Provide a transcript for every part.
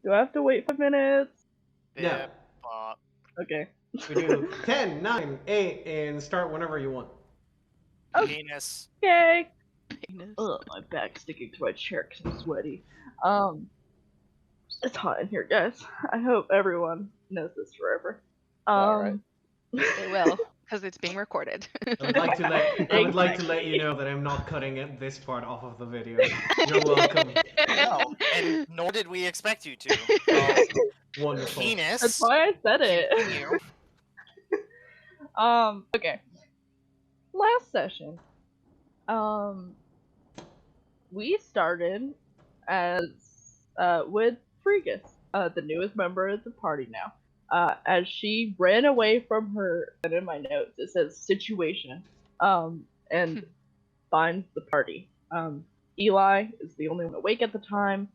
Do I have to wait 5 minutes? No. Okay. We do 10, 9, 8, and start whenever you want. Penis. Okay. Penis. Ugh, my back's sticking to my chair because I'm sweaty. It's hot in here, guys. I hope everyone knows this forever. Alright. They will, because it's being recorded. I would like to let you know that I'm not cutting this part off of the video. You're welcome. No, and nor did we expect you to. So, Wonderful. penis. That's why I said it. Continue. Okay. Last session, we started as with Fregus, the newest member of the party now. As she ran away from her, and in my notes it says situation, and finds the party. Eli is the only one awake at the time.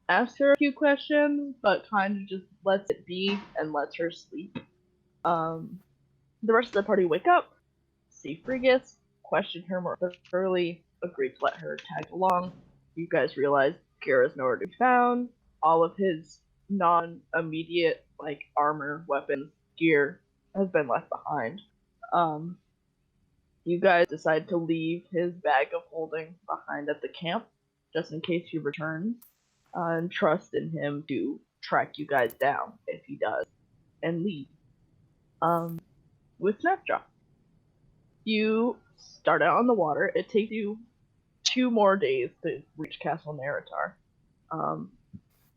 Asks her a few questions, but kind of just lets it be and lets her sleep. The rest of the party wake up, see Fregus, question her more thoroughly, agree to let her tag along. You guys realize Kira's nowhere to be found. All of his non-immediate armor, weapons, gear has been left behind. You guys decide to leave his bag of holding behind at the camp, just in case he returns, and trust in him to track you guys down if he does, and leave. With Snapjaw, you start out on the water. It takes you 2 more days to reach Castle Naratar.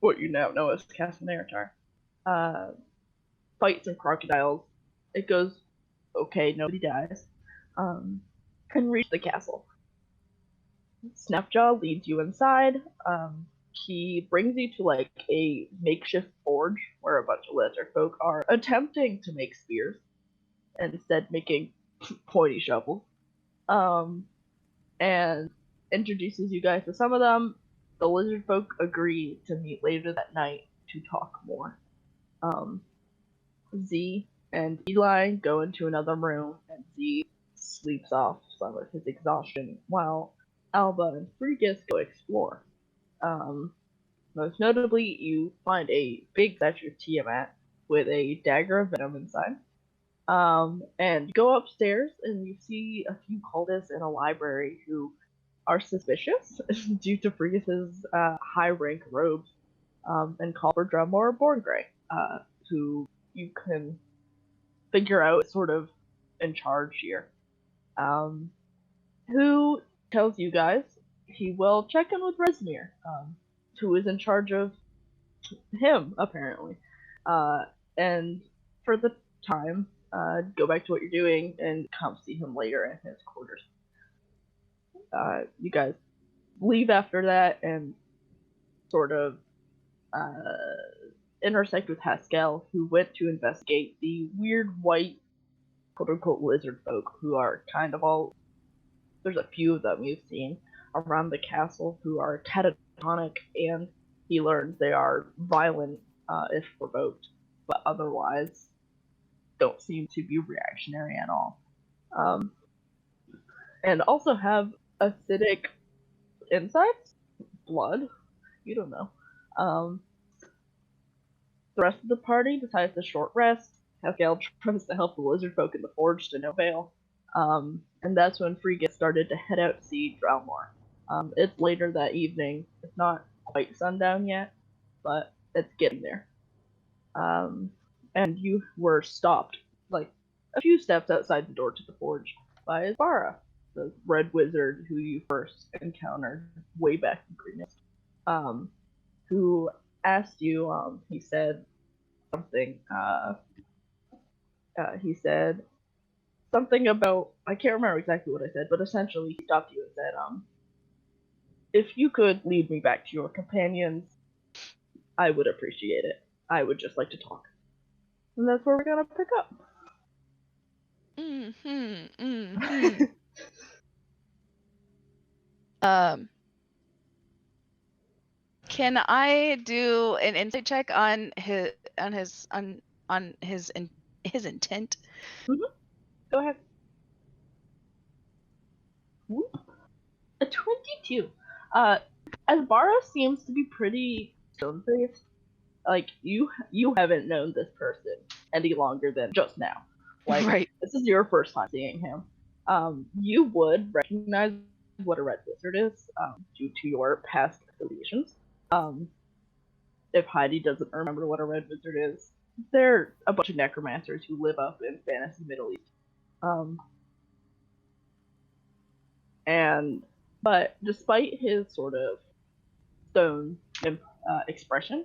What you now know as Castle Naratar. Fight some crocodiles. It goes okay, nobody dies. Can reach the castle. Snapjaw leads you inside. He brings you to a makeshift forge where a bunch of lizard folk are attempting to make spears and instead making pointy shovels. And introduces you guys to some of them. The lizard folk agree to meet later that night to talk more. Z and Eli go into another room, and Z sleeps off some of his exhaustion while Alba and Fregus go explore. Most notably, you find a big statue of Tiamat with a dagger of venom inside. And go upstairs, and you see a few cultists in a library who are suspicious due to Frigus's high-rank robes, and call for Drummore Borngray, who you can figure out is sort of in charge here. Who tells you guys he will check in with Rezmir, who is in charge of him, apparently. And for the time, go back to what you're doing and come see him later in his quarters. You guys leave after that and sort of intersect with Haskell, who went to investigate the weird white quote-unquote lizard folk who are kind of all... There's a few of them you've seen around the castle who are catatonic, and he learns they are violent if provoked, but otherwise don't seem to be reactionary at all. And also have acidic insides? Blood? You don't know. The rest of the party decides to short rest. Haskell tries to help the lizard folk in the forge to no avail. And that's when Fregus started to head out to see Drowmore. It's later that evening. It's not quite sundown yet, but it's getting there. And you were stopped, a few steps outside the door to the forge, by Isbara, the red wizard who you first encountered way back in Greenest, who asked you, he said something, he said something about, I can't remember exactly what I said, but essentially he stopped you and said, if you could lead me back to your companions, I would appreciate it. I would just like to talk. And that's where we're gonna pick up. Can I do an insight check on his intent? Go ahead. Whoop. A 22. Asbara seems to be pretty stone-faced. like you haven't known this person any longer than just now. Like Right. this is your first time seeing him. You would recognize what a red wizard is, due to your past affiliations. If Heidi doesn't remember what a red wizard is, they're a bunch of necromancers who live up in fantasy Middle East. And but despite his sort of stone expression,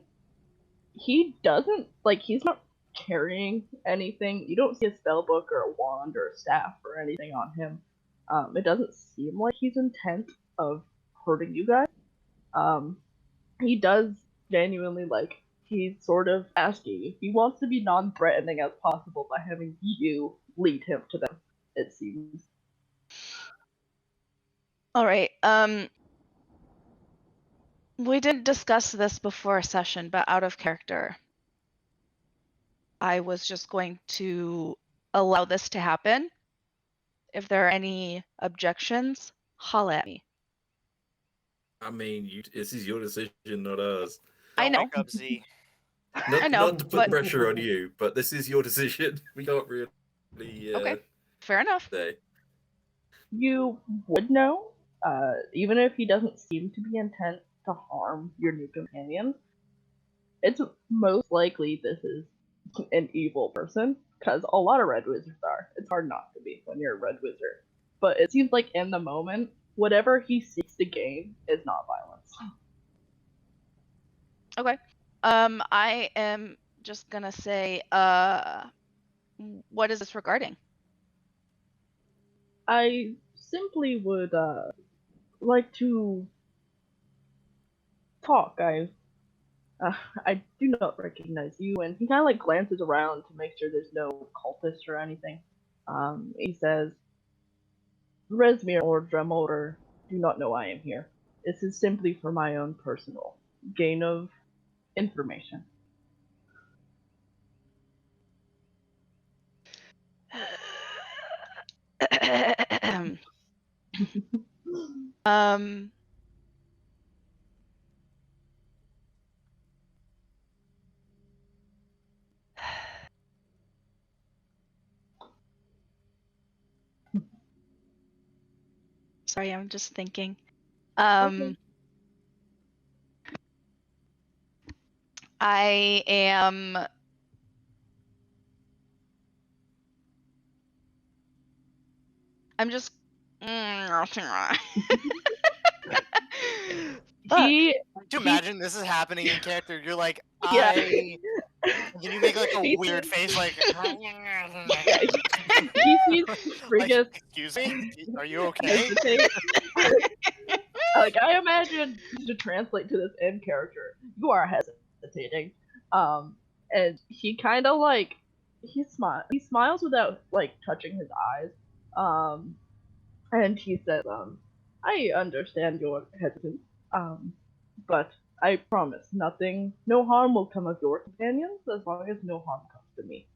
he doesn't he's not carrying anything. You don't see a spell book or a wand or a staff or anything on him. It doesn't seem like he's intent of hurting you guys. He does genuinely he's sort of asking if he wants to be non-threatening as possible by having you lead him to them, it seems. All right. We didn't discuss this before a session, but out of character, I was just going to allow this to happen. If there are any objections, holla at me. I mean, this is your decision, not ours. I Don't know. wake up, Z. Not, I know, not to put but- pressure on you, but this is your decision. We can't really. Okay. Fair enough. Say. You would know, even if he doesn't seem to be intent to harm your new companion, it's most likely this is an evil person, because a lot of red wizards are. It's hard not to be when you're a red wizard. But it seems like in the moment, whatever he seeks to gain is not violence. Okay. I am just gonna say, what is this regarding? I simply would like to talk. I do not recognize you, and he kind of glances around to make sure there's no cultists or anything. He says, Resmir or Dremotor do not know I am here. This is simply for my own personal gain of information. um. Sorry, I'm just thinking. Okay. I am. I'm just. He To imagine this is happening in character, you're like, Yeah. Can you make like a He weird face, like? he sees Like, Frigus excuse me, are you okay? hesitate. I imagine to translate to this end character, you are hesitating. And he kind of he smiles without touching his eyes. And he says, I understand your hesitance. But I promise no harm will come of your companions as long as no harm comes to me.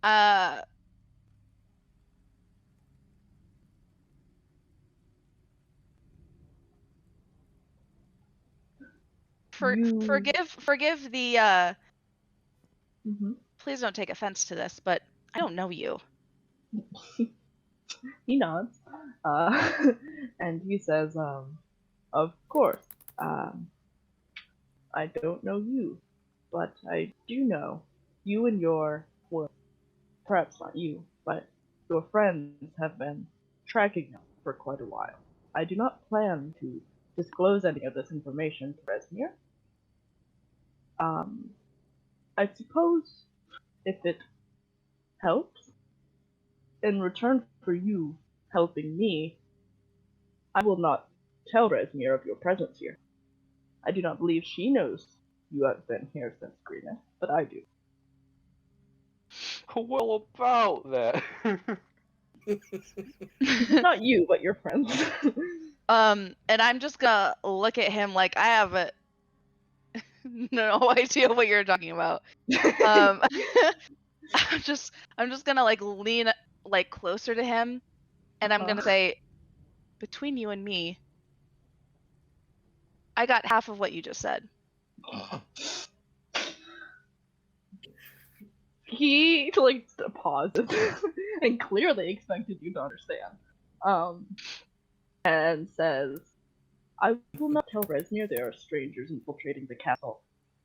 Uh. Forgive the. Mm-hmm. Please don't take offense to this, but I don't know you. He nods, and he says, of course, I don't know you, but I do know you and well, perhaps not you, but your friends have been tracking us for quite a while. I do not plan to disclose any of this information to Resmir. I suppose if it helps, in return for you helping me, I will not tell Resmir of your presence here. I do not believe she knows you have been here since Greenest, but I do. Well, about that. Not you, but your friends. And I'm just gonna look at him like I have no idea what you're talking about. I'm just gonna lean closer to him, and I'm gonna say, between you and me, I got half of what you just said. He like pauses and clearly expected you to understand. And says, "I will not tell Resnir there are strangers infiltrating the castle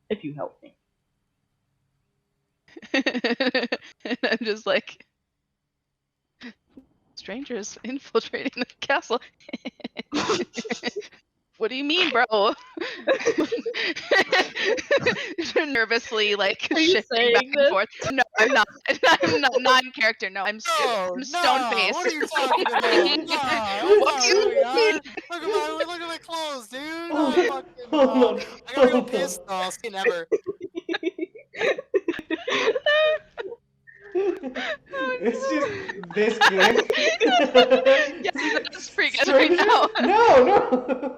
if you help me." And I'm just like, strangers infiltrating the castle. What do you mean, bro? Nervously, like, Are you shifting back saying and this? forth. No, I'm not. I'm not in character. No, I'm No, stone faced. what are you talking about? Nah, that's What not do who we you are. mean? Look at my clothes, dude. Hold I'm on, fucking, hold on, I gotta go hold piss on. though. I'll see you never. It's just this quick. Yes, that's freak us right Strangers? now. No, no.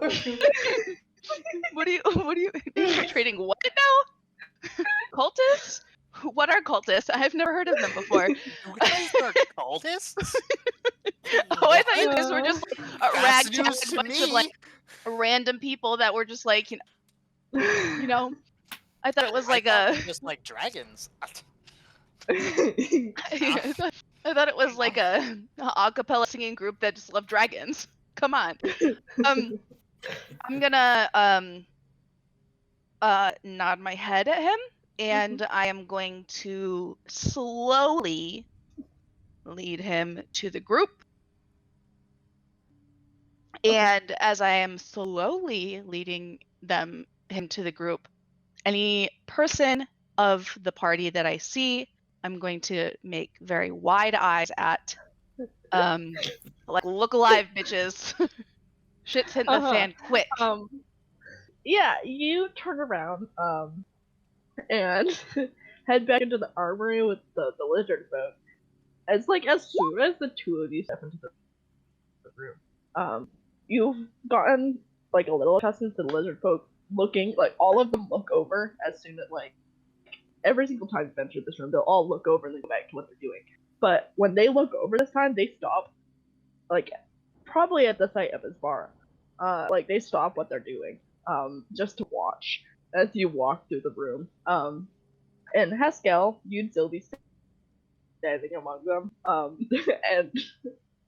What are you infiltrating what now? Cultists? What are cultists? I've never heard of them before. You guys are cultists? Oh, I thought you guys were just like a That's ragtag news to bunch me. of like random people that were just like, you know, I thought it was like I a. thought just like dragons. I thought it was like a acapella singing group that just loved dragons. Come on. I'm gonna nod my head at him, and I am going to slowly lead him to the group. And as I am slowly leading him to the group, any person of the party that I see, I'm going to make very wide eyes at. Like, look alive, bitches. Shit's hitting the fan quick. Yeah, you turn around, and head back into the armory with the lizard folk. It's like as soon as the two of you step into the room, you've gotten like a little accustomed to the lizard folk looking, like all of them look over as soon as like every single time you've entered this room, they'll all look over and then go back to what they're doing. But when they look over this time, they stop, like probably at the sight of Isbara. Like they stop what they're doing, just to watch as you walk through the room. And Haskell, you'd still be standing among them. And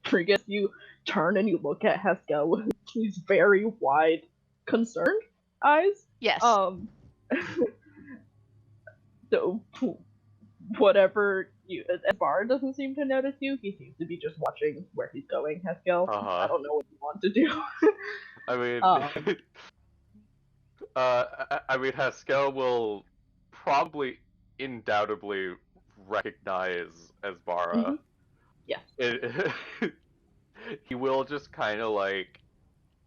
Frigus, you turn and you look at Haskell with these very wide, concerned eyes. Yes. So whatever you, Bar doesn't seem to notice you. He seems to be just watching where he's going. Haskell, I don't know what you want to do. I mean, I mean, Haskell will probably, undoubtedly recognize Asbara. Yes. He will just kind of like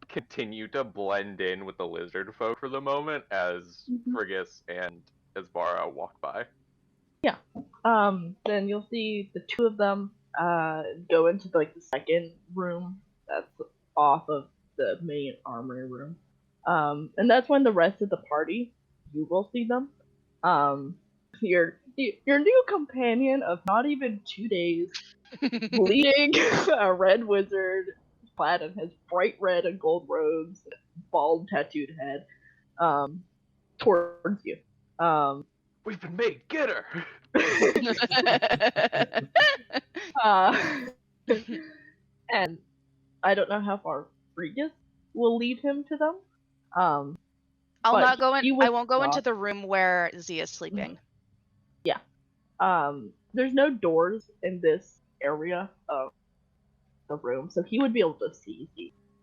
continue to blend in with the lizard folk for the moment as Frigus and Asbara walk by. Yeah. Then you'll see the two of them go into like the second room that's off of the main armory room. And that's when the rest of the party, you will see them. Your new companion of not even 2 days, leading a red wizard clad in his bright red and gold robes, bald tattooed head, towards you. We've been made, get her! And I don't know how far Frigus will lead him to them. I'll but not go in. he would I won't go into stop. the room where Z is sleeping. There's no doors in this area of the room, so he would be able to see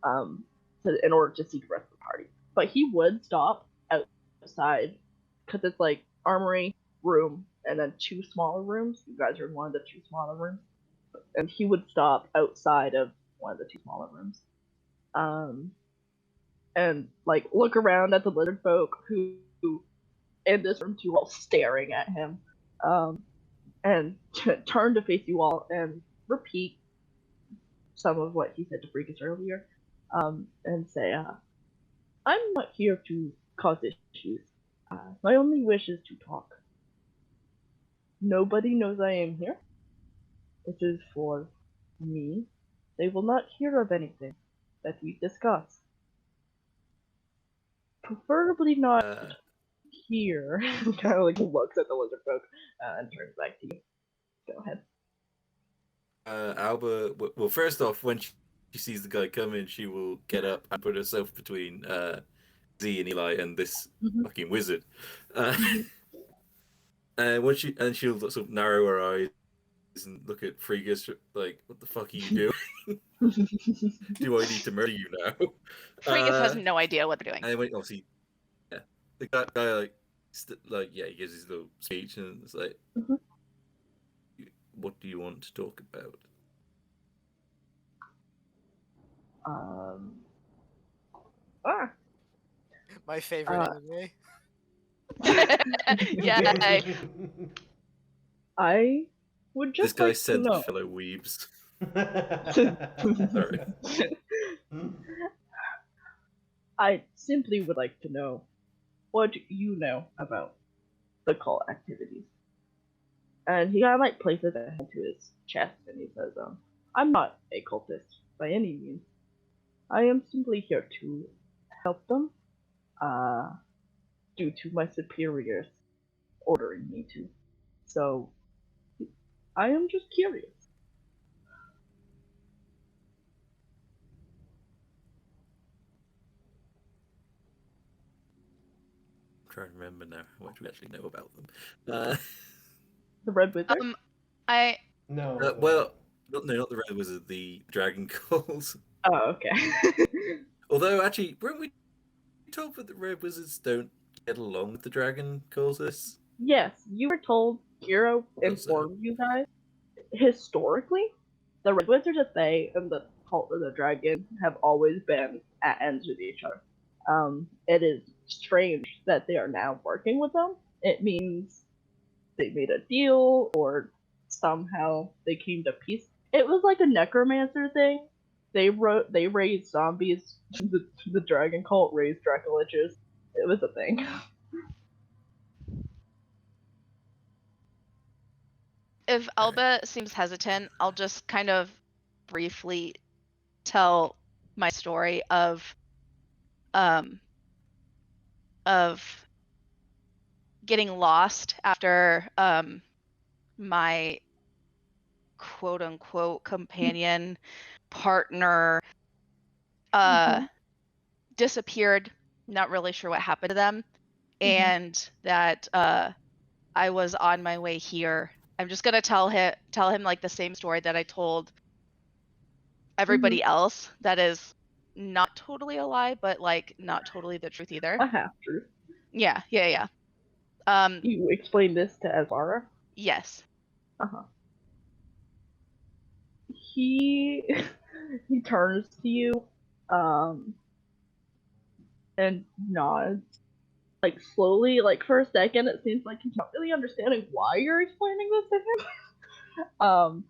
in order to see the rest of the party. But he would stop outside because it's like armory room and then two smaller rooms. You guys are in one of the two smaller rooms, and he would stop outside of one of the two smaller rooms, and like look around at the lizard folk who in this room too, all staring at him, and turn to face you all and repeat some of what he said to Freakus earlier, and say, I'm not here to cause issues. My only wish is to talk. Nobody knows I am here. This is for me. They will not hear of anything that we discuss. preferably not Uh, here. Kind of like looks at the lizard folk and turns back to you. Go ahead. Alba. Well, first off, when she sees the guy coming, she will get up and put herself between Z and Eli and this Mhm. fucking wizard. And when she'll sort of narrow her eyes and look at Fregus like, "What the fuck are you doing? Do I need to murder you now?" Fregus has no idea what they're doing. And when obviously, yeah, the guy like yeah, he gives his little speech and it's like, Mhm. "What do you want to talk about?" um. Ah. My favorite Uh, anime. Yeah. I would This just guy like to sent know. fellow weebs. Sorry. I simply would like to know what you know about the cult activities. And he kind of like places a hand to his chest and he says, I'm not a cultist by any means. I am simply here to help them, uh, due to my superiors ordering me to. So, I am just curious. I'm trying to remember now what we actually know about them. Uh, The Red Wizard? I No. well, not the Red Wizard, the Dragon Calls. Oh, okay. Although, actually, weren't we told that the Red Wizards don't get along with the Dragon Calls? Yes, you were told, Hero informed you guys. Historically, the Red Wizard of Thay and the Cult of the Dragon have always been at ends with each other. It is strange that they are now working with them. It means they made a deal or somehow they came to peace. It was like a necromancer thing. They raised zombies. The dragon cult raised Dracoliches. It was a thing. if Alba seems hesitant, I'll just kind of briefly tell my story um of getting lost after my quote unquote companion partner disappeared. Not really sure what happened to them, and that I was on my way here. I'm just gonna tell him like the same story that I told everybody else. That is not totally a lie, but like not totally the truth either. A half truth. Yeah. You explained this to Ezara? Yes. Uh-huh. He he turns to you, um, and nods. Like slowly, like for a second it seems like he's not really understanding why you're explaining this to him.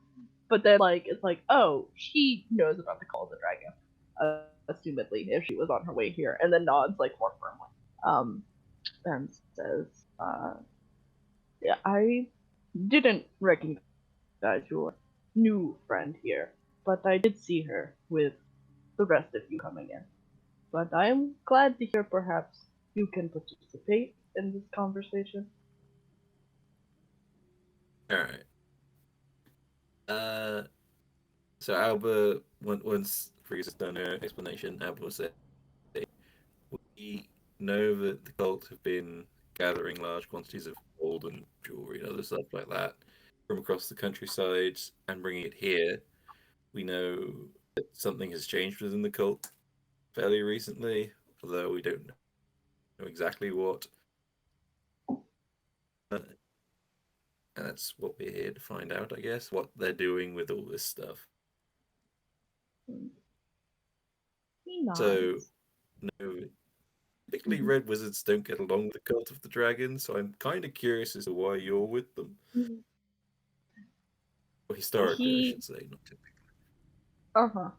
But then like it's like, oh, she knows about the Call of the Dragon. Assumedly, if she was on her way here, and then nods like more firmly. And says, yeah, I didn't recognize your new friend here, but I did see her with the rest of you coming in. But I am glad to hear perhaps you can participate in this conversation. All right. So Alba, once Freeze has done her explanation, Alba will say, "We know that the cult have been gathering large quantities of gold and jewelry and other stuff like that from across the countryside and bringing it here. We know that something has changed within the cult fairly recently, although we don't know exactly what. And that's what we're here to find out, I guess, what they're doing with all this stuff." He nods. So, no, typically Red Wizards don't get along with the Cult of the Dragon, so I'm kind of curious as to why you're with them. Or historically, I should say, not typically. Uh-huh.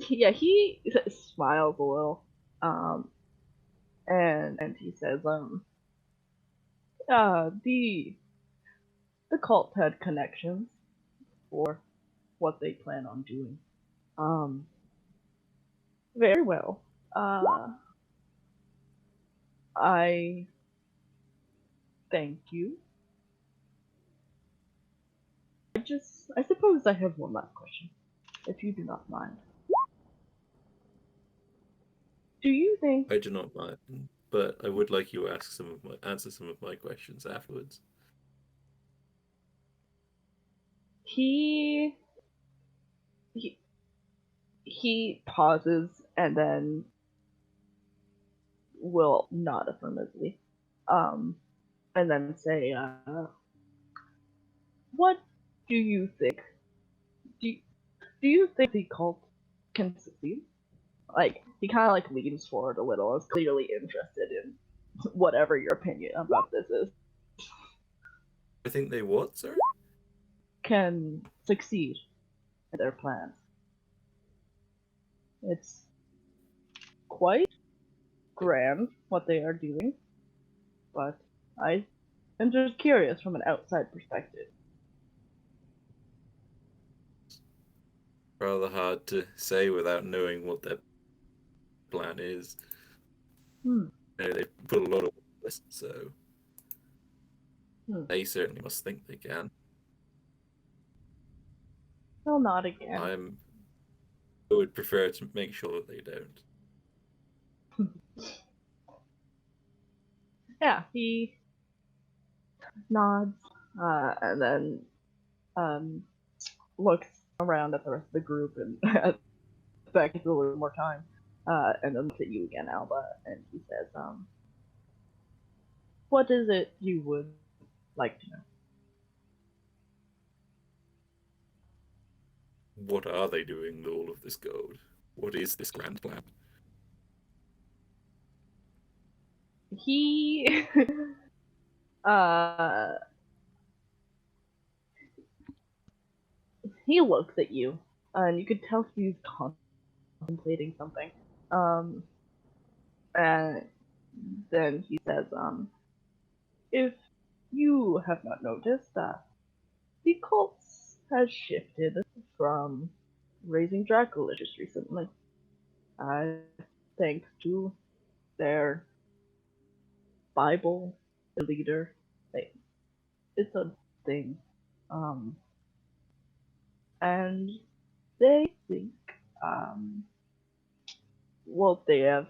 Yeah, he smiles a little. And he says, the cult had connections for what they plan on doing. Um, very well. I thank you. I suppose I have one last question, if you do not mind. Do you think I do not mind, but I would like you to answer some of my questions afterwards. he he he pauses and then will nod affirmatively, and then say, "What do you think? Do you, do you think the cult can succeed?" Like he kind of like leans forward a little, is clearly interested in whatever your opinion about this is. I think they what, sir? Can succeed in their plans. It's quite grand what they are doing, but I am just curious from an outside perspective. Rather hard to say without knowing what their plan is. Hmm. They put a lot of this, so Hmm. they certainly must think they can. He'll nod again. I would prefer to make sure that they don't. Yeah, he nods, and then looks around at the rest of the group and back a little more time, and then looks at you again, Alba, and he says, "What is it you would like to know?" What are they doing with all of this gold? What is this grand plan? He uh he looks at you, and you could tell he's contemplating something. And then he says, if you have not noticed, the cults has shifted from raising Dracula just recently. Thanks to their Bible leader. It's a thing. Um, and they think, well, they have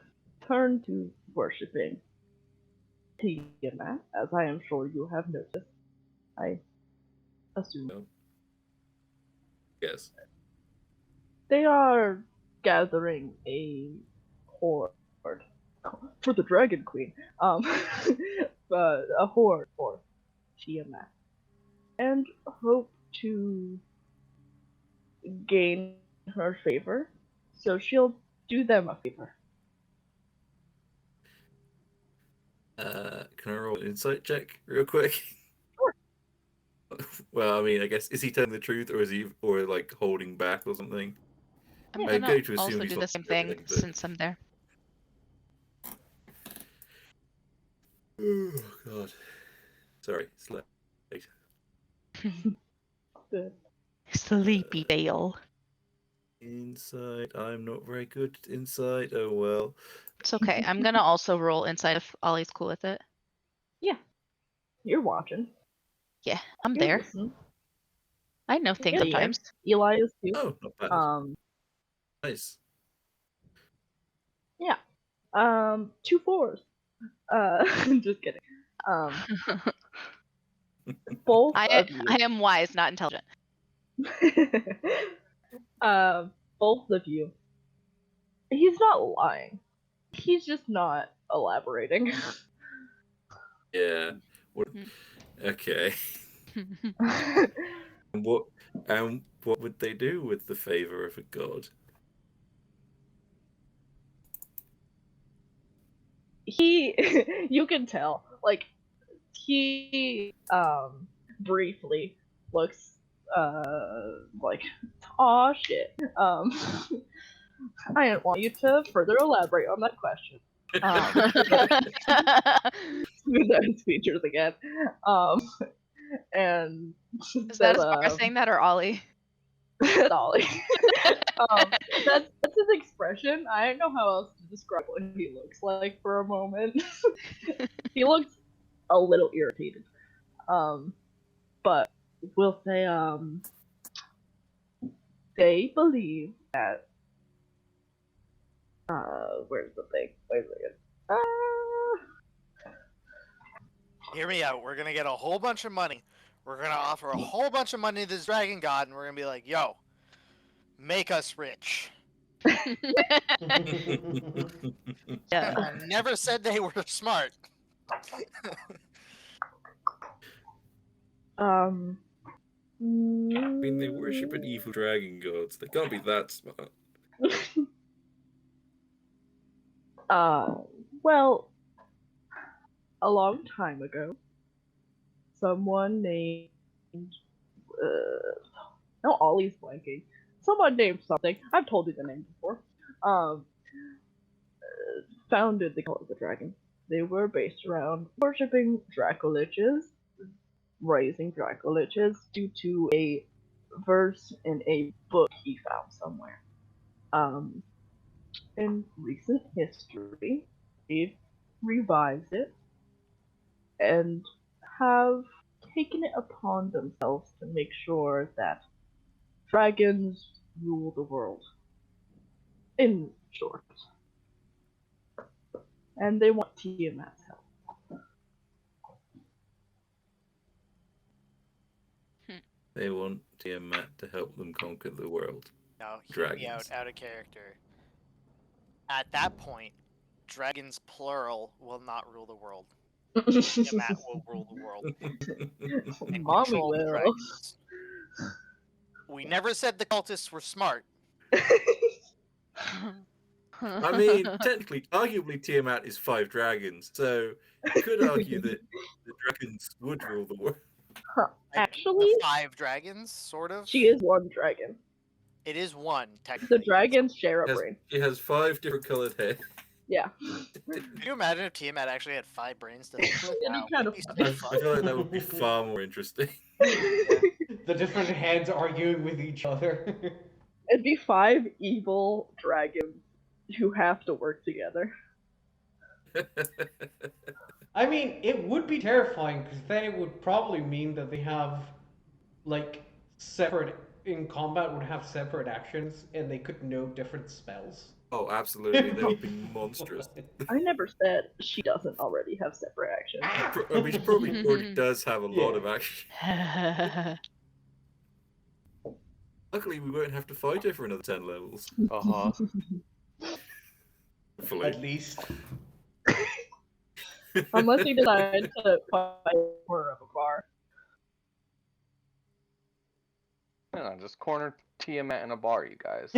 turned to worshipping Tiamat, as I am sure you have noticed. I assume. No? Yes. They are gathering a horde for the Dragon Queen. But a horde for Tiamat. And hope to gain her favor. So she'll do them a favor. Can I roll an insight check real quick? Sure. Well, I mean, I guess is he telling the truth, or is he, or like holding back or something? I'm Yeah. I'm gonna going to assume also he's do not the same doing thing everything, but- since I'm there. Oh God. Sorry, it's late. Good. Sleepy Dale. Insight. I'm not very good at insight. Oh well. It's okay. I'm gonna also roll inside if Ollie's cool with it. Yeah. You're watching. Yeah, I'm You're there. listening. I know things Yeah, sometimes. Eli is too. Oh, not bad. Nice. Yeah. 2 4s. Just kidding. Both of you. I am wise, not intelligent. Both of you. He's not lying. He's just not elaborating. Yeah. What? Hmm. Okay. And what would they do with the favor of a god? You can tell, like, he briefly looks like, aw shit. I didn't want you to further elaborate on that question. Smooth out his features again. And Is that says, Asmara saying that or Ollie? Dolly. That's his expression. I don't know how else to describe what he looks like for a moment. He looks a little irritated. But we'll say they believe that where's the thing? Wait a second. Hear me out. We're gonna get a whole bunch of money. We're gonna offer a whole bunch of money to this dragon god, and we're gonna be like, "Yo, make us rich." Yeah. I never said they were smart. I mean, they worship an evil dragon god, so they can't be that smart. Well, a long time ago, someone named no, Ollie's blanking. Someone named something. I've told you the name before. Founded the Cult of the Dragon. They were based around worshipping Dracoliches, raising Dracoliches due to a verse in a book he found somewhere. In recent history, they've revived it and have taken it upon themselves to make sure that dragons rule the world. In short. And they want Tiamat's help. They want Tiamat to help them conquer the world. No, hear me Dragons. out of character. At that point, dragons plural will not rule the world. Tiamat will rule the world and Mommy control the will. dragons. We never said the cultists were smart. I mean, technically, arguably, Tiamat is 5 dragons, so you could argue that the dragons would rule the world. Huh. Like, Actually, the 5 dragons, sort of. she is one dragon. It is one, technically. The dragons share a Has- brain. She has 5 different colored hair. Yeah. Could you imagine if Tiamat actually had 5 brains to think with? It'd be Wow, kind that'd of be I so fun. feel like that would be far more interesting. The different heads arguing with each other. It'd be 5 evil dragons who have to work together. I mean, it would be terrifying because then it would probably mean that they have, like, separate in combat would have separate actions and they could know different spells. Oh, absolutely. That would be monstrous. I never said she doesn't already have separate actions. I mean, she probably already does have a lot of action. Luckily, we won't have to fight her for another 10 levels. Uh-huh. Hopefully. At least. Unless you decide to fight her of a bar. Yeah, just corner Tiamat in a bar, you guys.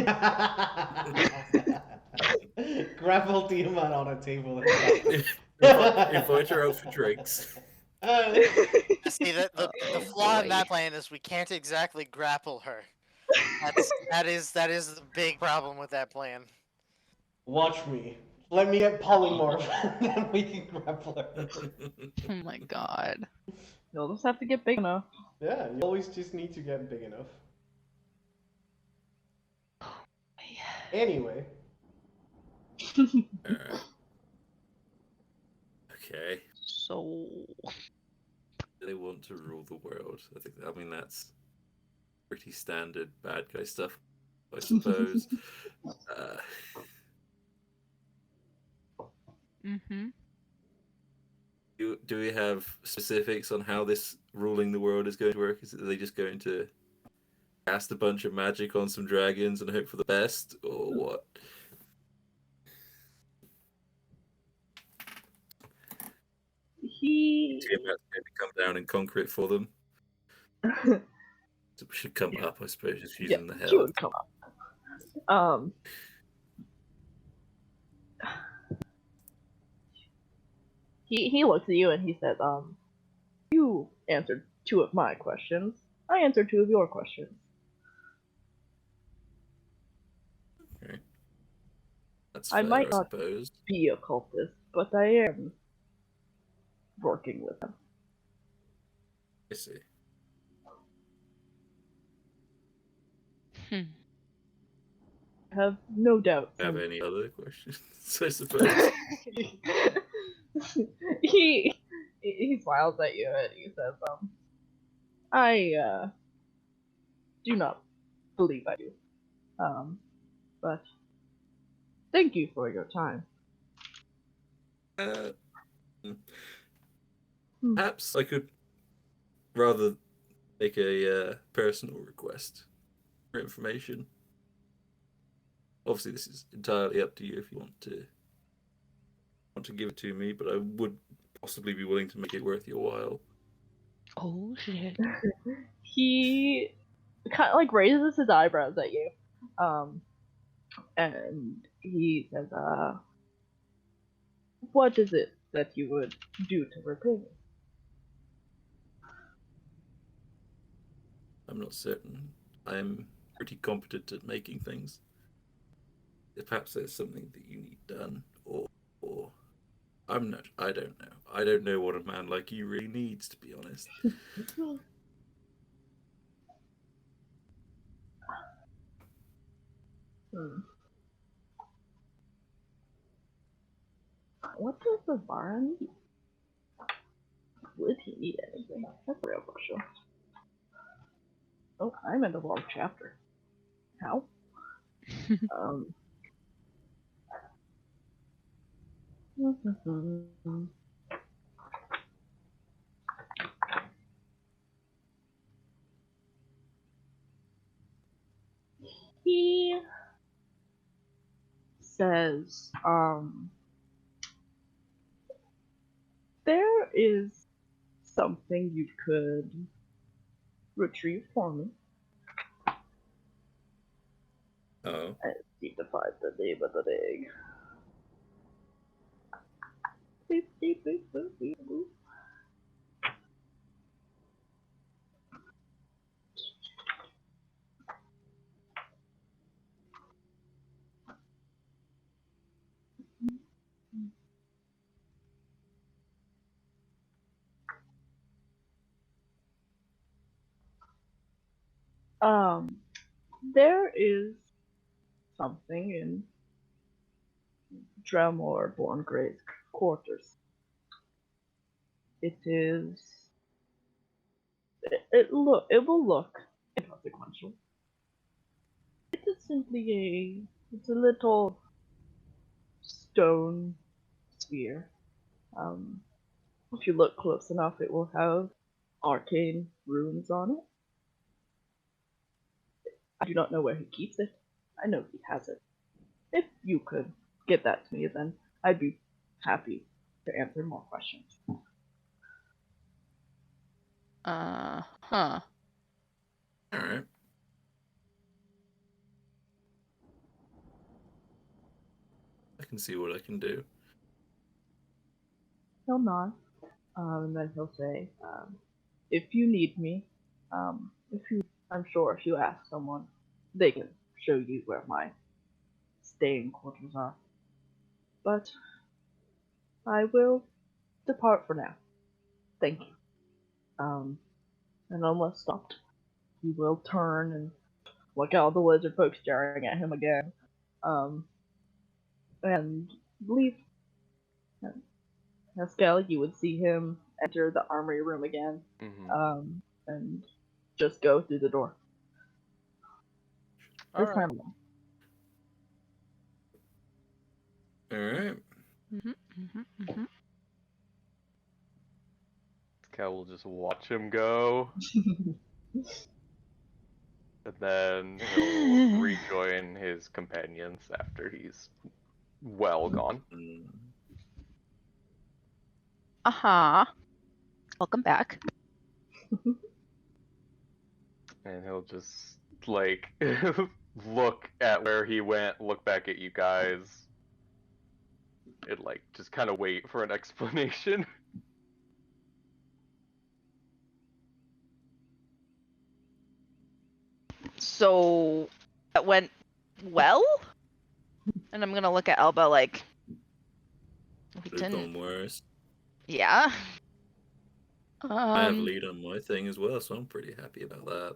Grapple Tiamat on a table. Invite her out for drinks. See, the flaw in that plan is we can't exactly grapple her. That is the big problem with that plan. Watch me. Let me get polymorph, then we can grapple her. Oh my god. You'll just have to get big enough. Yeah, you always just need to get big enough. Anyway. Alright. Okay. So They want to rule the world. I mean, that's pretty standard bad guy stuff, I suppose. Do we have specifics on how this ruling the world is going to work? Are they just going to cast a bunch of magic on some dragons and hope for the best, or what? Tiamat's going to come down and conquer it for them. So we should come up, I suppose, if she's in the hell. She would come up. He looks at you and he says, you answered 2 of my questions. I answered 2 of your questions. Okay. That's I fair, might I not suppose. be a cultist, but I am working with them. I see. Hmm. I have no doubt. Have any other questions? I suppose. he smiles at you and he says, I do not believe I do. But thank you for your time. Uh, Hmm. perhaps I could rather make a personal request for information. Obviously, this is entirely up to you if you want to give it to me, but I would possibly be willing to make it worth your while. Oh shit. He kind of like raises his eyebrows at you, and he says, what is it that you would do to repay me? I'm not certain. I'm pretty competent at making things. Perhaps there's something that you need done, or I'm not. I don't know. I don't know what a man like you really needs, to be honest. Hmm. What does the bar need? Would he need anything? That's a real question. Oh, I'm in the wrong chapter. How? Um. He says, there is something you could retrieve for me. Oh, I need to find the name of the thing. Beep, beep, beep, boop, beep, boop. Um, there is something in Dremor Borngray's quarters. It is. It will look inconsequential. It is simply it's a little stone sphere. Um, if you look close enough, it will have arcane runes on it. I do not know where he keeps it. I know he has it. If you could get that to me, then I'd be happy to answer more questions. Huh. all right. I can see what I can do. He'll nod, and then he'll say, "If you need me, I'm sure if you ask someone, they can show you where my staying quarters are. But I will depart for now. Thank you." And unless stopped, he will turn and look at all the lizard folk staring at him again, and leave. Haskell, you would see him enter the armory room again, Mm-hmm. and just go through the door. This Alright. time alone. All right. Cal will just watch him go, and then he'll rejoin his companions after he's well gone. Uh-huh. Welcome back. And he'll just, like, look at where he went, look back at you guys, and, like, just kind of wait for an explanation. So that went well? And I'm gonna look at Elba like we Could have didn't. gone worse. Yeah. I have a lead on my thing as well, so I'm pretty happy about that.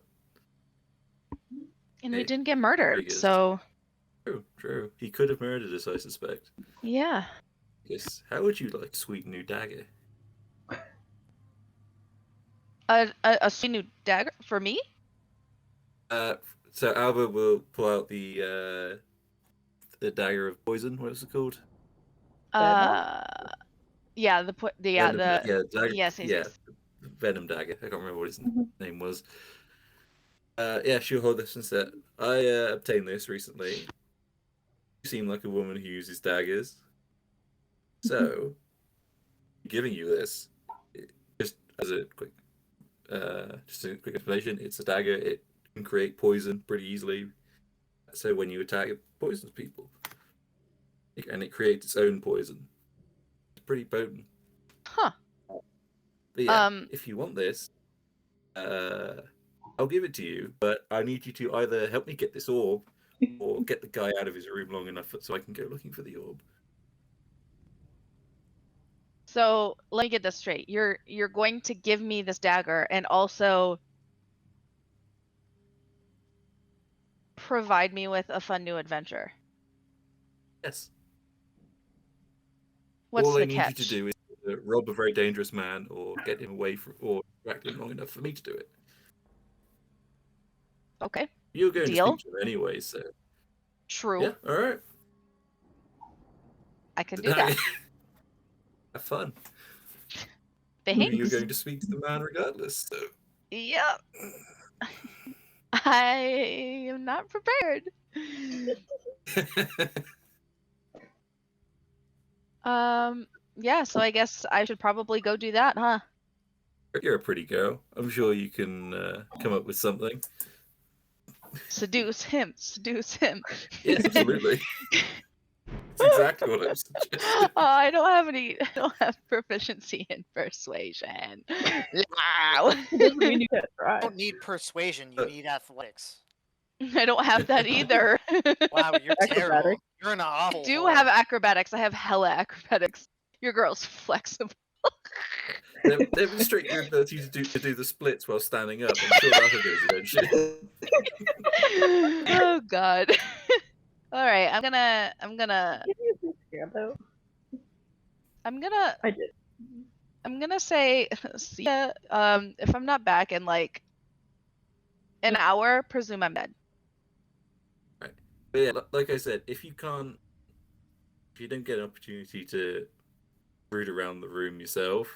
And we Hey, didn't get murdered, Vegas. so True. He could have murdered us, I suspect. yeah. Yes. How would you like a sweet new dagger? A sweet new dagger for me? So Alba will pull out the dagger of poison. What is it called? Yeah, yeah, Venom, the yes, yes. Venom dagger. I can't remember what his Mhm. name was. Yeah, she'll hold this and say, I obtained this recently. You seem like a woman who uses daggers. So, giving you this, just as a quick, explanation, it's a dagger. It can create poison pretty easily. So when you attack, it poisons people. And it creates its own poison. It's pretty potent. Huh. But yeah, if you want this, I'll give it to you, but I need you to either help me get this orb or get the guy out of his room long enough so I can go looking for the orb. So let me get this straight. You're going to give me this dagger and also provide me with a fun new adventure. Yes. What's All the I need catch? you to do is rob a very dangerous man or get him away from, or distract him long enough for me to do it. Okay. You're going Deal. to speak to him anyway, so True. yeah, all right. I can do that. Have fun. Thanks. You're going to speak to the man regardless. So. Yep. I am not prepared. Yeah, so I guess I should probably go do that, huh? You're a pretty girl. I'm sure you can come up with something. Seduce him. Yes, absolutely. That's exactly what I was suggesting. I don't have proficiency in persuasion. Wow. It doesn't mean you can't You try. don't need persuasion, you need athletics. I don't have that either. Wow, you're terrible. Acrobatics. You're an awful I do whore. have acrobatics. I have hella acrobatics. Your girl's flexible. Demonstrate your ability to do the splits while standing up. I'm sure that'll get eventually. Oh god. All right, I'm gonna Give me a big handout. I did. I'm gonna say see ya, if I'm not back in like an hour, presume I'm dead. Right. But yeah, like I said, if you don't get an opportunity to root around the room yourself,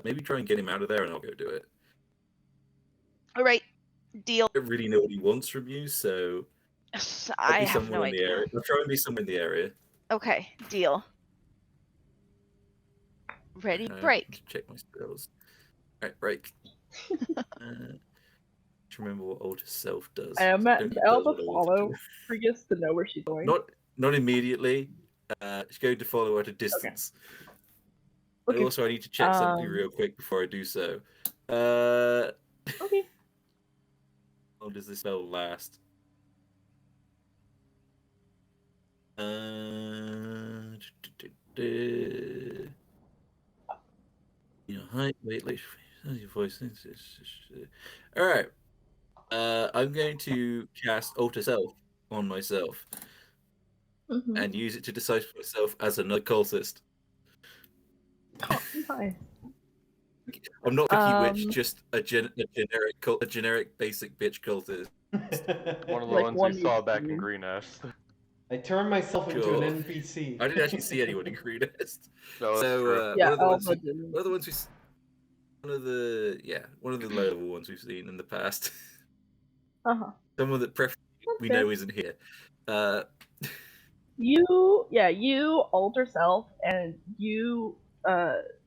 maybe try and get him out of there and I'll go do it. All right, deal. I don't really know what he wants from you, so I have no idea. area. I'll try and be somewhere in the area. Okay, deal. Ready, break. Check my spells. Alright, break. To remember what Alter Self does. I am at Don't think Elba that's what Alter follow does. Frigus to know where she's going. Not immediately. She's going to follow at a distance. Okay. And also, I need to check something real quick before I do so. Okay. How long does this spell last? Height, weight, your voice. All right. I'm going to cast Alter Self on myself and use it to decipher myself as another cultist. Oh, nice. I'm not Picky Witch, just a generic basic bitch cultist. One of the Like ones one we saw you back see. in Green Nest. I turned myself into Sure. an NPC. I didn't actually see anyone in Green Nest. No, that's So true. Yeah, one of the ones Elba didn't. one of the ones we one of the low level ones we've seen in the past. Someone that preferably we know isn't here. You alter self and you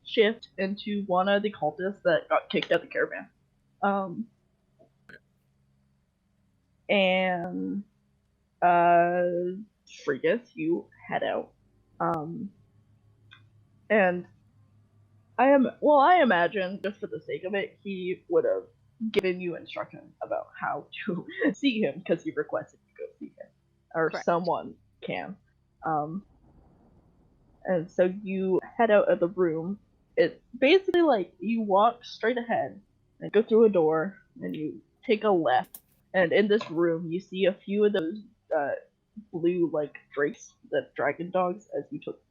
shift into one of the cultists that got kicked out of the caravan. And Frigus, you head out. And I imagine, just for the sake of it, he would have given you instructions about how to see him because he requested you go see him. Or Correct. someone can. And so you head out of the room. It's basically like you walk straight ahead and go through a door and you take a left And in this room, you see a few of those blue like drakes, the dragon dogs, as you took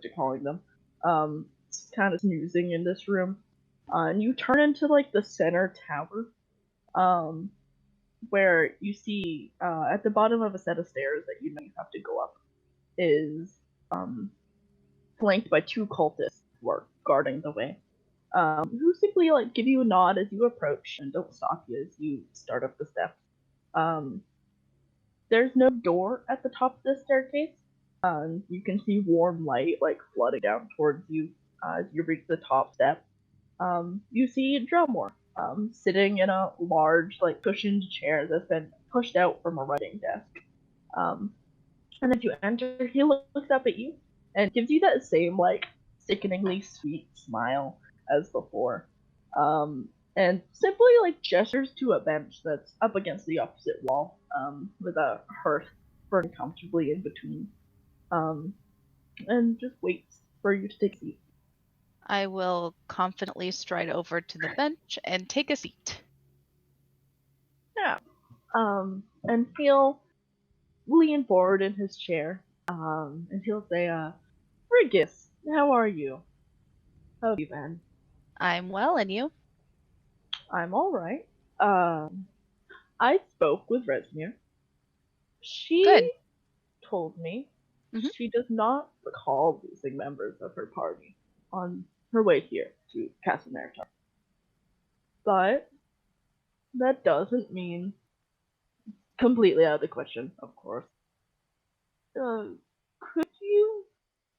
to calling them, kind of snoozing in this room. And you turn into like the center tower, where you see at the bottom of a set of stairs that you know you have to go up is flanked by two cultists who are guarding the way. Who simply like give you a nod as you approach and don't stop you as you start up the steps. There's no door at the top of the staircase. You can see warm light like flooding down towards you as you reach the top step. You see Drumore sitting in a large like cushioned chair that's been pushed out from a writing desk. And as you enter, he looks up at you and gives you that same like sickeningly sweet smile as before. And simply like gestures to a bench that's up against the opposite wall, with a hearth burning comfortably in between. And just waits for you to take a seat. I will confidently stride over to the bench and take a seat. Yeah. And he'll lean forward in his chair, and he'll say, Frigus, how are you? How have you been? I'm well, and you? I'm alright. I spoke with Resmir. She Good. told me Mhm. she does not recall losing members of her party on her way here to Castle Meritar. But that doesn't mean completely out of the question, of course. Could you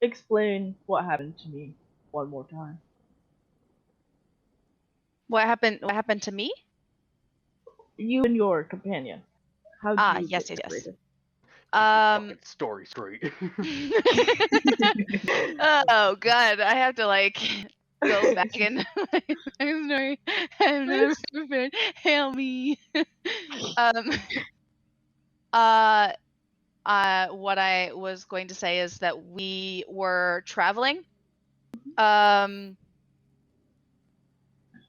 explain what happened to me one more time? What happened to me? You and your companion. How did you Yes. get separated? Fucking story straight. Oh god, I have to like go back and I'm sorry. I've never been. Help me. What I was going to say is that we were traveling on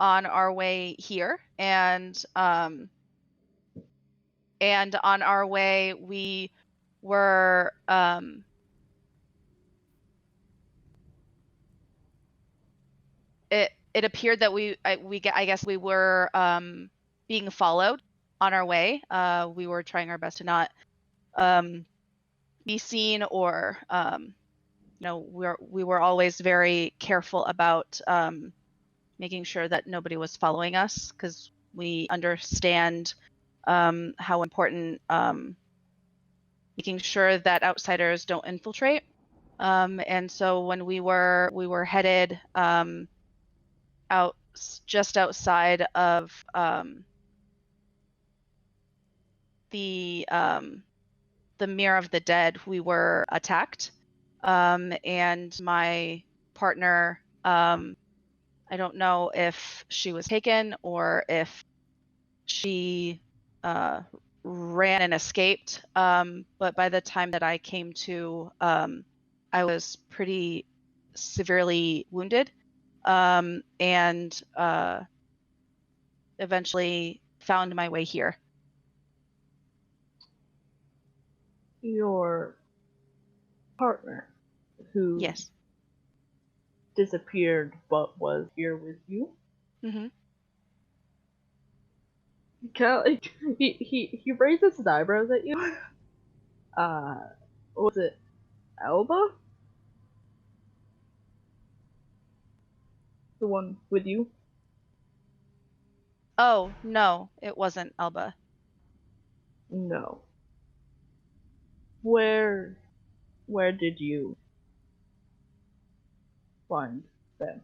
our way here, and on our way we were it appeared that I guess we were being followed on our way. We were trying our best to not be seen, or we were always very careful about making sure that nobody was following us, because we understand how important making sure that outsiders don't infiltrate. And so when we were headed out just outside of the Mirror of the Dead, we were attacked, and my partner, I don't know if she was taken or if she ran and escaped, but by the time that I came to, I was pretty severely wounded, and eventually found my way here. Your partner, who Yes. disappeared but was here with you. Mm-hmm. He raises his eyebrows at you. Was it Alba? The one with you? Oh, no, it wasn't Alba. No. Where did you find them?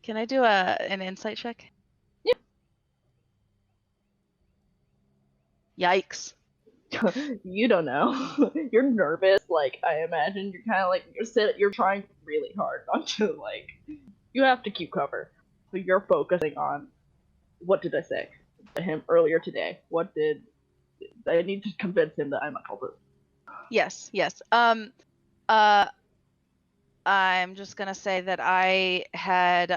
Can I do an insight check? Yeah. Yikes. You don't know. You're nervous. Like, I imagine you're kind of like you're trying really hard not to like. You have to keep cover, so you're focusing on what did I say to him earlier today? What did I need to convince him that I'm a culprit? Yes. I'm just gonna say that I had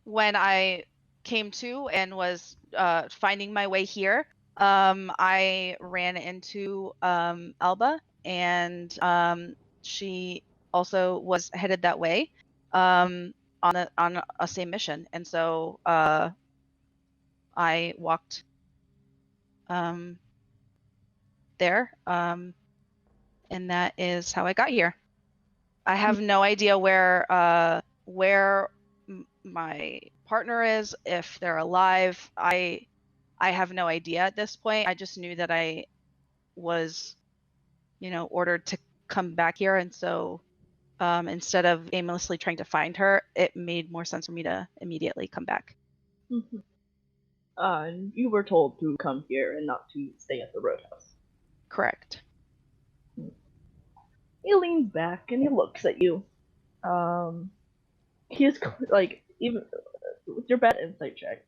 when I came to and was finding my way here, I ran into Alba, and she also was headed that way on a same mission, and so I walked there, and that is how I got here. I have no idea where my partner is, if they're alive. I have no idea at this point. I just knew that I was, ordered to come back here, and so instead of aimlessly trying to find her, it made more sense for me to immediately come back. Mhm. And you were told to come here and not to stay at the roadhouse. Correct. He leans back and he looks at you. He's like, even with your bad insight check,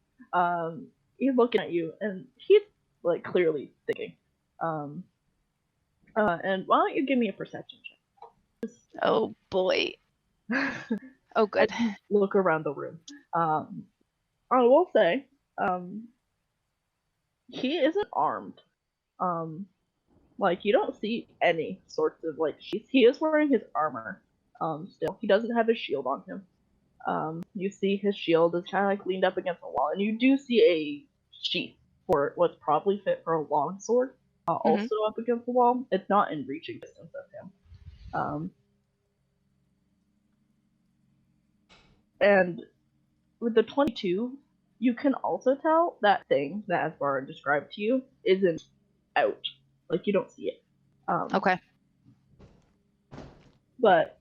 he's looking at you and he's like clearly thinking. And why don't you give me a perception Oh boy. check? Oh good. Look around the room. I will say, he isn't armed. Like you don't see any sorts of like sheaths. He is wearing his armor. Still, he doesn't have his shield on him. You see his shield is kind of like leaned up against the wall, and you do see a sheath for what's probably fit for a long sword, also up against the wall. It's not in reaching distance of him. And with the 22, you can also tell that thing that Asbara described to you isn't out. Like you don't see it. Okay. But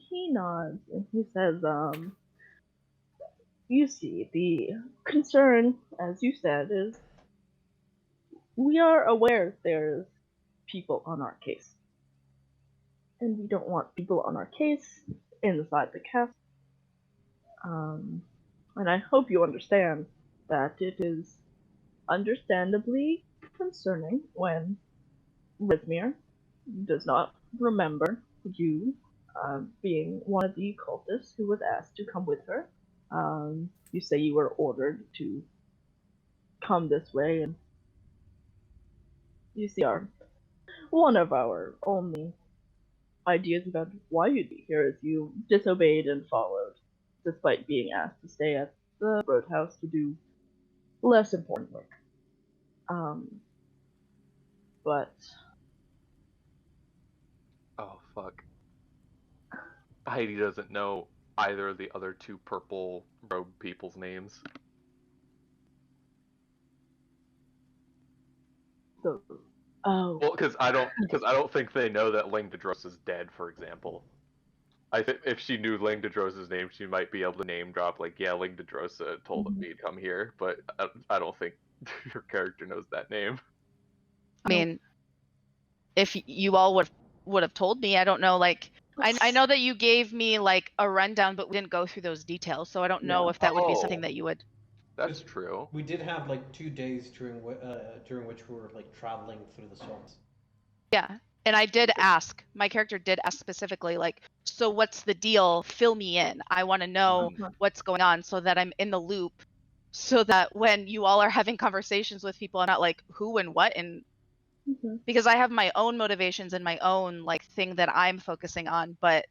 he nods and he says, you see, the concern, as you said, is we are aware there's people on our case. And we don't want people on our case inside the castle. And I hope you understand that it is understandably concerning when Rithmir does not remember you being one of the cultists who was asked to come with her. You say you were ordered to come this way, and you see one of our only ideas about why you'd be here is you disobeyed and followed, despite being asked to stay at the roadhouse to do less important work. But Oh fuck. Heidi doesn't know either of the other two purple robed people's names. the Well, because I don't think they know that Langdedros is dead, for example. I think if she knew Langdedros' name, she might be able to name drop like, yeah, Langdedrosa told me to come here, but I don't think your character knows that name. I mean, if you all would have told me, I don't know, like I know that you gave me like a rundown, but we didn't go through those details, so I don't know if that would be something that you would. That's true. We did have like 2 days during which we were like traveling through the swamps. Yeah, and I did ask. My character did ask specifically, like, so what's the deal? Fill me in. I want to know what's going on so that I'm in the loop, so that when you all are having conversations with people, I'm not like who and what, and because I have my own motivations and my own like thing that I'm focusing on. But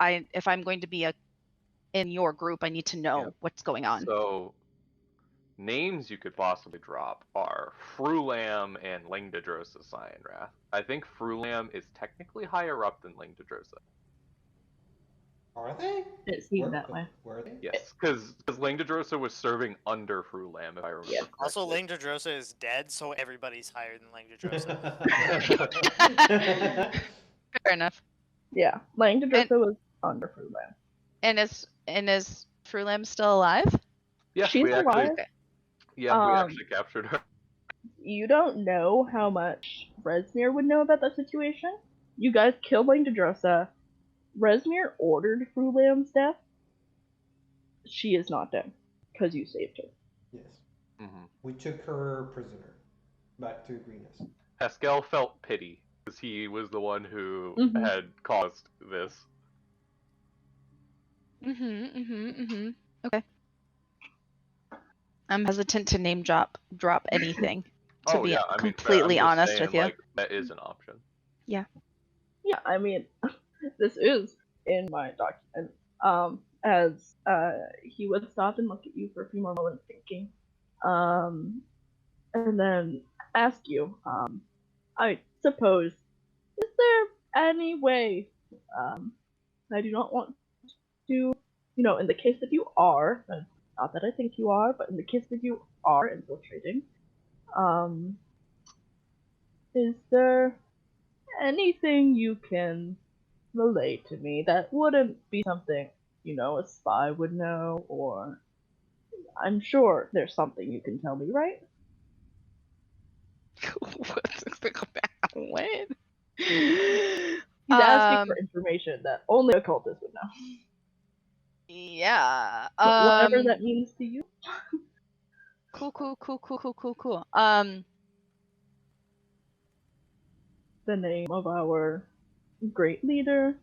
if I'm going to be in your group, I need to know what's going on. So names you could possibly drop are Frulam and Langdedrosa Cyanrath. I think Frulam is technically higher up than Langdedrosa. Are they? it seemed that way. Were they? Yes, because Langdedrosa was serving under Frulam, if I remember correctly. Also, Langdedrosa is dead, so everybody's higher than Langdedrosa. Fair enough. Yeah, Langdedrosa was under Fruland. And is Frulam still alive? Yes, She's we actually, alive. we Um, actually captured her. You don't know how much Resmir would know about that situation. You guys killed Langdedrosa. Resmir ordered Frulam's death. She is not dead, because you saved her. Yes. Mm-hmm. We took her prisoner back to Greenest. Haskell felt pity because he was the one who Mhm. had caused this. Okay. I'm hesitant to name drop anything. To be yeah, I mean, completely I'm just honest saying, with you. like, that is an option. Yeah, I mean, this is in my document. As he would stop and look at you for a few more moments, thinking, and then ask you, I suppose, is there any way, I do not want to, in the case that you are, not that I think you are, but in the case that you are infiltrating, um, is there anything you can relay to me that wouldn't be something, a spy would know, or I'm sure there's something you can tell me, right? What? He's asking for information that only occultists would know. Yeah. Whatever that means to you. Cool. The name of our great leader,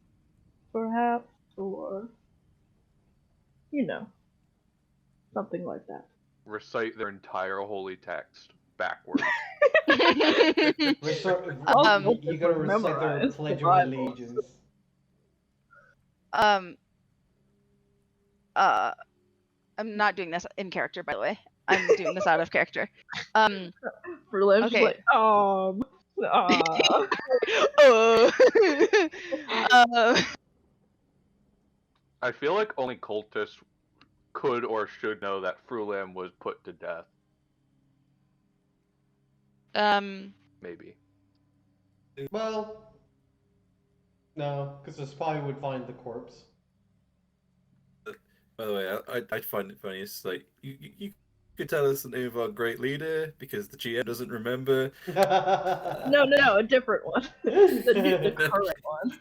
perhaps, or, something like that. Recite their entire holy text backwards. You gotta recite their Memorize Pledge the of Bible. Allegiance. I'm not doing this in character, by the way. I'm doing this out of character. For Lim's just Okay. like, I feel like only cultists could or should know that Frulam was put to death. Maybe. Well, no, because the spy would find the corpse. By the way, I find it funny. It's like you could tell us the name of our great leader because the GM doesn't remember. No, a different one. the current one.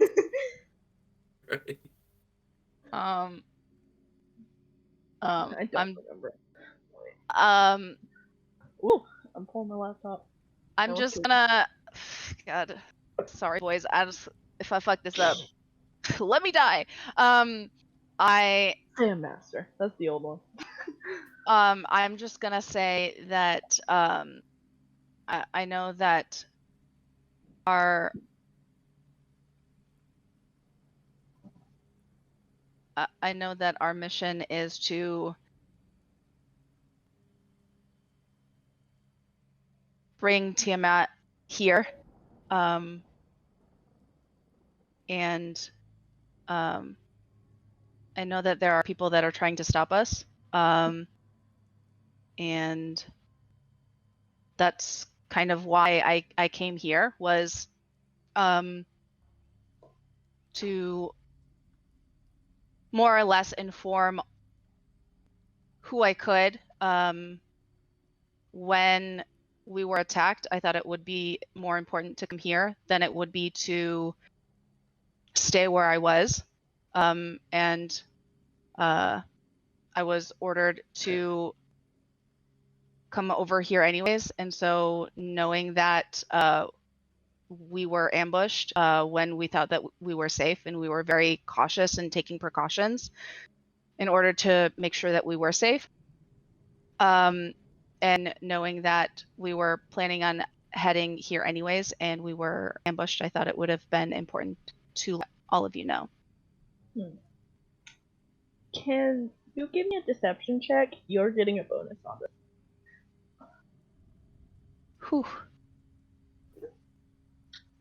Right? I don't remember. Ooh, I'm pulling my laptop. I'm just gonna. God, sorry, boys. If I fuck this up, let me die. Sam Master. That's the old one. I'm just gonna say that I know that our mission is to bring Tiamat here, and I know that there are people that are trying to stop us, and that's kind of why I came here, was to more or less inform who I could. When we were attacked, I thought it would be more important to come here than it would be to stay where I was. And I was ordered to come over here anyways. And so knowing that we were ambushed when we thought that we were safe, and we were very cautious and taking precautions in order to make sure that we were safe. And knowing that we were planning on heading here anyways and we were ambushed, I thought it would have been important to let all of you know. Can you give me a deception check? You're getting a bonus on this. Whew.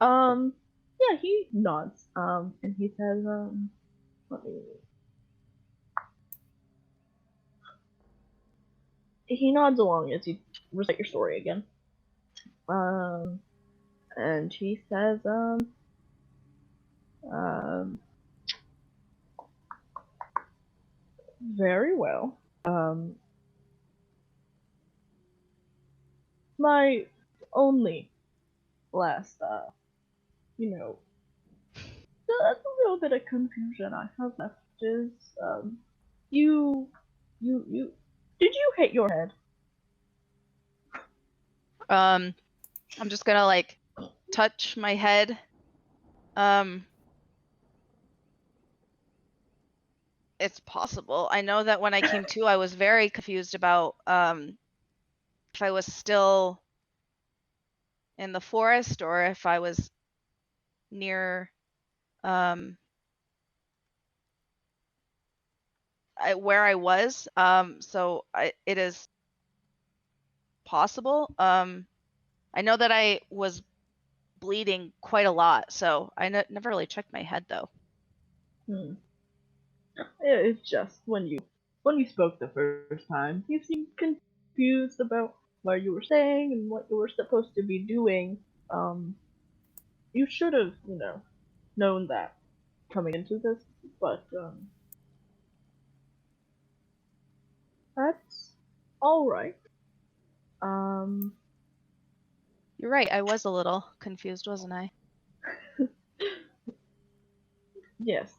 Yeah, he nods. And he says, let me. He nods along as you recite your story again. And he says, very well. My only last, that's a little bit of confusion I have left is, you, did you hit your head? I'm just gonna like touch my head. It's possible. I know that when I came to, I was very confused about if I was still in the forest or if I was near where I was. So it is possible. I know that I was bleeding quite a lot, so I never really checked my head though. It's just when you spoke the first time, you seemed confused about what you were saying and what you were supposed to be doing. You should have, known that coming into this, but that's all right. You're right, I was a little confused, wasn't I? Yes.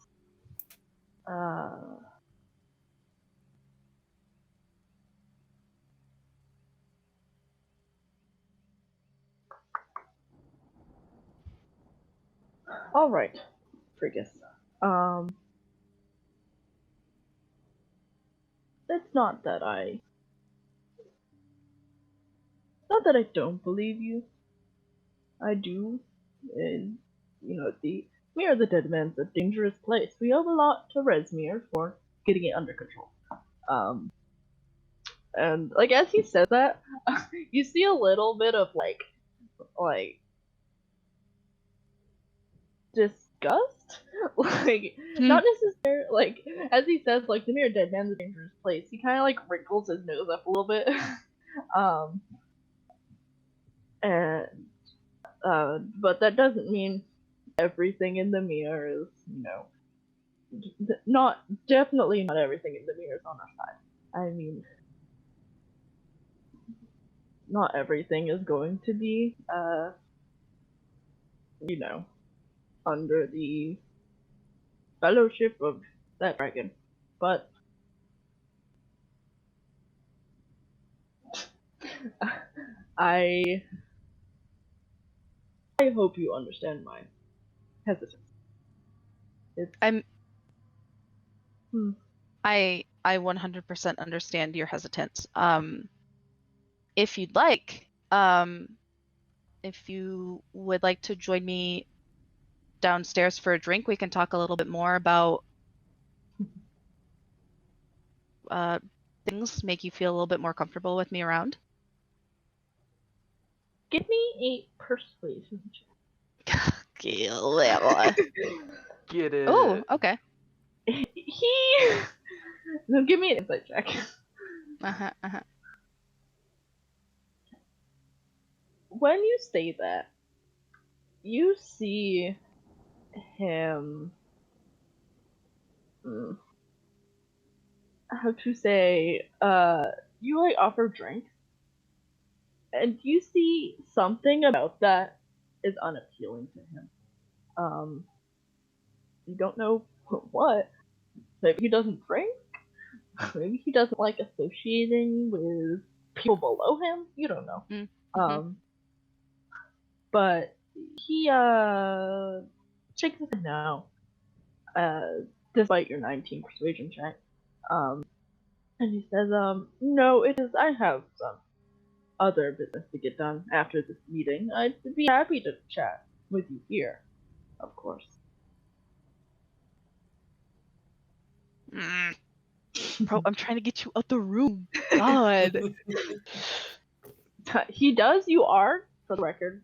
All right, Frigus. It's not that I don't believe you. I do. And, the Mirror of the Dead Man's a dangerous place. We owe a lot to Resmir for getting it under control. And like as he says that, you see a little bit of like disgust, like not necessarily like as he says like the Mirror of the Dead Man's a dangerous place. He kind of like wrinkles his nose up a little bit, and but that doesn't mean everything in the mirror is, definitely not everything in the mirror is on our side. I mean, not everything is going to be, under the fellowship of that dragon. But I hope you understand my hesitance. I 100% understand your hesitance. If you'd like, if you would like to join me downstairs for a drink, we can talk a little bit more about things, make you feel a little bit more comfortable with me around. Give me a persuasion check. Get it. Oh, okay. No, give me an insight check. When you say that, you see him. How to say? You like offer drinks, and you see something about that is unappealing to him. You don't know what. Maybe he doesn't drink. Maybe he doesn't like associating with people below him. You don't know. Mm-hmm. But he shakes his head no. Despite your 19 persuasion check. And he says, no, it is. I have some other business to get done after this meeting. I'd be happy to chat with you here, of course. Bro, I'm trying to get you out the room. God. He does. You are, for the record.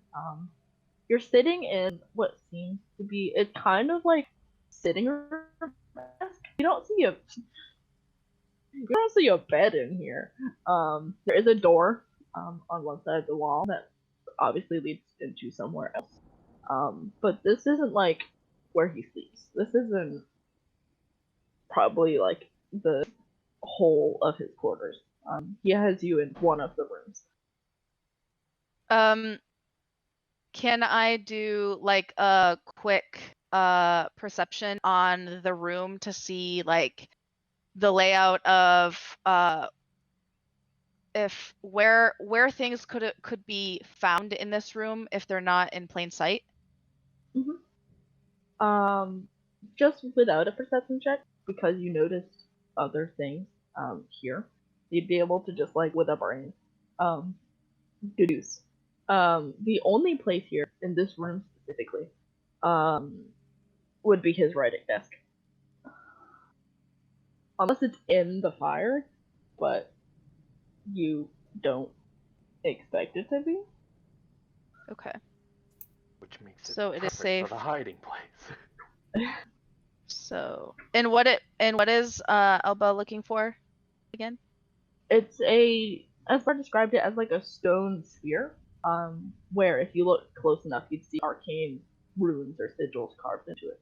You're sitting in what seems to be. It's kind of like sitting room. You don't see a bed in here. There is a door on one side of the wall that obviously leads into somewhere else. But this isn't like where he sleeps. This isn't probably like the whole of his quarters. He has you in one of the rooms. Can I do like a quick perception on the room to see like the layout of if where things could be found in this room if they're not in plain sight? Just without a perception check, because you noticed other things here, you'd be able to just like with a brain deduce. The only place here in this room specifically would be his writing desk, unless it's in the fire, but you don't expect it to be. Okay. Which makes it So it is perfect safe. for the hiding place. So, and what is Elba looking for again? It's as I described it, as like a stone sphere, where if you look close enough, you'd see arcane runes or sigils carved into it.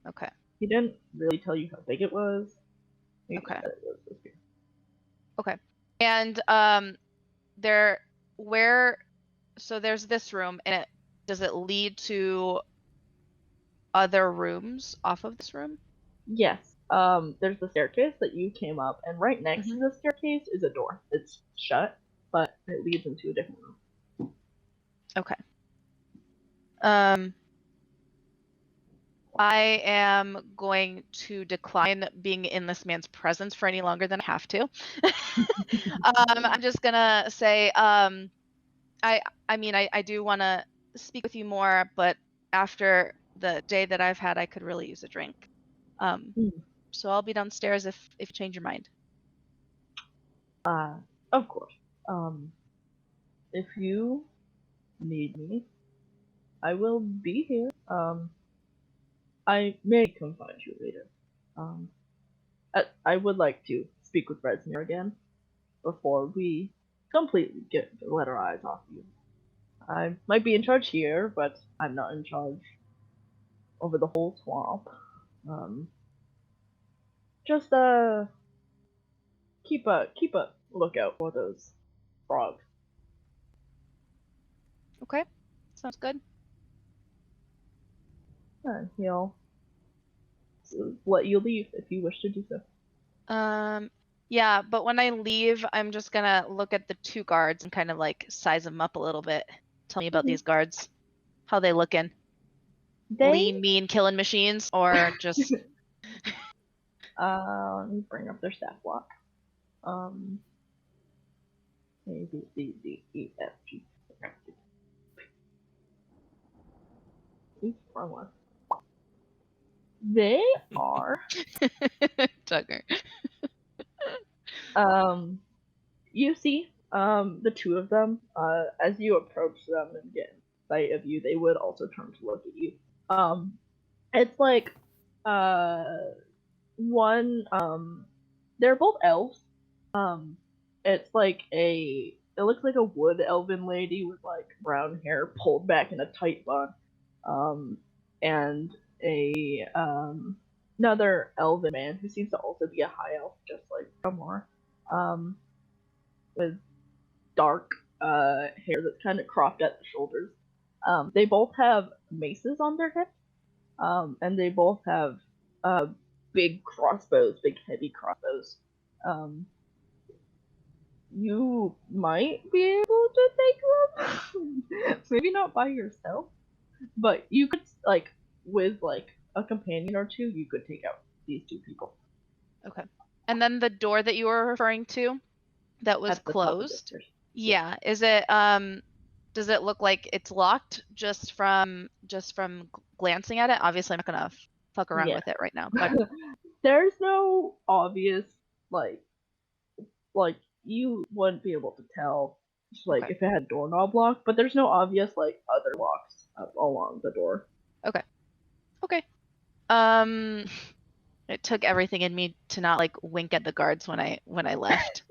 Okay. He didn't really tell you how big it was. He just Okay. said it was a sphere. Okay. And so there's this room, and does it lead to other rooms off of this room? Yes. There's the staircase that you came up, and right next to the staircase is a door. It's shut, but it leads into a different room. Okay. I am going to decline being in this man's presence for any longer than I have to. I'm just gonna say, I mean, I do want to speak with you more, but after the day that I've had, I could really use a drink. So I'll be downstairs if you change your mind. Of course. If you need me, I will be here. I may come find you later. I would like to speak with Resmir again before we completely get let our eyes off you. I might be in charge here, but I'm not in charge over the whole swamp. Just keep a lookout for those frogs. Okay, sounds good. And he'll let you leave if you wish to do so. Yeah, but when I leave, I'm just gonna look at the two guards and kind of like size them up a little bit. Tell me about these guards. How they looking? Lean, mean, killing machines, or just Let me bring up their stat block. A, B, C, D, E, F, G. Oops, wrong one. They are. Tugger. You see, the two of them, as you approach them and get sight of you, they would also turn to look at you. It's like, one, they're both elves. It's like it looks like a wood elven lady with like brown hair pulled back in a tight bun. And another elven man who seems to also be a high elf, just like Kamar, with dark hair that's kind of cropped at the shoulders. They both have maces on their hips, and they both have big crossbows, big heavy crossbows. You might be able to take them. Maybe not by yourself, but you could like with like a companion or two, you could take out these two people. Okay. And then the door that you were referring to that was At the top of the closed. stairs. Yeah. Is it does it look like it's locked just from glancing at it? Obviously I'm not gonna fuck around Yeah. with it right now. But There's no obvious like you wouldn't be able to tell like Okay. if it had doorknob lock, but there's no obvious like other locks along the door. Okay. It took everything in me to not like wink at the guards when I left.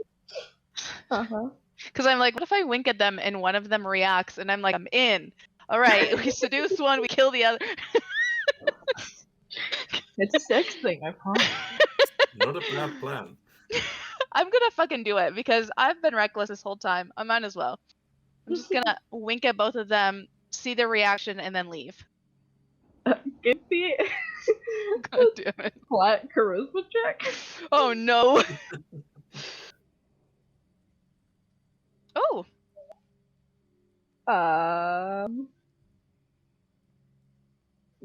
Uh-huh. Because I'm like, what if I wink at them and one of them reacts and I'm like, I'm in. All right, we seduce one, we kill the other. It's a sex thing, I promise. Not a bad plan. I'm gonna fucking do it because I've been reckless this whole time. I might as well. I'm just gonna wink at both of them, see their reaction, and then leave. Give me God damn it. flat charisma check. Oh no. Oh. One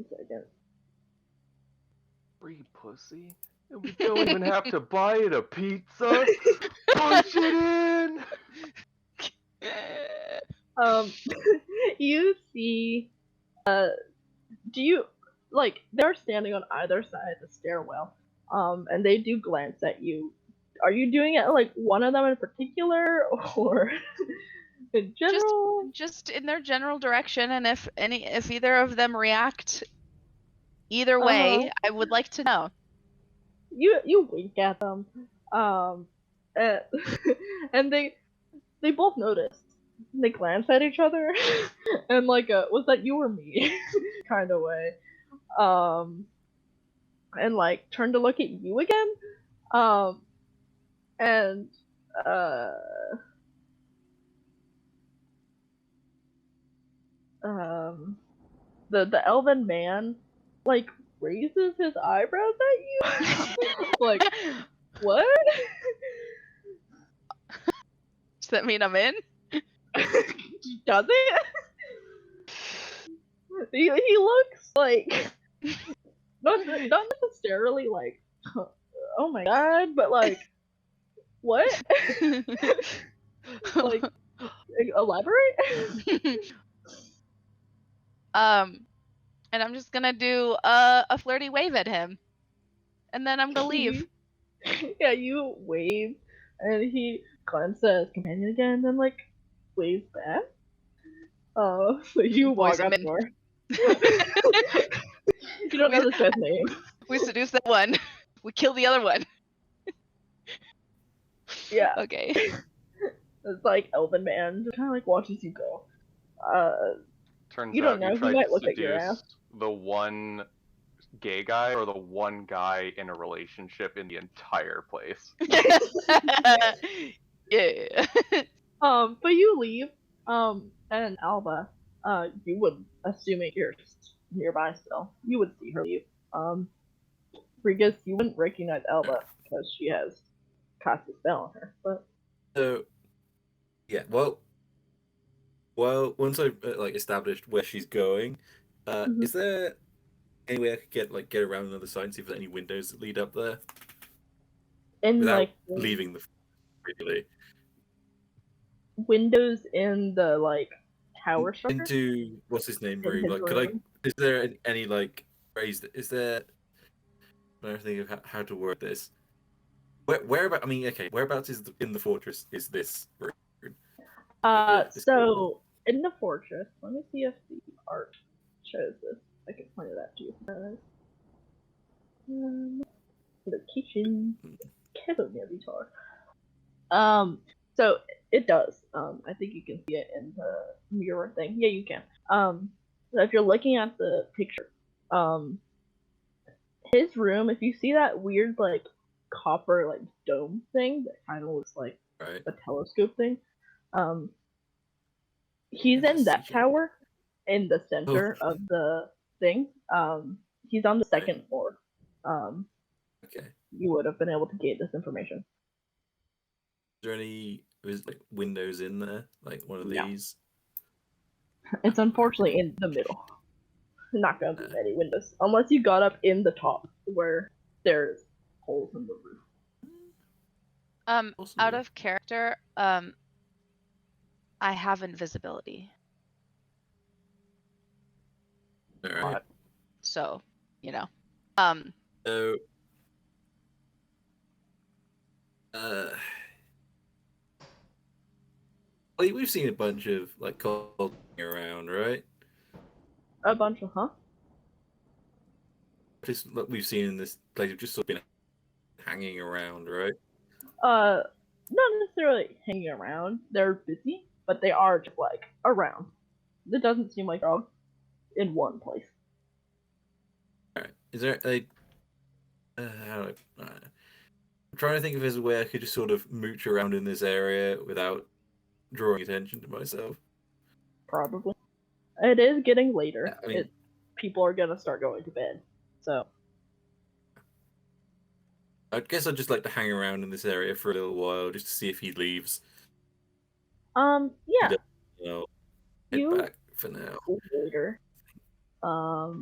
second. Free pussy? We don't even have to buy it a pizza. Punch it in. You see, do you, like, they're standing on either side of the stairwell, and they do glance at you. Are you doing it like one of them in particular, or in general? Just in their general direction, and if either of them react either way, I would like to know. You wink at them, and, and they both notice. They glance at each other, and like, was that you or me, kind of way, and like turn to look at you again, and uh, the elven man like raises his eyebrows at you, like, what? Does that mean I'm in? Does it? He looks like not necessarily like, oh my god, but like, what? Like, elaborate. And I'm just gonna do a flirty wave at him, and then I'm gonna leave. Yeah, you wave, and he glances at his companion again, and then like waves back. So you Boys, walk out I'm the in. door. You don't know this guy's name. We seduce that one. We kill the other one. Yeah, Okay. it's like elven man just kind of like watches you go. Turns You don't out know, you he tried might to look at your ass. seduce the one gay guy or the one guy in a relationship in the entire place. Yeah. But you leave. And Alba, you would, assuming you're nearby still, you would see her leave. Because you wouldn't recognize Alba because she has cast a spell on her. But So, yeah, well, once I've like established where she's going, is there any way I could get around another side and see if there's any windows that lead up there in without like leaving the really windows in the like tower structure into what's his name in room? his Like, room. is there any like phrase? Is there? I don't think of how to word this. Whereabouts? I mean, okay, whereabouts in the fortress is this room? So in the fortress, let me see if the art shows this. I can point it out to you. The kitchen cabinet. So it does. I think you can see it in the mirror thing. Yeah, you can. So if you're looking at the picture, his room, if you see that weird like copper like dome thing that kind of looks like a telescope thing, he's in that tower in the center of the thing. He's on the second floor. Okay. You would have been able to gain this information. Is there any like windows in there, like one of these? It's unfortunately in the middle. Not gonna be many windows unless you got up in the top where there's holes in the roof. Out of character, I have invisibility. All right. So, So, we've seen a bunch of like cults around, right? A bunch of Just what we've seen in this place, have just sort of been hanging around, right? Not necessarily hanging around. They're busy, but they are just like around. It doesn't seem like they're all in one place. All right. Is there a? How do I, I'm trying to think if there's a way I could just sort of mooch around in this area without drawing attention to myself. Probably. It is getting later. Yeah, I mean, people are gonna start going to bed, so. I guess I'd just like to hang around in this area for a little while just to see if he leaves. Yeah. Head back for now. Later. I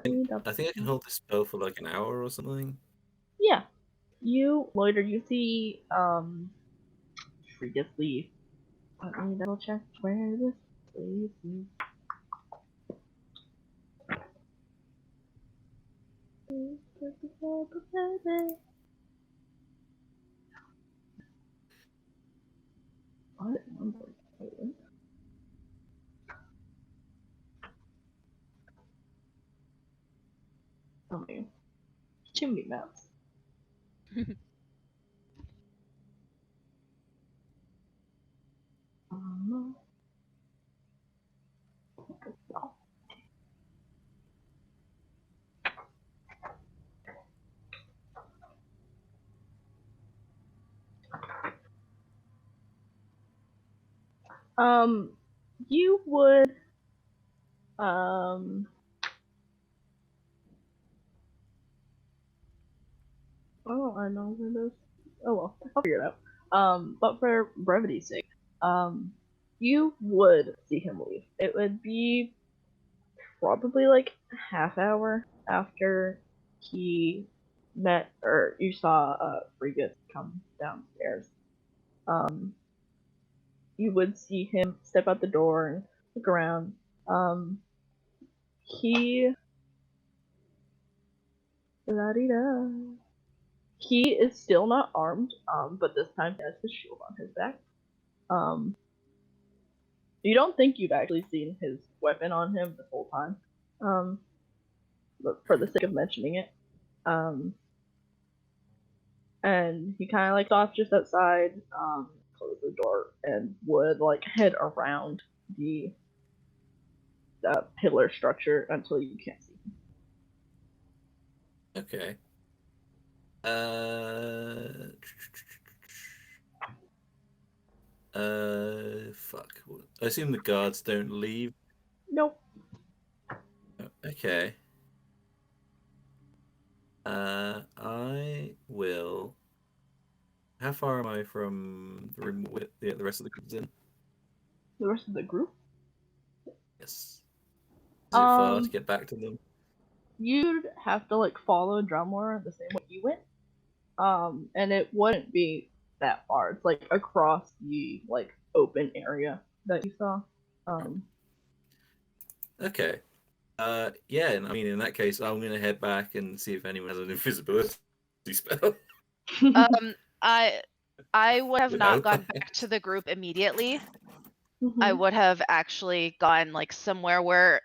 think I can hold this spell for like an hour or something. Yeah. You loiter. You see Fregus leave. Let me double check where this place is. What number? Oh man. Chimney maps. Um, you would um oh, I know where those. Oh well, I'll figure it out. But for brevity's sake, you would see him leave. It would be probably like a half hour after he met or you saw Fregus come downstairs. Um, you would see him step out the door and look around. Um, he la-di-da. He is still not armed, but this time he has his shield on his back. You don't think you've actually seen his weapon on him this whole time, but for the sake of mentioning it. And he kind of like off just outside, close the door, and would like head around the pillar structure until you can't see him. Okay. Fuck. I assume the guards don't leave. Nope. Okay. I will. How far am I from the room with the rest of the group in? The rest of the group. Yes. Is it far to Um, get back to them? you'd have to like follow Drummer the same way you went. And it wouldn't be that far. It's like across the like open area that you saw. Um, Okay. Yeah, and I mean, in that case, I'm gonna head back and see if anyone has an invisibility spell. I would have Would not help. gone back to the group immediately. mhm. I would have actually gone like somewhere where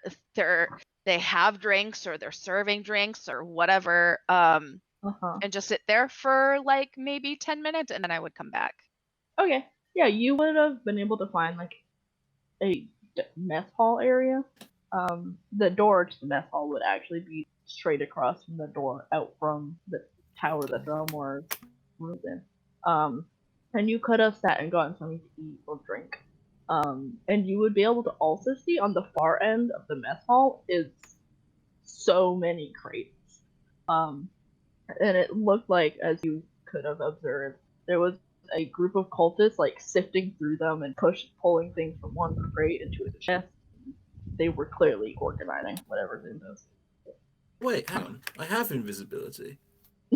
they have drinks or they're serving drinks or whatever, Uh-huh. and just sit there for like maybe 10 minutes and then I would come back. Okay. Yeah, you would have been able to find like a mess hall area. The door to the mess hall would actually be straight across from the door out from the tower that Drumore was in. And you could have sat and gotten something to eat or drink. And you would be able to also see on the far end of the mess hall is so many crates. And it looked like, as you could have observed, there was a group of cultists like sifting through them and pulling things from one crate into a chest. They were clearly organizing whatever's in those. Wait, hang on. I have invisibility.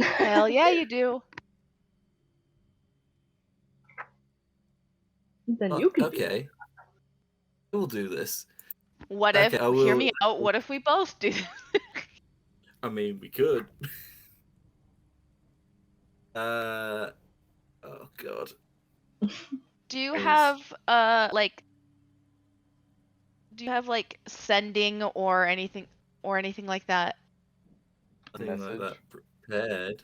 Hell yeah, you do. Then you could do it. Okay. We'll do this. What Okay, if, I hear will. me out, what if we both do? I mean, we could. Oh god. Do you Is- have like sending or anything like that? Nothing like Message. that prepared.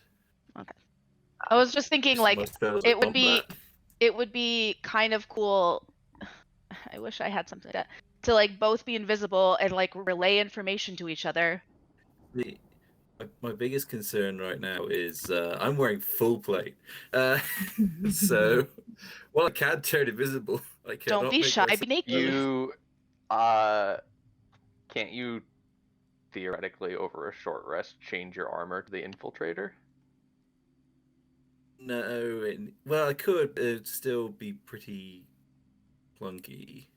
I was just thinking like My first it would be combat. it would be kind of cool. I wish I had something like that to like both be invisible and like relay information to each other. My biggest concern right now is I'm wearing full plate. So while I can turn invisible, I Don't cannot be make shy, myself be naked. You can't you theoretically over a short rest change your armor to the infiltrator? No, well, I could. It'd still be pretty clunky.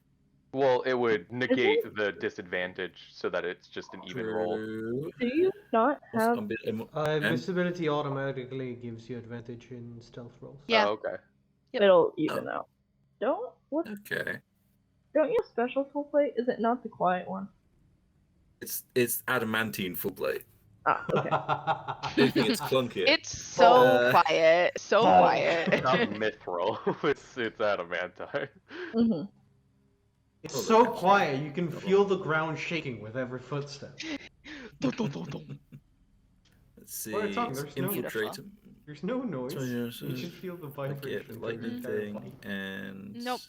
Well, it would negate the disadvantage so that it's just an even roll. True. Do you not have? Visibility automatically gives you advantage in stealth rolls. Yeah. Oh, okay. Yep. It'll even out. Don't Okay. Don't you have special full plate? Is it not the quiet one? It's adamantine full plate. Ah, okay. I don't think it's clunky. It's so Uh, quiet. So quiet. It's not mithril. it's adamantine. Mm-hmm. It's so quiet, you can feel the ground shaking with every footstep. Let's see. Well, it's not- there's no- Infiltrate. There's no noise. So, yeah, You just feel the I vibration. get the lightning thing and Nope.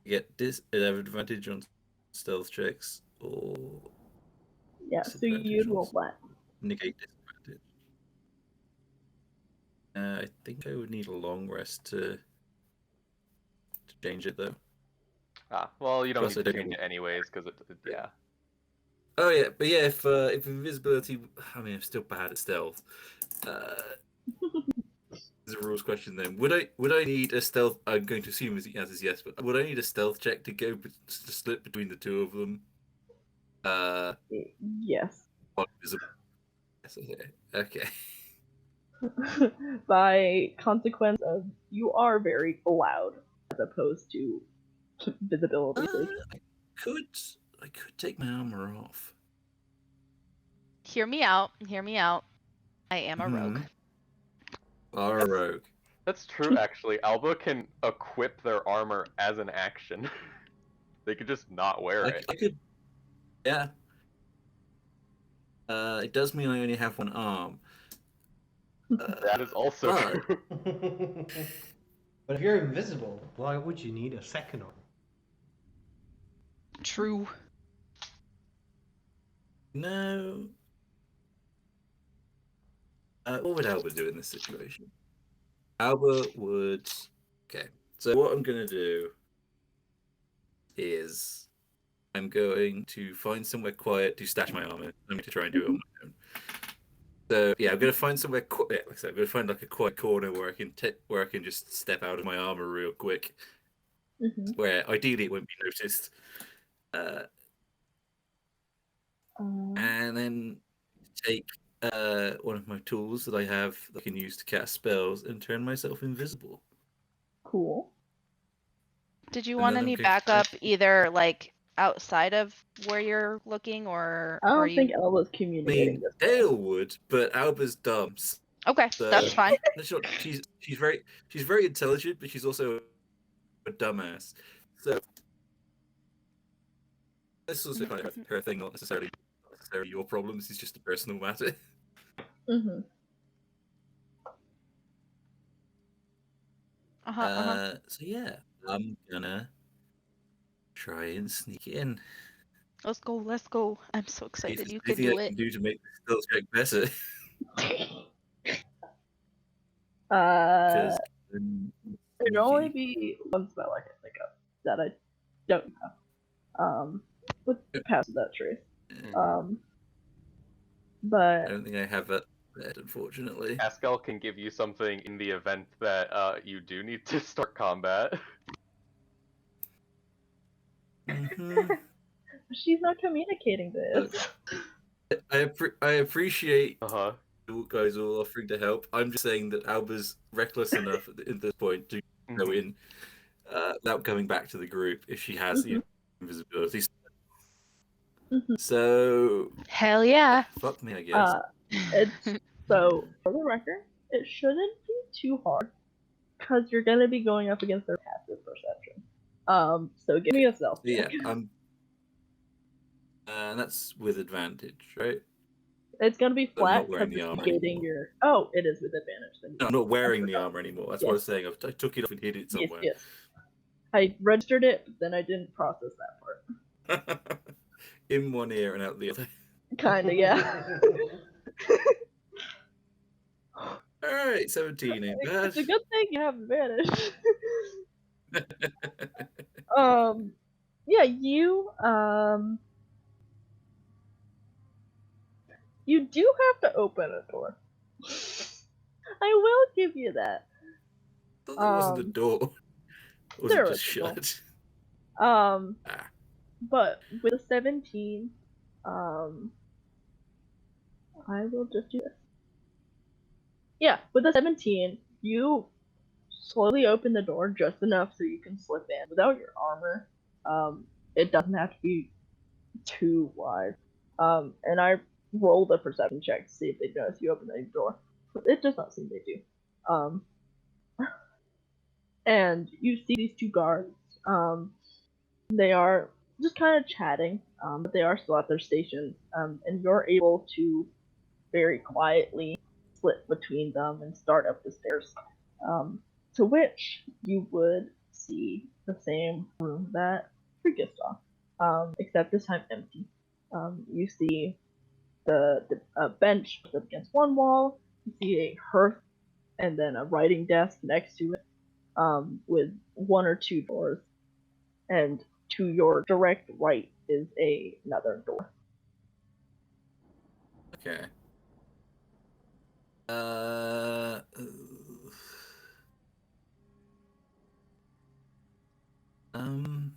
get advantage on stealth checks or Yeah, so disadvantage you'd on roll flat. negate disadvantage. I think I would need a long rest to change it though. Ah, well, you don't Plus, need I to don't change need- it anyways because yeah. Oh yeah, but yeah, if invisibility, I mean, I'm still bad at stealth. There's a rules question then. Would I need a stealth? I'm going to assume the answer is yes, but would I need a stealth check to go to split between the two of them? Yes. Invisible. Yes, okay. By consequence of you are very loud as opposed to visibility. I could take my armor off. Hear me out. Hear me out. I am a rogue. Are a rogue. That's true, actually. Alba can equip their armor as an action. They could just not wear it. I could. Yeah. It does mean I only have one arm. That is also but- true. But if you're invisible, why would you need a second arm? True. No. What would Alba do in this situation? Alba would. Okay. So what I'm gonna do is I'm going to find somewhere quiet to stash my armor. I'm going to try and do it on my own. So yeah, I'm going to find somewhere. Like I said, I'm going to find like a quiet corner where I can just step out of my armor real quick. Mm-hmm. Where ideally it won't be noticed. And then take one of my tools that I have that I can use to cast spells and turn myself invisible. Cool. Did you And want then I'm any going to backup either like outside of where you're looking or I are don't you think Elba's I communicating mean, this. Dale would, but Alba's dumb. Okay, So- that's fine. She's very intelligent, but she's also a dumbass. So this is also kind of her thing, not necessarily your problem. This is just a personal matter. Mm-hmm. So yeah, I'm gonna try and sneak in. Let's go. Let's go. I'm so excited. You can Anything do I it. can do to make the stealth check better. Because There'd only be one spell I can think of that I don't have. With past that trace. I But don't think I have that, unfortunately. Pascal can give you something in the event that you do need to start combat. she's not communicating this. I appreciate Uh-huh. you guys all offering to help. I'm just saying that Alba's reckless enough at this point to go in without coming back to the group if she has the invisibility. So Hell yeah. fuck me, I guess. It's so for the record, it shouldn't be too hard because you're gonna be going up against their passive perception. So give me a stealth. Yeah, and that's with advantage, right? It's gonna be I'm flat not wearing because the it's armor negating anymore. your. Oh, it is with advantage. Then No, I'm not wearing the armor anymore. That's what I was Yes. saying. I took it off and hid it somewhere. Yes. I registered it, but then I didn't process that part. In one ear and out the other. Kinda, yeah. Alright, 17 ain't bad. It's a good thing you have advantage. Yeah, you do have to open a door. I will give you that. I thought there wasn't a door. Or was there it just is a door. shut? Ah, But with a 17, I will just do this. Yeah, with a 17, you slowly open the door just enough so you can slip in without your armor. It doesn't have to be too wide. And I rolled a perception check to see if they notice you open the door. It does not seem they do. And you see these two guards. They are just kind of chatting, but they are still at their stations. And you're able to very quietly slip between them and start up the stairs. To which you would see the same room that Freakus saw, except this time empty. You see the bench against one wall, you see a hearth, and then a writing desk next to it, with one or two doors. And to your direct right is another door. okay. Uh, um.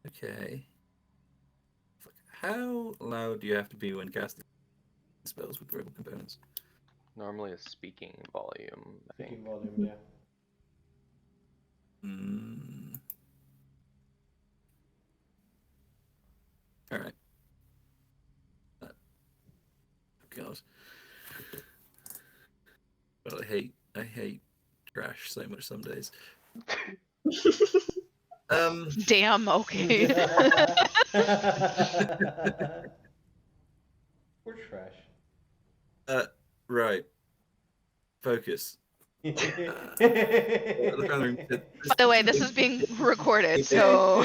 Okay. How loud do you have to be when casting spells with verbal components? Normally a speaking volume, I think. Speaking volume, yeah. All right. God. Well, I hate trash so much some days. Damn, okay. We're trash. Right. Focus. By the way, this is being recorded, so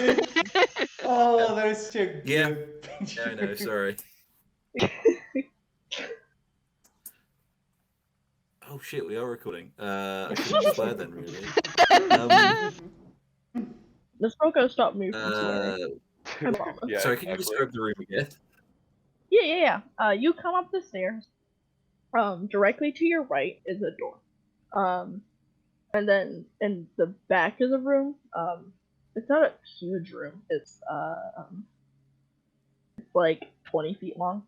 Oh, that is such a Yeah. good picture. Yeah, I know. Sorry. Oh shit, we are recording. I shouldn't swear then, really. Miss Rocco stopped me from swearing. I promise. Yeah, Sorry, can you exactly. describe the room again? Yeah. You come up the stairs. Directly to your right is a door. And then in the back of the room, it's not a huge room. It's like 20 feet long.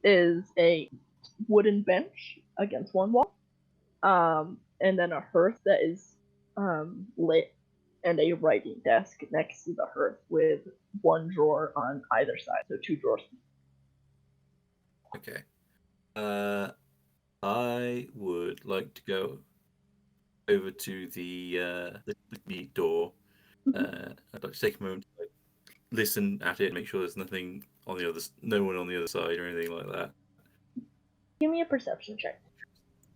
Is a wooden bench against one wall. And then a hearth that is lit, and a writing desk next to the hearth with one drawer on either side, so two drawers. Okay. I would like to go over to the door. I'd like to take a moment to listen at it and make sure there's no one on the other side or anything like that. Give me a perception check.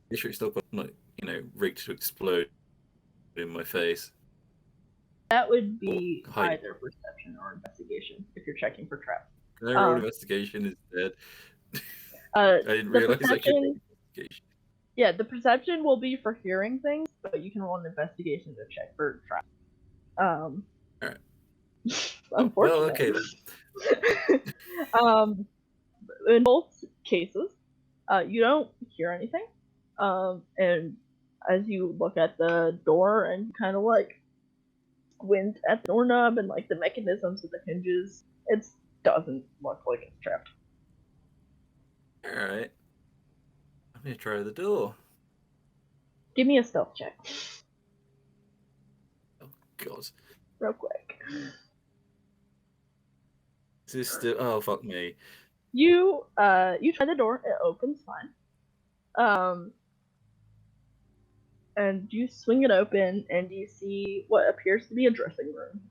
Make sure it's still got rigged to explode in my face. That would be Hide. either perception or investigation if you're checking for traps. Can I roll investigation instead? I didn't realize I could roll investigation. Yeah, the perception will be for hearing things, but you can roll an investigation to check for traps. Alright. Unfortunate. Well, okay then. In both cases, you don't hear anything. And as you look at the door and kind of like squint at the doorknob and like the mechanisms of the hinges, it doesn't look like it's trapped. Alright. I'm gonna try the door. Give me a stealth check. Oh god. Real quick. Is this still... Oh, fuck me. You try the door, it opens fine. And you swing it open, and you see what appears to be a dressing room.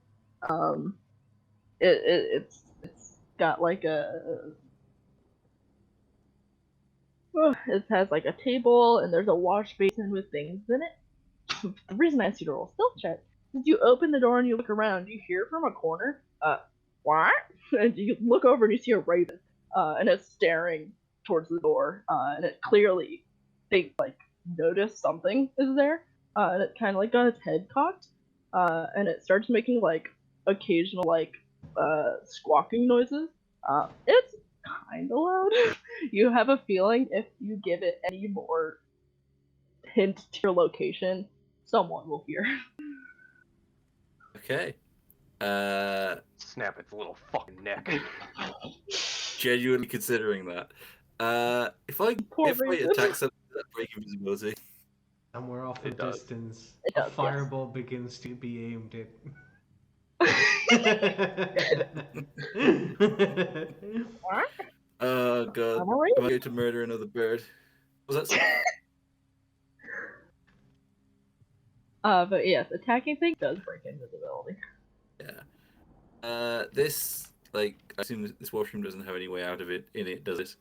It's got like it has like a table, and there's a wash basin with things in it. The reason I asked you to roll stealth check is you open the door and you look around, you hear from a corner, what? And you look over and you see a raven, and it's staring towards the door, and it clearly thinks like noticed something is there, and it kind of like got its head cocked, and it starts making like occasional like squawking noises. It's kind of loud. You have a feeling if you give it any more hint to your location, someone will hear. Okay. Snap its little fucking neck. Genuinely considering that. If I Poor attack Raven. something that break invisibility. Somewhere off a It does. distance, It a does, yes. fireball begins to be aimed at. Oh god. I'm alright. Am I going to murder another bird? Was that But yes, attacking thing does break invisibility. Yeah. This, like, I assume this washroom doesn't have any way out of it in it, does it?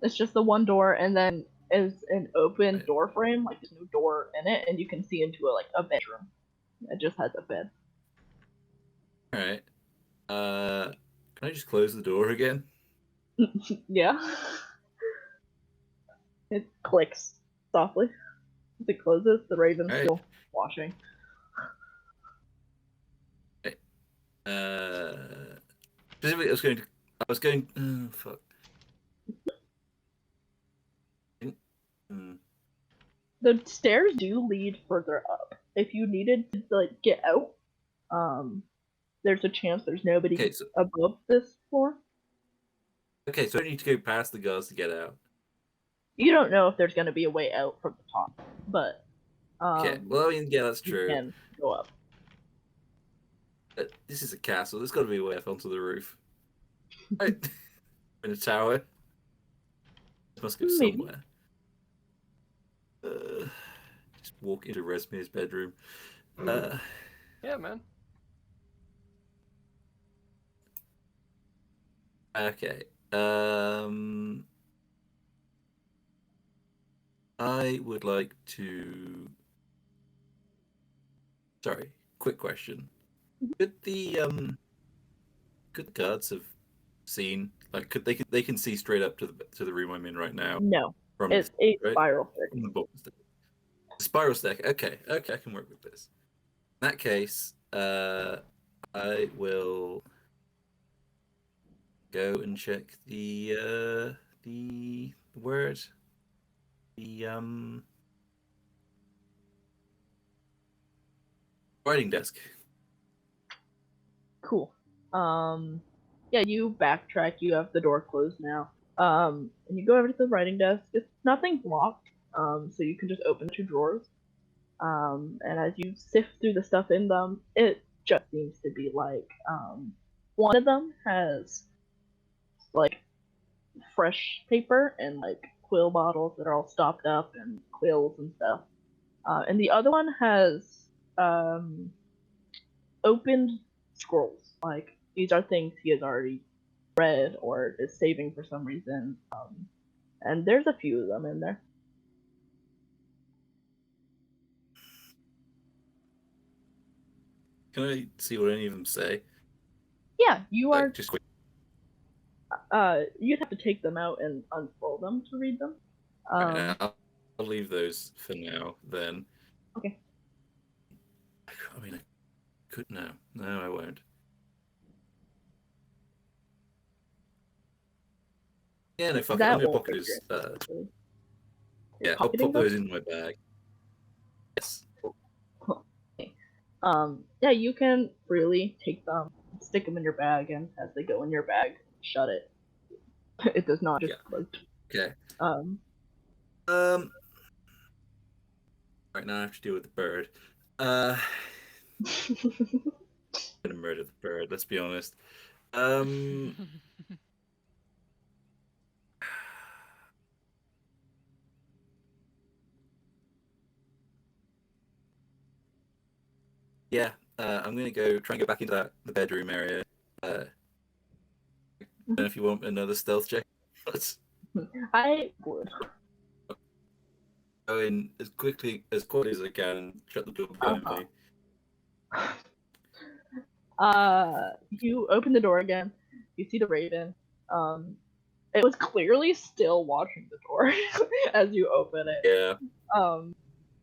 It's just the one door, and then is an open Right. door frame, like there's no door in it, and you can see into a bedroom. It just has a bed. Alright. Can I just close the door again? Yeah. It clicks softly. As it closes, the raven's Alright. still washing. Specifically, I was going. Fuck. The stairs do lead further up. If you needed to like get out, there's a chance there's nobody Okay, so above this floor. I don't need to go past the guards to get out. You don't know if there's going to be a way out from the top, but Okay, well, I mean, yeah, that's you true. can go up. But this is a castle. There's got to be a way up onto the roof. Right. In a tower. It must go Maybe. somewhere. Just walk into Resmir's bedroom. Yeah, man. Okay. I would like to. Sorry, quick question. Could the guards have seen, like, they can see straight up to the room I'm in right now No, from it's this, a right? spiral staircase. From the bottom stack. The spiral stack. Okay, I can work with this. In that case, I will go and check the word, the writing desk. Cool. Yeah, you backtrack. You have the door closed now. And you go over to the writing desk. It's nothing's locked. So you can just open 2 drawers. And as you sift through the stuff in them, it just seems to be like, one of them has like fresh paper and like quill bottles that are all stopped up and quills and stuff. And the other one has opened scrolls. Like these are things he has already read or is saving for some reason. And there's a few of them in there. Can I see what any of them say? Yeah, you are. Like, just quick. You'd have to take them out and unfold them to read them. Right, I'll leave those for now. Then. Okay. I mean, I could no, I won't. Yeah, no, fuck it. I'm gonna pocket those. Yeah, I'll pop those in my bag. Yes. Yeah, you can freely take them, stick them in your bag, and as they go in your bag, shut it. It does not just close. Okay. Right now I have to deal with the bird. I'm gonna murder the bird. Let's be honest. Yeah, I'm gonna go try and get back into the bedroom area. I don't know if you want another stealth check. I would. Go in as quickly as I can and shut the door behind me. You open the door again. You see the raven. It was clearly still watching the door as you open it. Yeah.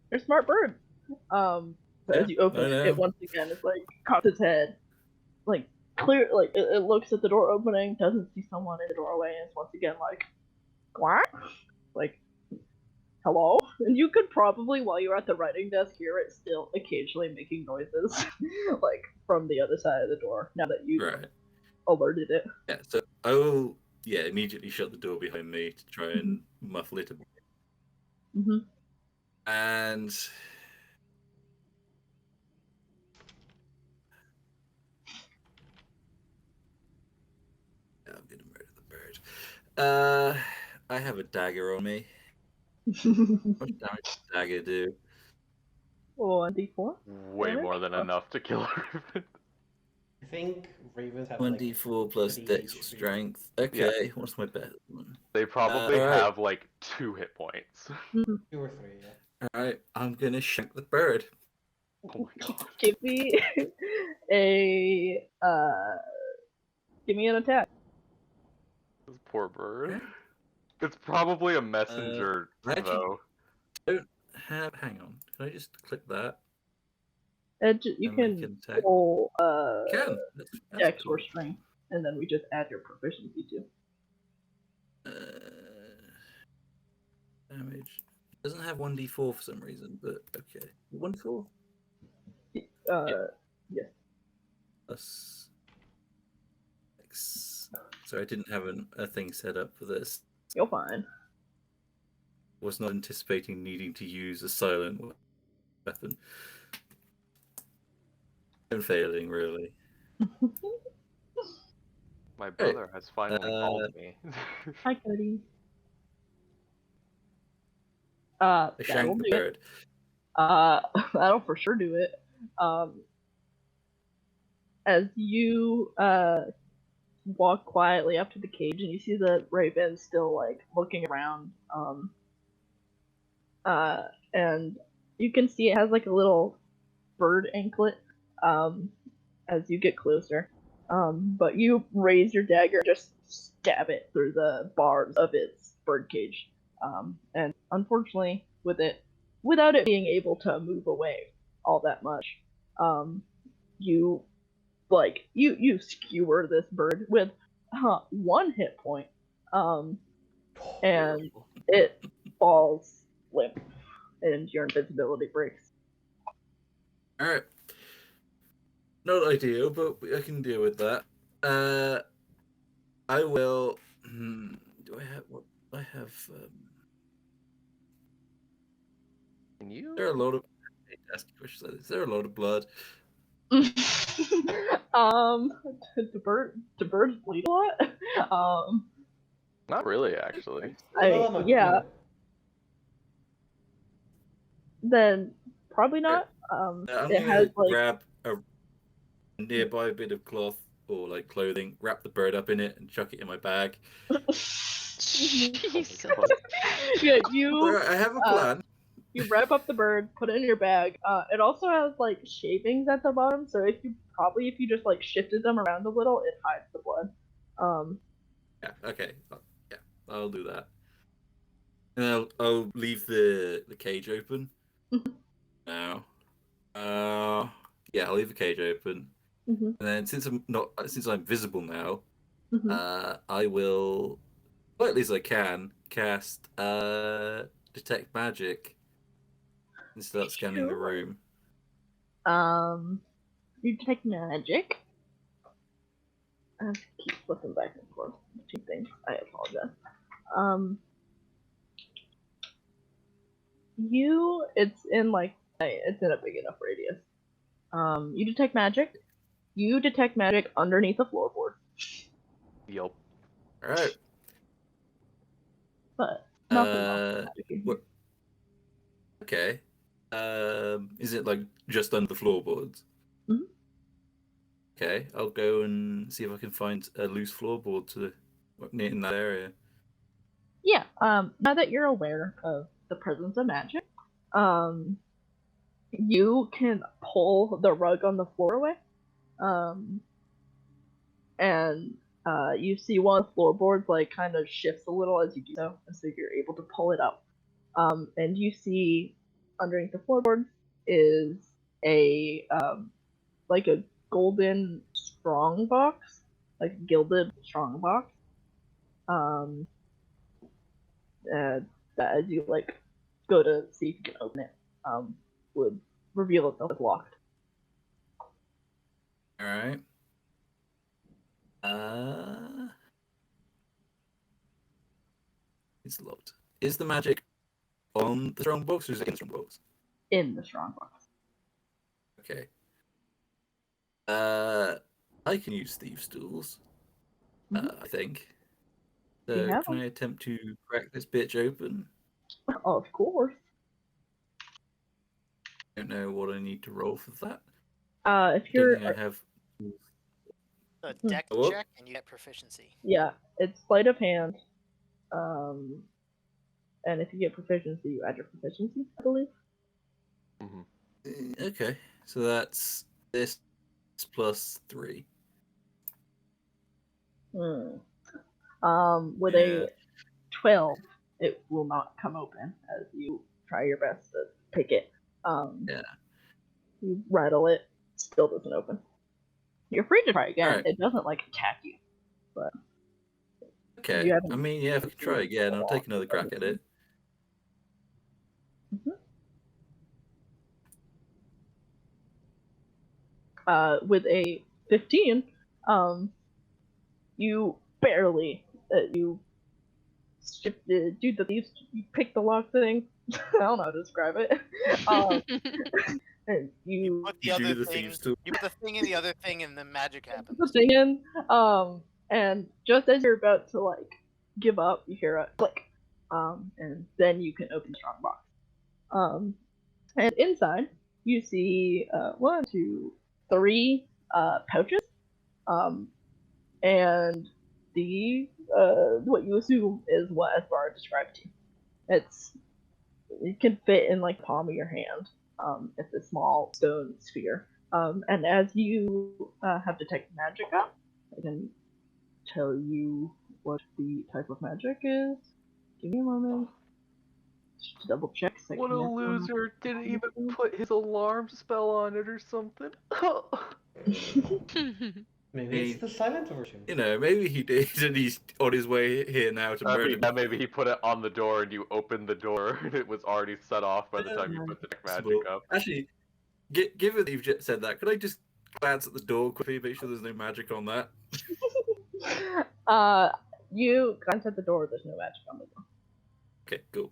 They're smart birds. But as you open it once again, it's like cocks its head, like clear, like it looks at the door opening, doesn't see someone in the doorway, and it's once again like, what? Like, hello? And you could probably, while you're at the writing desk, hear it still occasionally making noises, like, from the other side of the door, now that you Right. alerted it. Yeah, so I will, immediately shut the door behind me to try and muffle it a bit. Mm-hmm. And I'm gonna murder the bird. I have a dagger on me. What damage does a dagger do? 1d4? Way damage? more than Oh. enough to kill a raven. I think ravens have 1d4 plus 30 dex or HP. strength. Okay, what's my better one? They probably alright. have like 2 hit points. 2 or 3, yeah. Alright, I'm gonna shank the bird. Oh my god. Give me give me an attack. This poor bird. Okay. It's probably a messenger, actually- though. Hang on. Can I just click that? You And make can an attack? roll Can. That's dex cool. or strength, and then we just add your proficiency to. Damage. It doesn't have 1d4 for some reason, but okay. 1d4? Yes. Plus X. So I didn't have a thing set up for this. You're fine. Was not anticipating needing to use a silent weapon. I'm failing, really. My brother has finally called me. Hi, Cody. I That'll shanked the do it. bird. That'll for sure do it. As you walk quietly up to the cage and you see the raven still like looking around, and you can see it has like a little bird anklet as you get closer. But you raise your dagger and just stab it through the bars of its birdcage. And unfortunately, without it being able to move away all that much, you skewer this bird with 1 hit point, and it falls limp, and your invisibility breaks. Alright. Not ideal, but I can deal with that. I will. Do I have what? I have. Can you? There are a lot of. Is there a lot of blood? Do birds bleed a lot? Not really, actually. Yeah. Then probably not. I'm It gonna has like grab a nearby bit of cloth or like clothing, wrap the bird up in it, and chuck it in my bag. Jesus. Oh my god. yeah, you I have a plan. you wrap up the bird, put it in your bag. It also has like shavings at the bottom, so if you just like shifted them around a little, it hides the blood. Yeah. Okay. Yeah, I'll do that. And I'll leave the cage open. Now. Yeah, I'll leave the cage open. Mm-hmm. And then since I'm visible now, Mm-hmm. I will, well, at least I can cast detect magic and start scanning the Sure. room. You detect magic. I have to keep flipping back and forth between things. I apologize. It's in a big enough radius. You detect magic. You detect magic underneath the floorboard. Yup. All right. But nothing else magic in here. Okay. Is it like just under the floorboards? Mhm. Okay, I'll go and see if I can find a loose floorboard in that area. Yeah. Now that you're aware of the presence of magic, you can pull the rug on the floor away. And you see one of the floorboards like kind of shifts a little as you do so, and so you're able to pull it up. And you see underneath the floorboard is a like a golden strong box, like a gilded strong box. That as you like go to see if you can open it, would reveal itself as locked. All right. It's locked. Is the magic on the strongbox or is it in the strongbox? In the strongbox. Okay. I can use thieves' tools. I think. You So have can I attempt to crack this bitch open? Of course. I don't know what I need to roll for that. If I don't you're, think I have. A dex What? check and you get proficiency. yeah, it's sleight of hand. And if you get proficiency, you add your proficiency, I believe. Okay, so that's this plus 3. With a 12, it will not come open as you try your best to pick it. Yeah. You rattle it, still doesn't open. You're free to try again. Alright. It doesn't like attack you, but Okay. you haven't. I mean, yeah, if I could try again, I'll take another crack at it. With a 15, you barely you do the thieves. You pick the lock thing. I don't know how to describe it. And You you put the You do other the thing. thieves' tool. You put the thing in the other thing, and the magic happens. the thing in, and just as you're about to like give up, you hear a click, and then you can open the strongbox. And inside you see 1, 2, 3 pouches, and the what you assume is what Esbar described to you. It can fit in like the palm of your hand. It's a small stone sphere. And as you have detected magic up, I can tell you what the type of magic is. Give me a moment. Just to double check. What a loser! Didn't even put his alarm spell on it or something. Maybe it's the silent version. You know, maybe he did, and he's on his way here now to murder me. Maybe he put it on the door and you opened the door and it was already set off by the time you put the magic up. Actually, given that you've just said that, could I just glance at the door quickly, make sure there's no magic on that? You glance at the door. There's no magic on the door. Okay, cool.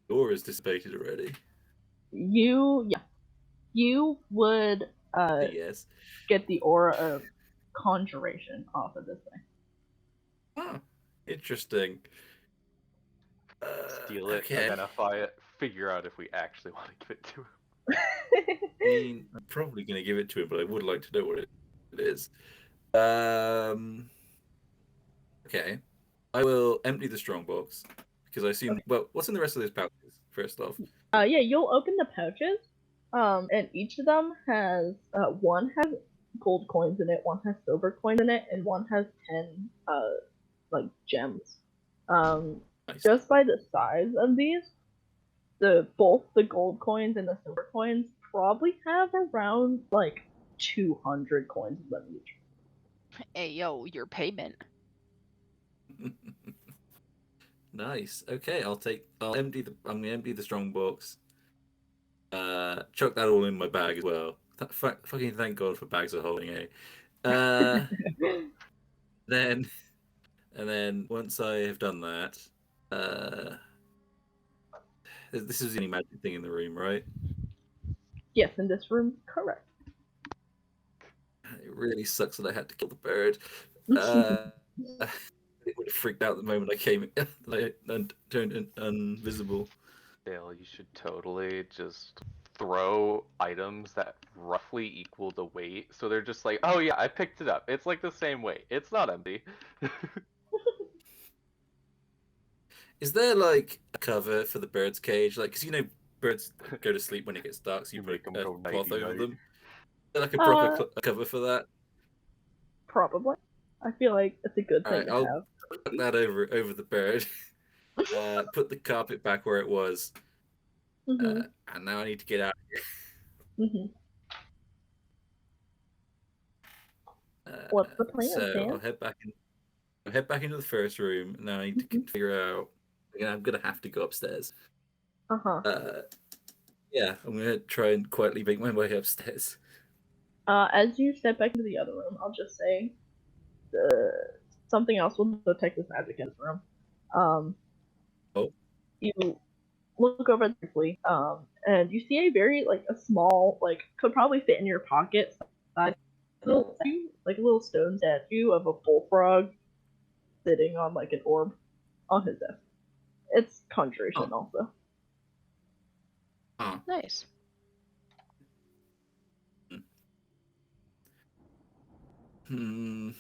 Door is dissipated already. You would yes. get the aura of conjuration off of this thing. Oh, interesting. Steal it, okay. identify it, figure out if we actually want to give it to him. I mean, I'm probably going to give it to him, but I would like to know what it is. Okay. I will empty the strongbox because I assume. Okay. Well, what's in the rest of those pouches? First off. Yeah, you'll open the pouches, and each of them has one has gold coins in it, one has silver coins in it, and one has 10 like gems. Nice. Just by the size of these, both the gold coins and the silver coins probably have around like 200 coins of them each. Hey yo, your payment. Nice. Okay, I'm gonna empty the strong box. Chuck that all in my bag as well. Fucking thank God for bags of holding, eh? Then once I have done that, this is the only magic thing in the room, right? Yes, in this room, correct. It really sucks that I had to kill the bird. It would have freaked out the moment I came and turned invisible. Dale, you should totally just throw items that roughly equal the weight, so they're just like, oh yeah, I picked it up. It's like the same weight. It's not empty. Is there like a cover for the bird's cage? Like, because you know birds go to sleep when it gets dark, so you put a cloth over them. Is there like a proper cover for that? Probably. I feel like it's a good thing to I'll have. Put that over the bird. Put the carpet back where it was. And now I need to get out of here. What's the plan, so Dan? I'll head back I head back into the first room. Now I need to figure out. I'm gonna have to go upstairs. Uh-huh. Yeah, I'm gonna try and quietly make my way upstairs. As you step back into the other room, I'll just say, something else will detect this magic in this room. Oh. You look over quickly, and you see a very, a small, could probably fit in your pocket, little statue, a little stone statue of a bullfrog sitting on, an orb on his desk. It's conjuration also. Nice. Cool.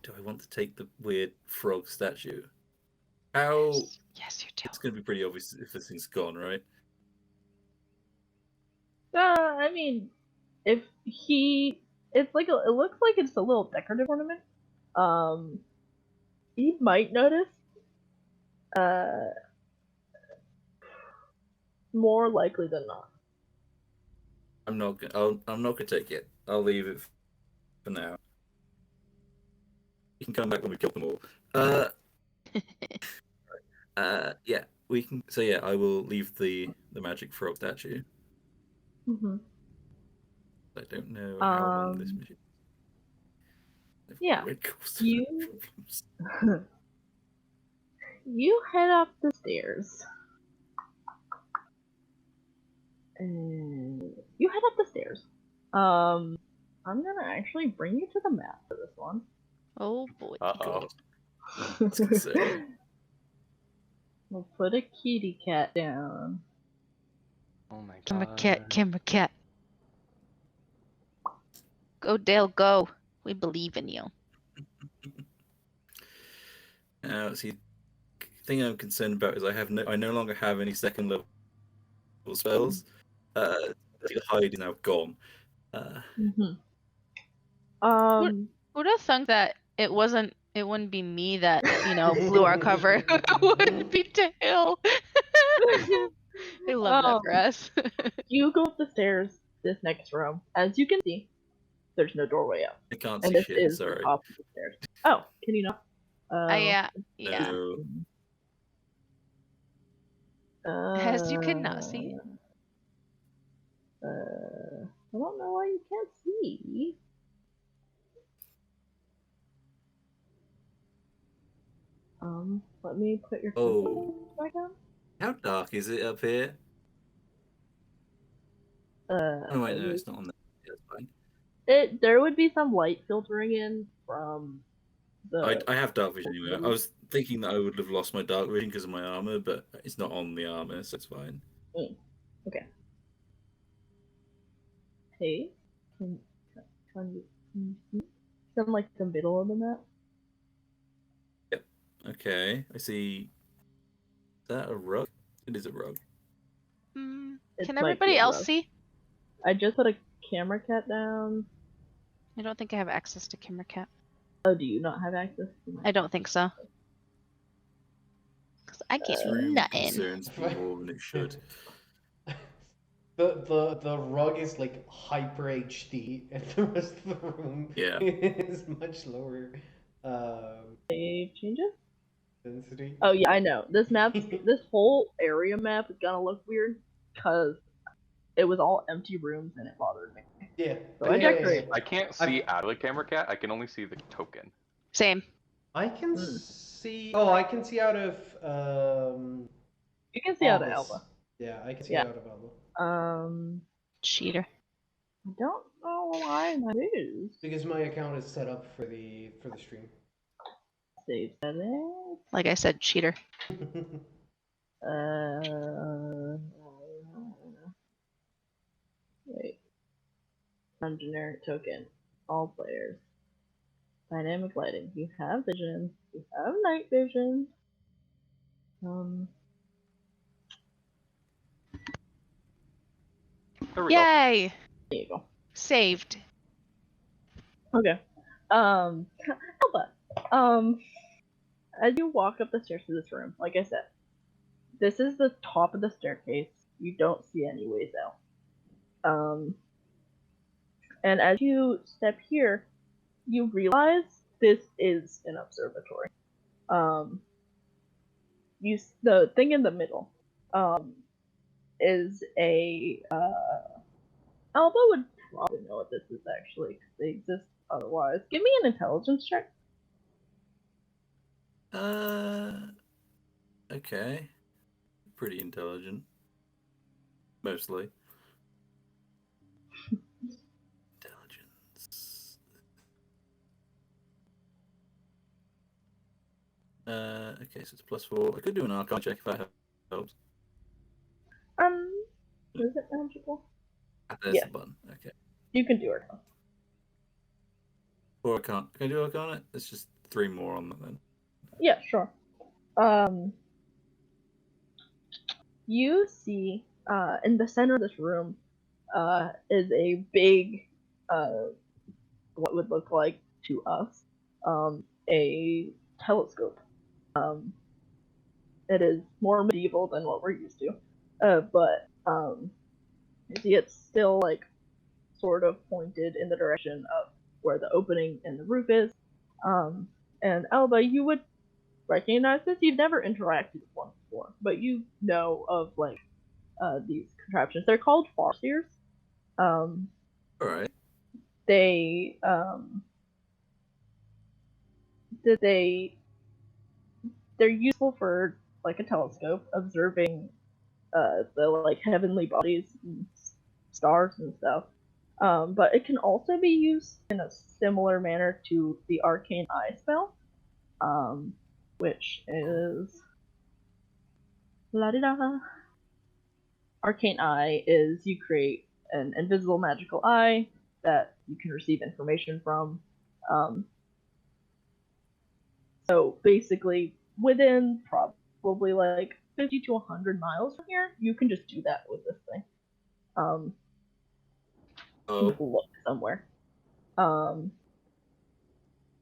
Do I want to take the weird frog statue? How? Yes, you do. It's going to be pretty obvious if this thing's gone, right? I mean, if he, it looks like it's a little decorative ornament. He might notice. More likely than not. I'm not gonna take it. I'll leave it for now. You can come back when we kill them all. Yeah, we can. So yeah, I will leave the magic frog statue. Mm-hmm. I don't know how long this mission. Yeah, you you head up the stairs. And you head up the stairs. I'm gonna actually bring you to the map for this one. Oh boy. Uh-oh. We'll put a kitty cat down. Oh my god. Camera cat. Go, Dale, go. We believe in you. See, the thing I'm concerned about is I no longer have any second level spells. The hide is now gone. Who'd have thunk that it wouldn't be me that, blew our cover. It would be Dale. I love that for us. You go up the stairs, this next room. As you can see, there's no doorway up. I can't And see this shit, is sorry. the top of the stairs. Oh, can you not? Yeah. No. As you cannot see. I don't know why you can't see. Let me put your back on. How dark is it up here? Oh wait, no, it's not on there. Yeah, that's fine. There would be some light filtering in from the. I have dark vision anyway. I was thinking that I would have lost my dark vision because of my armor, but it's not on the armor, so it's fine. Okay. Hey, can you see some the middle of the map? Yep. Okay, I see. Is that a rug? It is a rug. Can everybody else see? I just put a camera cat down. I don't think I have access to camera cat. Oh, do you not have access? I don't think so. Because I can't see nothing. Concerns me more than it should. The rug is hyper HD, and the rest of the room is much lower. Save changes. Density. Oh yeah, I know. This whole area map is gonna look weird because it was all empty rooms and it bothered me. Yeah. So I decorated. I can't see out of the camera cat. I can only see the token. Same. I can see. Oh, I can see out of. You can see out of Alba. Yeah, I can see out of Alba. Cheater. I don't know why that is. Because my account is set up for the stream. Save settings. Like I said, cheater. Wait. Non-generic token. All players. Dynamic lighting. You have vision. You have night vision. Yay! There you go. Saved. Okay. Alba. As you walk up the stairs to this room, like I said, this is the top of the staircase. You don't see any ways out. And as you step here, you realize this is an observatory. The thing in the middle, is a Alba would probably know what this is actually because they exist otherwise. Give me an intelligence check. Okay. Pretty intelligent. Mostly. Intelligence. Okay, so it's +4. I could do an Arcana check if that helps. Is it magical? There's Yeah. the button. Okay. You can do it. Or Arcana. Can I do Arcana? It's just 3 more on that then. Yeah, sure. You see, in the center of this room, is a big, what would look like to us, a telescope. It is more medieval than what we're used to, but you see it's still like sort of pointed in the direction of where the opening in the roof is. And Alba, you would recognize this. You've never interacted with one before, but you know of like these contraptions. They're called farseers. All right. They they're useful for like a telescope, observing the like heavenly bodies and stars and stuff. But it can also be used in a similar manner to the arcane eye spell, which is la di da. Arcane eye is you create an invisible magical eye that you can receive information from. So basically, within probably like 50 to 100 miles from here, you can just do that with this thing. Just look somewhere.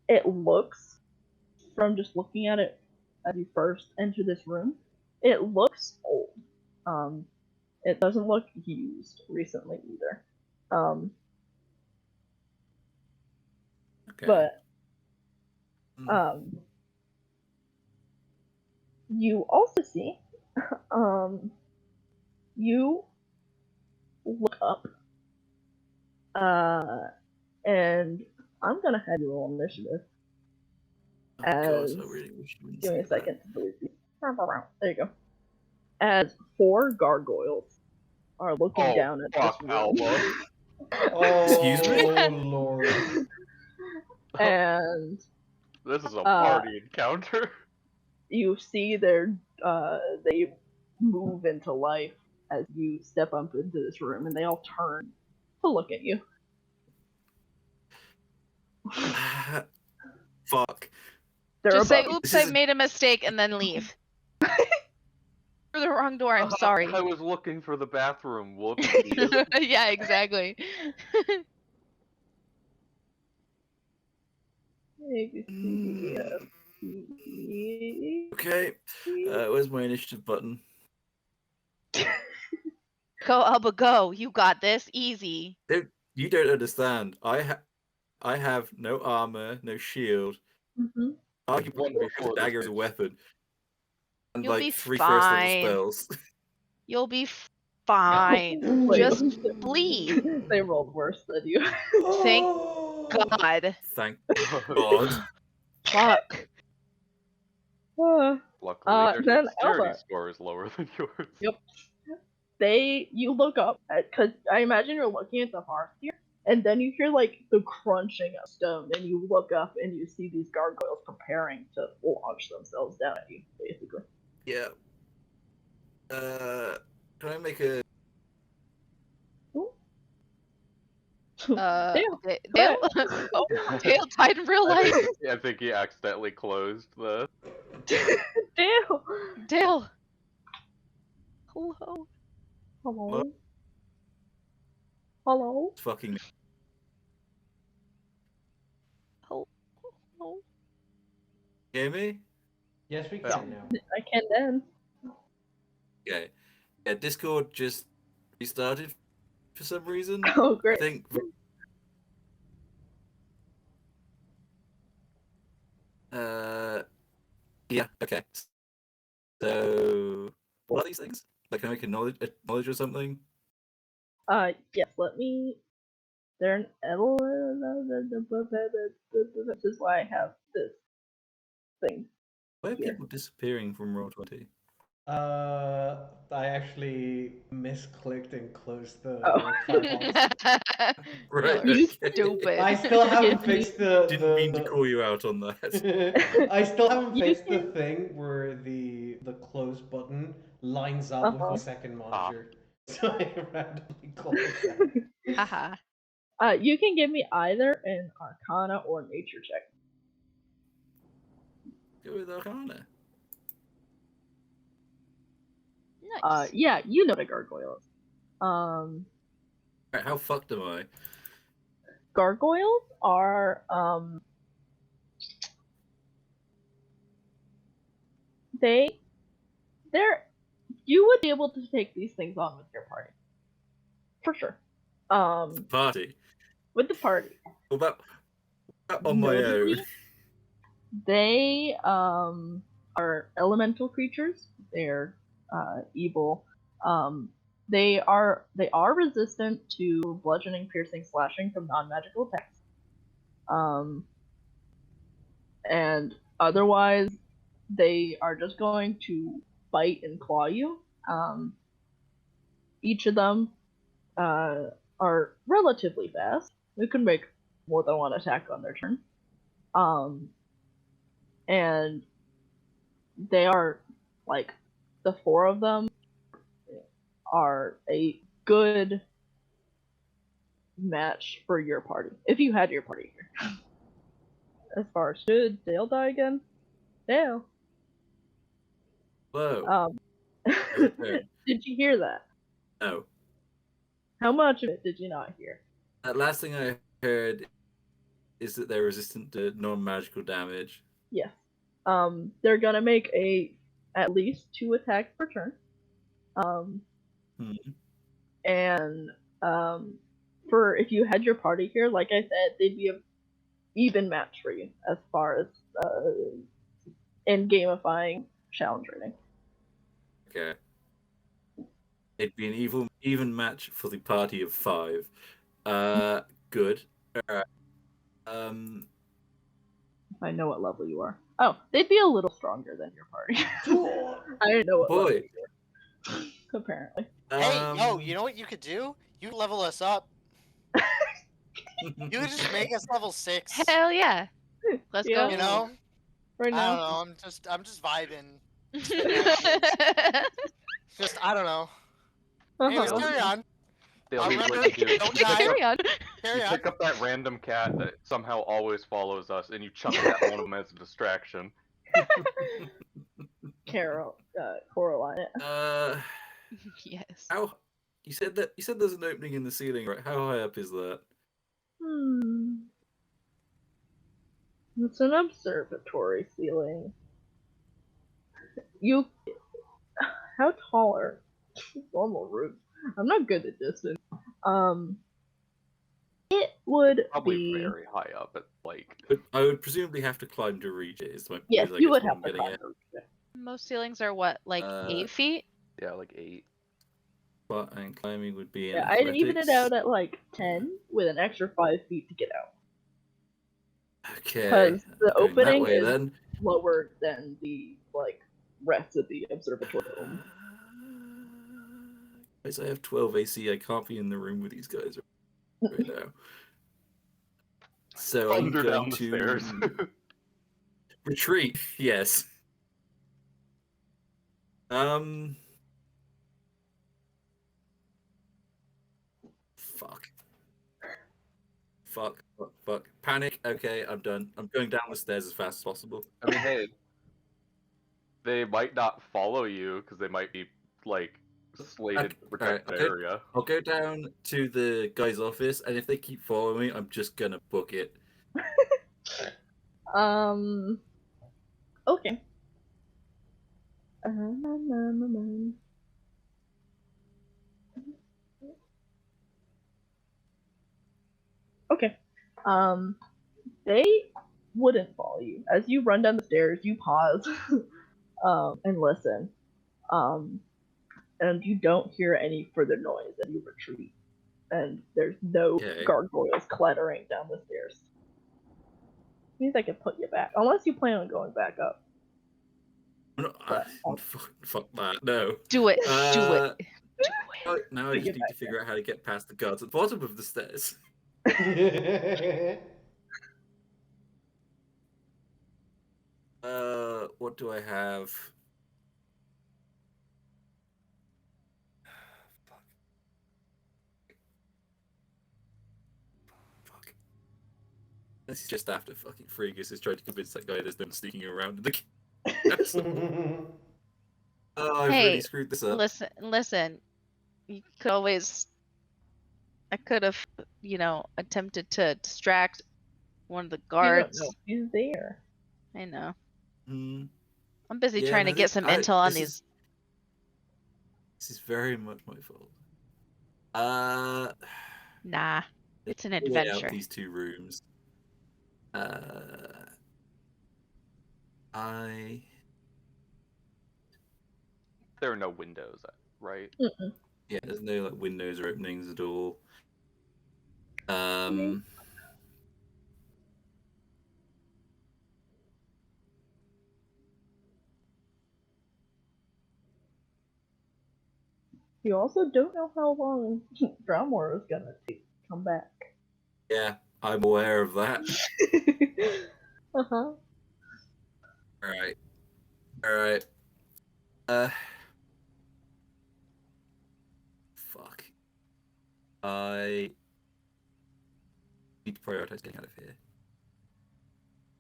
It looks, from just looking at it as you first enter this room, it looks old. It doesn't look used recently either. Okay. But you also see, you look up, and I'm gonna have you roll initiative. Oh, God, As I really wish you wouldn't give me a say that. second to believe you. There you go. As 4 gargoyles are looking down at this room. Alba. Excuse me? Oh lord. And This is a party encounter. you see they move into life as you step up into this room, and they all turn to look at you. Fuck. They're Just say, above you. oops, I've made a mistake, and then leave. Through the wrong door, I'm sorry. I was looking for the bathroom. Whoops. Yeah, exactly. Okay. Where's my initiative button? Go, Alba, go. You got this. Easy. You don't understand. I have no armor, no shield. Arguably, One before the dagger this is a bitch. weapon. And You'll like be 3 first level fine. spells. You'll be fine. Wait, Just flee. they rolled worse than you. Thank Oh. God. Thank God. Fuck. Luckily, their Then dexterity Alba. score is lower than yours. Yep. You look up because I imagine you're looking at the hearth here, and then you hear like the crunching of stone, and you look up and you see these gargoyles preparing to launch themselves down at you, basically. Yeah. Can I make a... Dale. Dale? Oh, Dale died in real life. I think he accidentally closed the. Dale. Dale. Hello. Hello. Hello. fucking... Hello. Hear me? Yes, we can now. I can then. Okay. Yeah, Discord just restarted for some reason. Oh, great. I think Yeah. Okay. So, what are these things? Like, can I make a knowledge or something? Yes. Let me. They're an This is why I have this thing. Why are Here. people disappearing from Roll20? I actually misclicked and closed the Oh. Firefox. Right. You Okay. Stupid. I still haven't Give me- fixed the Didn't mean to call you out on that. I still haven't You fixed the can- thing where the close button lines up with Uh-huh. my second monitor. So I randomly closed that. Haha. You can give me either an Arcana or Nature check. Go with Arcana. Nice. Yeah, you know what a gargoyle is. Right, how fucked am I? Gargoyles are they're you would be able to take these things on with your party. For sure. Party. With the party. What about on my Notably, own? they are elemental creatures. They're evil. They are resistant to bludgeoning, piercing, slashing from non-magical attacks. And otherwise, they are just going to bite and claw you. Each of them are relatively fast. They can make more than one attack on their turn. And they are like the four of them are a good match for your party if you had your party here. As far as should Dale die again? Dale. Whoa. Did you hear that? No. How much of it did you not hear? That last thing I heard is that they're resistant to non-magical damage. Yes. They're gonna make at least 2 attacks per turn. And for if you had your party here, like I said, they'd be an even match for you as far as in gamifying challenge rating. Okay. It'd be an even match for the party of 5. Good. Alright. I know what level you are. Oh, they'd be a little stronger than your party. I didn't know what level Boy. you were. Apparently. Hey, yo, you know what you could do? You could level us up. You could just make us level 6. Hell yeah. Let's Yeah. go. You know? Right I don't now. know. I'm just vibing. Just I don't know. Anyways, Uh-huh. carry on. Dale, I'll you remember. what you do. Don't You pick die. up- Carry on. Carry You on. pick up that random cat that somehow always follows us, and you chuck it at one of them as a distraction. Coraline. Yes. How you said there's an opening in the ceiling, right? How high up is that? It's an observatory ceiling. How tall are normal roofs? I'm not good at distance. It would Probably be very high up, at like But I would presumably have to climb to reach it. Is my yes, is, I you guess would what have I'm to getting climb at. over. Most ceilings are what, like 8 feet? yeah, like 8. But and climbing would be in Yeah, I'd even it athletics. out at like 10 with an extra 5 feet to get out. Okay. Because the Going that opening way is then. lower than the rest of the observatory room. Guys, I have 12 AC. I can't be in the room with these guys right now. So I'm Thunder going down the to stairs. retreat. Yes. Fuck. Fuck. Panic. Okay, I'm done. I'm going down the stairs as fast as possible. I mean, hey, they might not follow you because they might be like slated to protect the area. I'll go down to the guy's office, and if they keep following me, I'm just gonna book it. Okay. Okay. They wouldn't follow you. As you run down the stairs, you pause and listen. And you don't hear any further noise as you retreat. And there's no Okay. gargoyles clattering down the stairs. Means I can put you back, unless you plan on going back up. Fuck that. No. Do it. Do Uh, it. Now I just need to figure out how to get past the guards at the bottom of the stairs. What do I have? Fuck. This is just after fucking Fregus is trying to convince that guy there's no one sneaking around in the castle. Oh, I've really screwed this up. Listen. You could always. I could have, attempted to distract one of the guards. You don't know he's there. I know. Hmm. I'm busy trying to get some intel on these. This is very much my fault. Nah, it's an lay adventure. out these two rooms. There are no windows, right? Mm-mm. Yeah, there's no like windows or openings at all. You also don't know how long Dromore is gonna take to come back. Yeah, I'm aware of that. Uh-huh. Alright. Fuck. I need to prioritize getting out of here.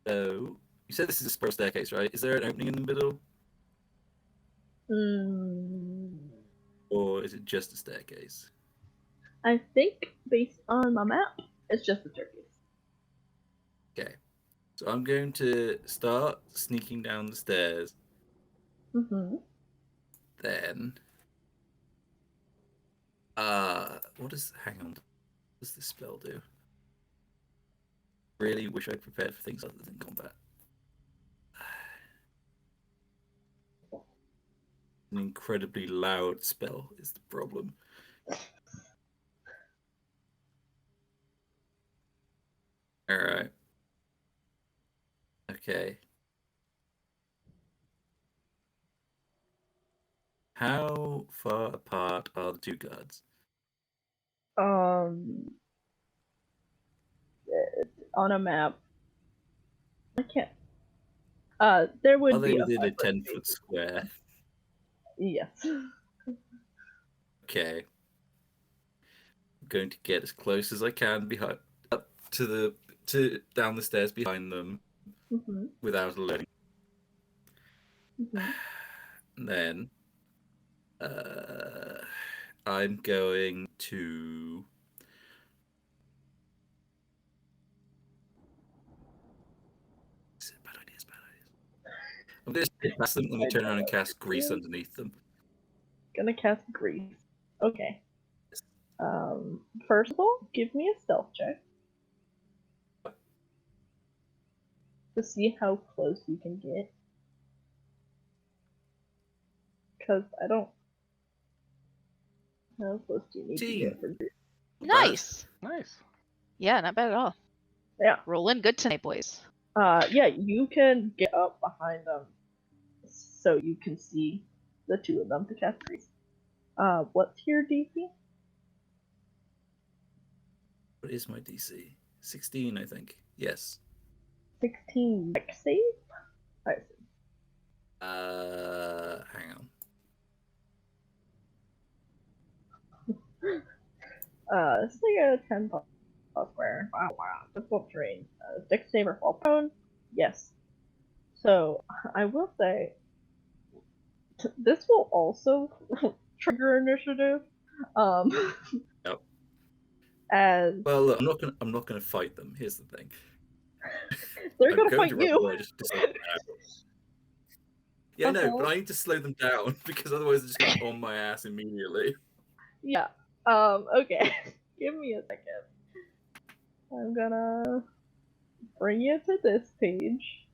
So, you said this is a spiral staircase, right? Is there an opening in the middle? Or is it just a staircase? I think, based on my map, it's just a staircase. Okay. So I'm going to start sneaking down the stairs. Mm-hmm. Then... hang on. What does this spell do? Really wish I prepared for things other than combat. An incredibly loud spell is the problem. Alright. Okay. How far apart are the two guards? On a map. I can't. There would Are they be within a 10-foot square? Yes. Okay. I'm going to get as close as I can behind up to down the stairs behind them without alerting. And then I'm going to bad ideas. I'm going to skip past them. Let me turn around and cast Grease underneath them. Gonna cast Grease. Okay. First of all, give me a stealth check to see how close you can get. Because I don't. How close do you need to get for Grease? Nice. Nice. Yeah, not bad at all. Yeah. Rolling good tonight, boys. Yeah, you can get up behind them so you can see the two of them to cast Grease. What's your DC? What is my DC? 16, I think. Yes. 16 dex save? I see. Hang on. This is like a 10 plus square. Wow. Difficult terrain. Dex save or fall prone? Yes. So, I will say, this will also trigger initiative. Yep. As well, look, I'm not gonna fight them. Here's the thing. They're gonna fight you. Yeah, no, but I need to slow them down because otherwise they're just gonna be on my ass immediately. Yeah. Okay. Give me a second. I'm gonna bring you to this page.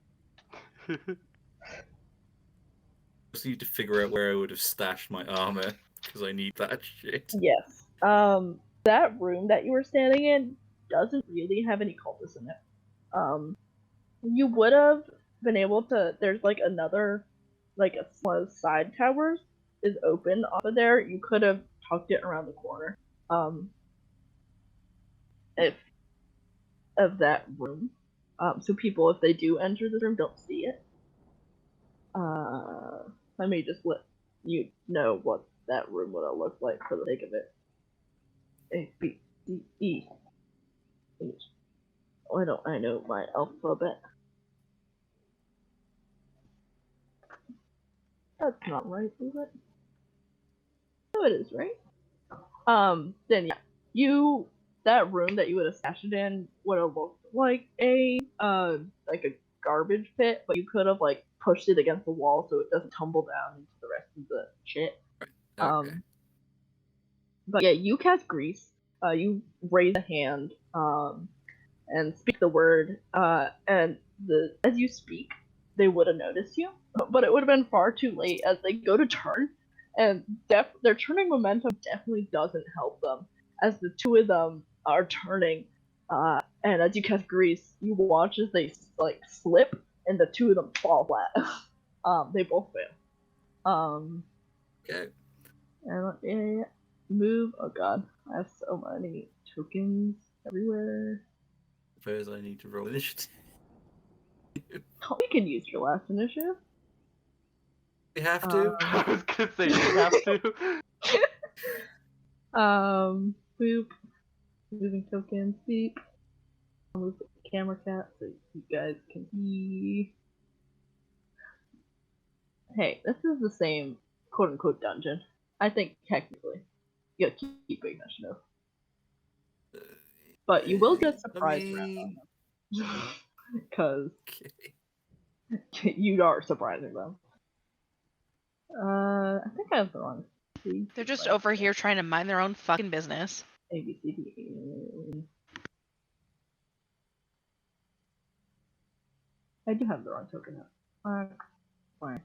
Just need to figure out where I would have stashed my armor because I need that shit. Yes. That room that you were standing in doesn't really have any cultists in it. You would have been able to. There's like another, like one of the side towers is open off of there. You could have tucked it around the corner. If of that room. So people, if they do enter the room, don't see it. Let me just let you know what that room would have looked like for the sake of it. A, B, C, E, H. Why don't I know my alphabet? That's not right, is it? No, it is right. Then yeah, that room that you would have stashed it in would have looked like a garbage pit, but you could have like pushed it against the wall so it doesn't tumble down into the rest of the shit. Okay. But yeah, you cast grease. You raise a hand, and speak the word, and as you speak, they would have noticed you, but it would have been far too late as they go to turn, and their turning momentum definitely doesn't help them, as the two of them are turning, and as you cast grease, you watch as they like slip, and the two of them fall flat. They both fail. Okay. And let me move. Oh god, I have so many tokens everywhere. Suppose I need to roll initiative. Oh, you can use your last initiative. We have to. I was gonna say, do you have to? Boop. Moving tokens, beep. I'll move the camera cat so you guys can see. Hey, this is the same quote unquote dungeon. I think technically. You gotta keep initiative. But you will get surprised around them. Because Okay. you are surprising them. I think I have the wrong. They're just over here trying to mind their own fucking business. A, B, C, D, E. I do have the wrong token up. Why?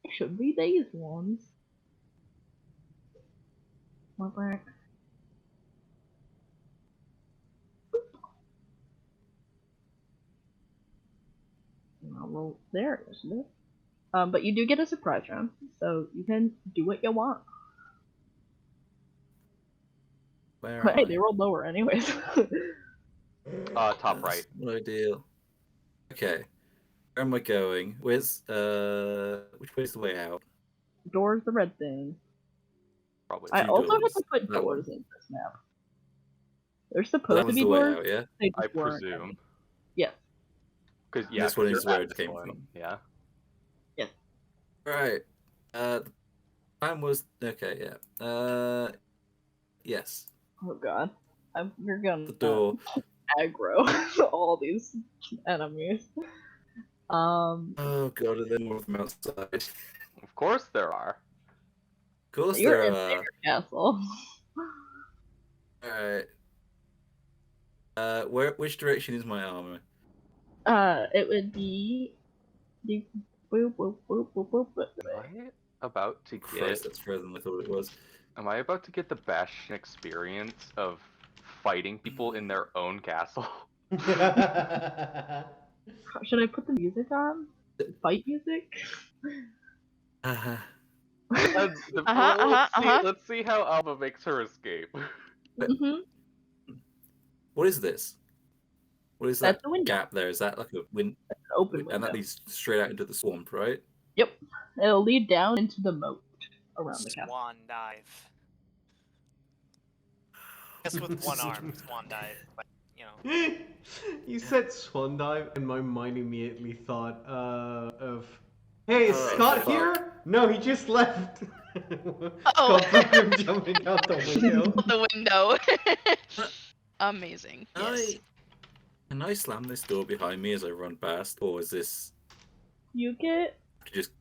It should be these ones. What back? Well, there it is, isn't it? But you do get a surprise round, so you can do what you want. Where But am hey, I? they rolled lower anyways. Top right. No deal. Okay. Where am I going? Where's which way's the way out? Door's the red thing. Probably. I Two also have doors. to put That doors one. in this map. They're That supposed to one's be the way doors. out, yeah? They I just weren't. presume. Yes. Because yeah, This one is you're where at it this came one. from. Yeah. Yes. Right. The plan was okay, yeah. Yes. Oh god. You're gonna The door. aggro all these enemies. Oh god, are there more of them outside? Of course there are. Of course You're there in are. their castle. Alright. Which direction is my armor? It would be the boop boop boop boop boop. Am I about to Christ, get? that's further than I thought it was. Am I about to get the Bastion experience of fighting people in their own castle? Should I put the music on? Fight music? Let's see how Alba makes her escape. Mm-hmm. What is this? What is that That's the window. gap there? Is that like a wind? Open And window. that leads straight out into the swamp, right? Yep. It'll lead down into the moat around the castle. Swan dive. I guess with one arm, swan dive, but you know. You said swan dive, and my mind immediately thought of, hey, is Scott fuck. here? No, he just left. Oh. Scott Pilgrim jumping out the window. The window. Amazing. Yes. Can I slam this door behind me as I run past, or is this You get just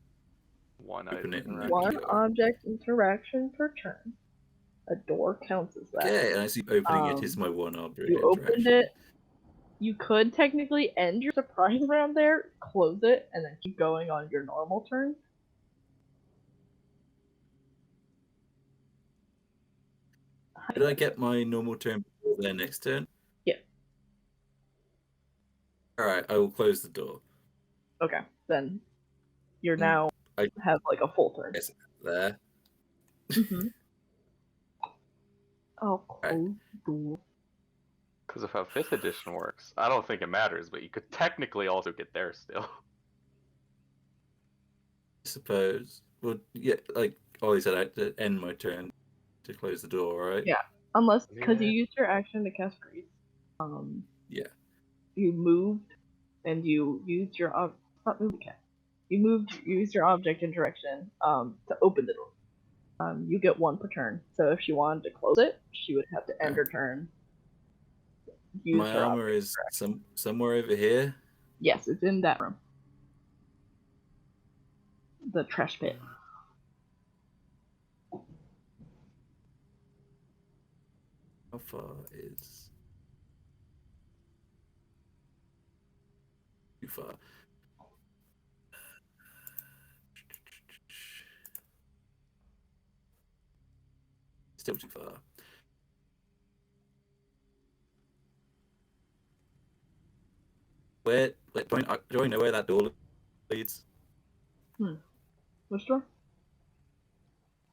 One Open it item. and one Yeah. object interaction per turn. A door counts as that. okay? And I see opening it is my one object You opened it, You could technically end your surprise round there, close it, and then keep going on your normal turn. Did I get my normal turn before their next turn? Yeah. Alright, I will close the door. Okay, then you're Mm, now I- have like a full turn. Yes, there. Mm-hmm. Oh, close the door. Because of how 5th edition works, I don't think it matters, but you could technically also get there still. I suppose. Well, yeah, like Ollie said, I had to end my turn to close the door, right? Yeah. Unless, because you Yeah. used your action to cast Freeze. Yeah. You moved, and you used your not moved again. You used your object interaction to open the door. You get one per turn. So if she wanted to close it, she would have to end her turn. Use My her armor object is somewhere over here. Yes, it's in that room. The trash pit. How far is too far? Still too far. Where? Do I know where that door leads? Which door?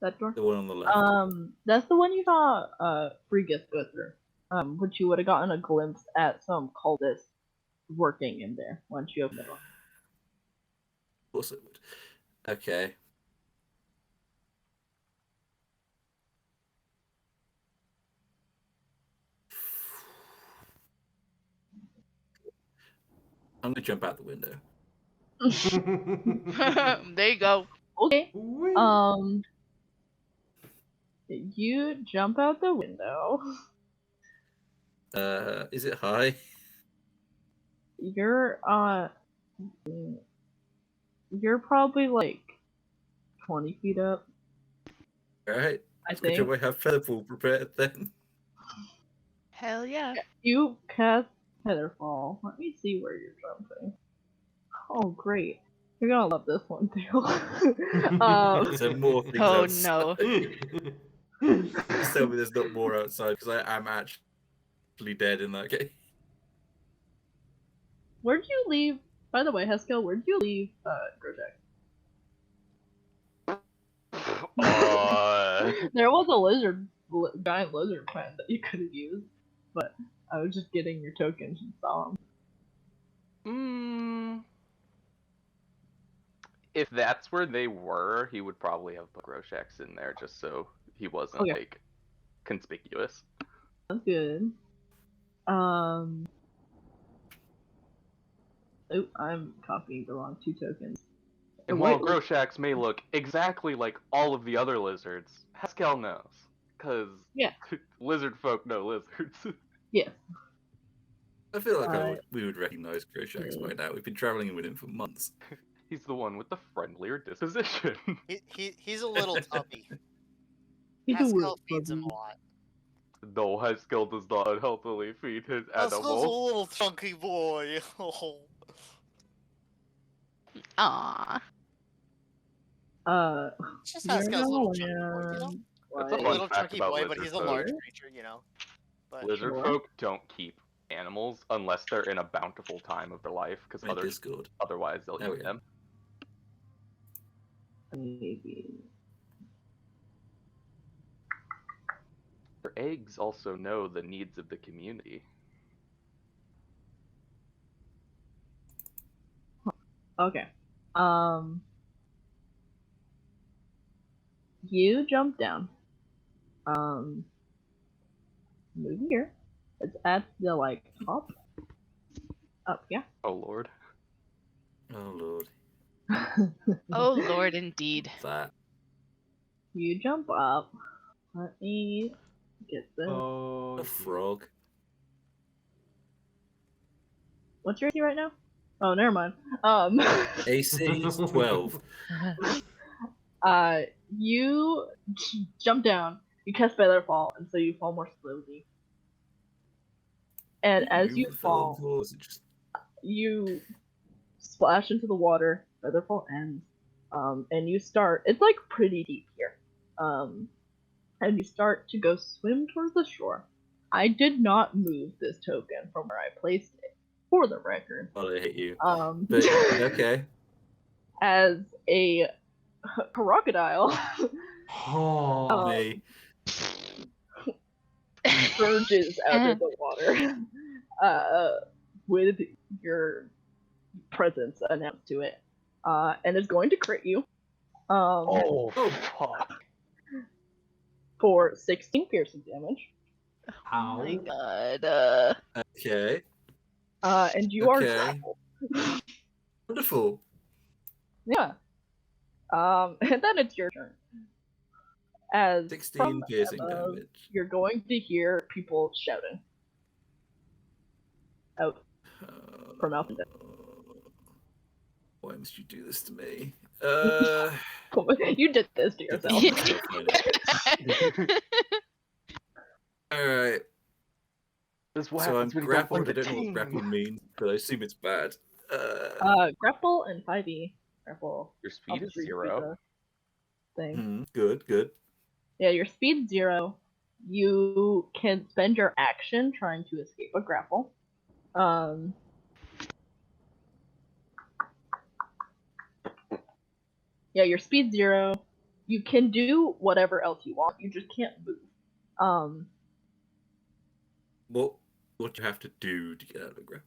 That door? The one on the left. That's the one you saw Freegus go through. Which you would have gotten a glimpse at some cultists working in there once you opened the door. Of course it would. Okay. I'm gonna jump out the window. There you go. Okay. Whee! You jump out the window. Is it high? You're you're probably like 20 feet up. Alright. I Let's go. think. I have featherfall prepared then. Hell yeah. You cast Featherfall. Let me see where you're jumping. Oh, great. You're gonna love this one too. Is there more things Oh outside? no. Just tell me there's not more outside because I am actually dead in that case. Where'd you leave? By the way, Haskell, where'd you leave Grojak? There was a giant lizard plant that you could have used, but I was just getting your tokens and saw them. If that's where they were, he would probably have put Groshax in there just so he wasn't Okay. like conspicuous. That's good. Oh, I'm copying the wrong 2 tokens. And while Groshax may look exactly like all of the other lizards, Haskell knows. Because Yeah. lizard folk know lizards. Yes. I feel like we would recognize Groshax by now. We've been traveling with him for months. He's the one with the friendlier disposition. He's a little tubby. He's a Haskell little feeds him puppy. a lot. No, Haskell does not unhealthily feed his Haskell's a animal. little chunky boy. Aw. It's just You're Haskell's a little gonna chunky boy, you know? land, That's A a fun little fact chunky about boy, but lizard he's a folk. large creature, you know? But Lizard Sure. folk don't keep animals unless they're in a bountiful time of their life, because My Discord. otherwise they'll Oh, eat yeah. them. Maybe. Their eggs also know the needs of the community. Okay. You jump down. Move here. It's at the like top. Up, yeah. Oh lord. Oh lord. Oh lord, indeed. That. You jump up. Let me get this. Oh, A frog. What's your AC right now? Oh, never mind. AC is 12. You jump down. You cast Featherfall, and so you fall more slowly. And Do as move you with Featherfall, fall, or is it just you splash into the water. Featherfall ends, and you start. It's like pretty deep here, and you start to go swim towards the shore. I did not move this token from where I placed it, for the record. Oh, I hate you. Um, But okay. as a crocodile Oh. Me. surges out of the water, with your presence announced to it, and is going to crit you. Oh, Oh. fuck. For 16 piercing damage. Oh my Ow. god. Okay. And you are Okay. grappled. Wonderful. Yeah. And then it's your turn. As 16 from piercing above, damage. you're going to hear people shouting out from out and down. Why must you do this to me? You did this to yourself. Alright. This is what So I'm happens when you don't grappled. play I the don't know what team. grapple means, but I assume it's bad. Grapple and 5e. Grapple. Your speed is I'll read 0. the thing. Good, good. Yeah, your speed's 0. You can spend your action trying to escape a grapple. Yeah, your speed's 0. You can do whatever else you want. You just can't move. What do you have to do to get out of a grapple?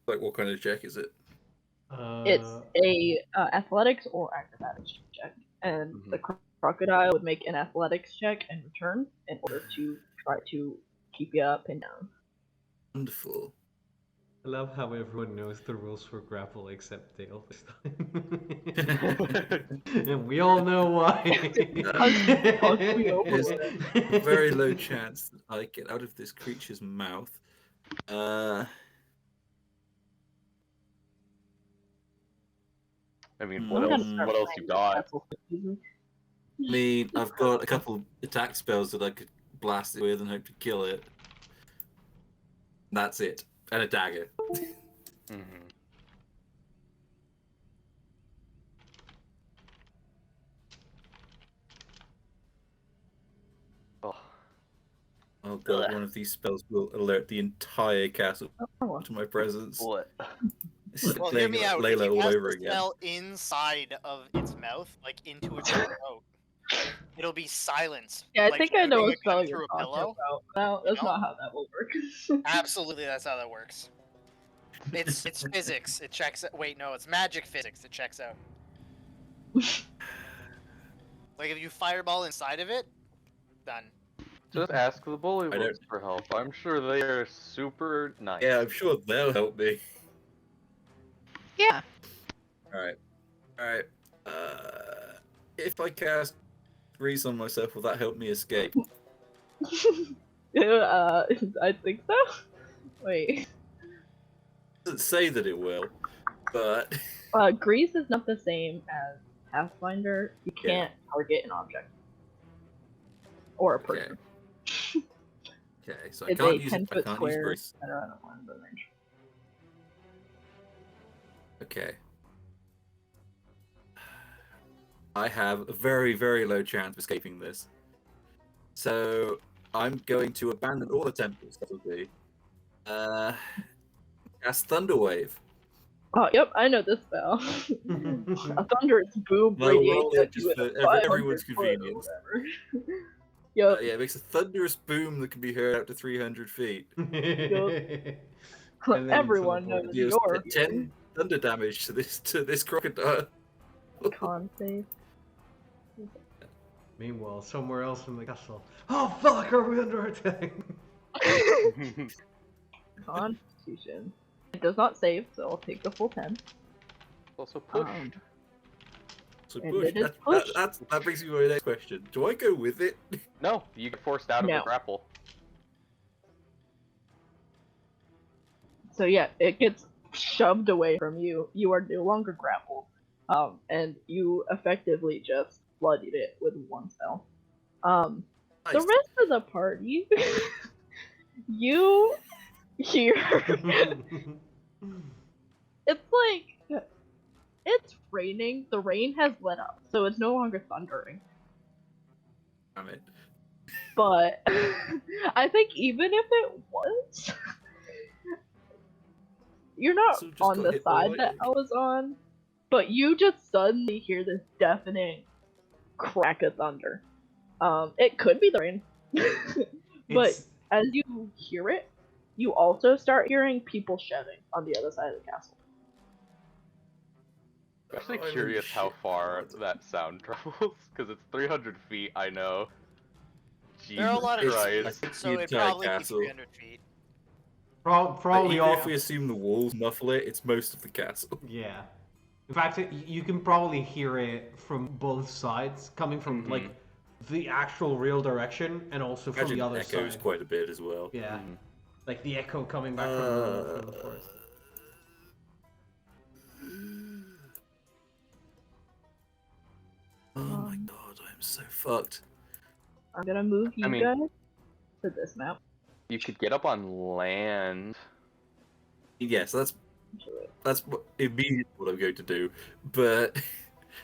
Like, what kind of check is it? It's a athletics or acrobatics check, and the crocodile would make an athletics check in return in order to try to keep you up and down. Wonderful. I love how everyone knows the rules for grapple except Dale this time. And we all know why. There's a very low chance that I get out of this creature's mouth. I mean, what else you got? I mean, I've got a couple attack spells that I could blast it with and hope to kill it. That's it. And a dagger. Oh god, one of these spells will alert the entire castle to my presence. What? This is Well, hear playing me out. If Layla you all cast over the again. spell inside of its mouth, like into its throat, it'll be silenced. Yeah, I like think I know shooting what a gun spell through you're a talking pillow. about. No, that's know? not how that will work. Absolutely, that's how that works. It's physics. It checks. Wait, no, it's magic physics. It checks out. Like if you fireball inside of it, done. Just ask the bullywugs for help. I'm sure they are super nice. Yeah, I'm sure they'll help me. Yeah. Alright. If I cast Grease on myself, will that help me escape? I think so. Wait. It doesn't say that it will, but Grease is not the same as Pathfinder. You can't target an object or a person. okay, so I It's can't a use 10-foot use square Grease. that are out of the range. Okay. I have a very, very low chance of escaping this. So I'm going to abandon all attempts at subtlety. Cast Thunderwave. Oh, yep, I know this spell. A thunderous boom Well, radiates roll it at you just at for 500 everyone's foot or convenience. whatever. Yep. Yeah, it makes a thunderous boom that can be heard out to 300 feet. Everyone knows Deals you're 10 thunder damage to this crocodile. Con save. Meanwhile, somewhere else in the castle. Oh fuck, are we under attack? Constitution. It does not save, so I'll take the full 10. Also push. So And push. it is push. That brings me to my next question. Do I go with it? No, you get forced out of No. a grapple. So yeah, it gets shoved away from you. You are no longer grappled. And you effectively just bloodied it with one spell. Nice. The rest of the party, you here. It's like it's raining. The rain has let up, so it's no longer thundering. Damn it. But I think even if it was, you're not So just on got the hit by side that lightning. I was on, but you just suddenly hear this deafening crack of thunder. It could be the rain, but It's as you hear it, you also start hearing people shouting on the other side of the castle. I'm actually Oh, I'm in curious how shit far hard. that sound travels, because it's 300 feet, I know. There are a Jesus lot of Christ. trees, It's so the it'd entire probably be castle. 300 feet. But probably even if all. we assume the walls muffle it, it's most of the castle. Yeah. In fact, you can probably hear it from both sides, coming from Mhm. like the actual real direction and also from Imagine the it other echoes side. quite a bit as well. Yeah, Mhm. like the echo coming back from the forest. Oh my god, I'm so fucked. I'm gonna move you I mean- guys to this map. You could get up on land. Yes, that's immediately what I'm going to do. But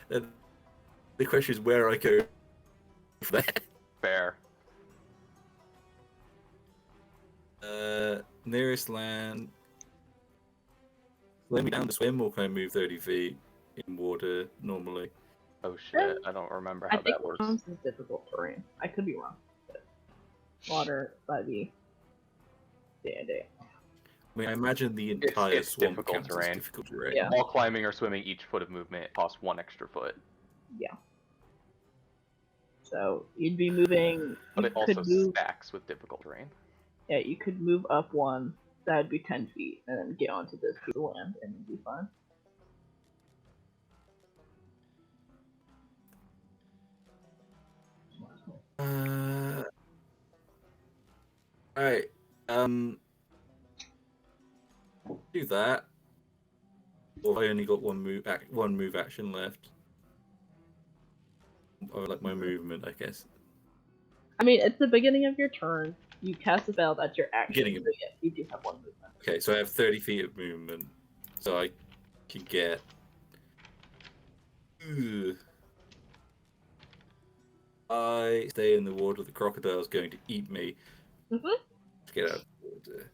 then the question is where I go from Fair. there. Nearest land. Let me down to swim, or can I move 30 feet in water normally? Oh shit, I don't remember I how think that works. this is difficult terrain. I could be wrong. But water by the day. I mean, I imagine the entire it's swamp difficult counts as terrain. difficult terrain. Yeah. All climbing or swimming, each foot of movement costs 1 extra foot. So you'd be moving. But You it also could move. stacks with difficult terrain. Yeah, you could move up one. That would be 10 feet, and then get onto this piece of land, and you'd be fine. Alright. Do that. Or I only got one move action left. Or like my movement, I guess. I mean, it's the beginning of your turn. You cast a spell, that's your action. Beginning of- So yes, you do have one movement. Okay, so I have 30 feet of movement. So I can get. Ugh. I stay in the water. The crocodile's going to eat me. Mhm. Let's get out of the water.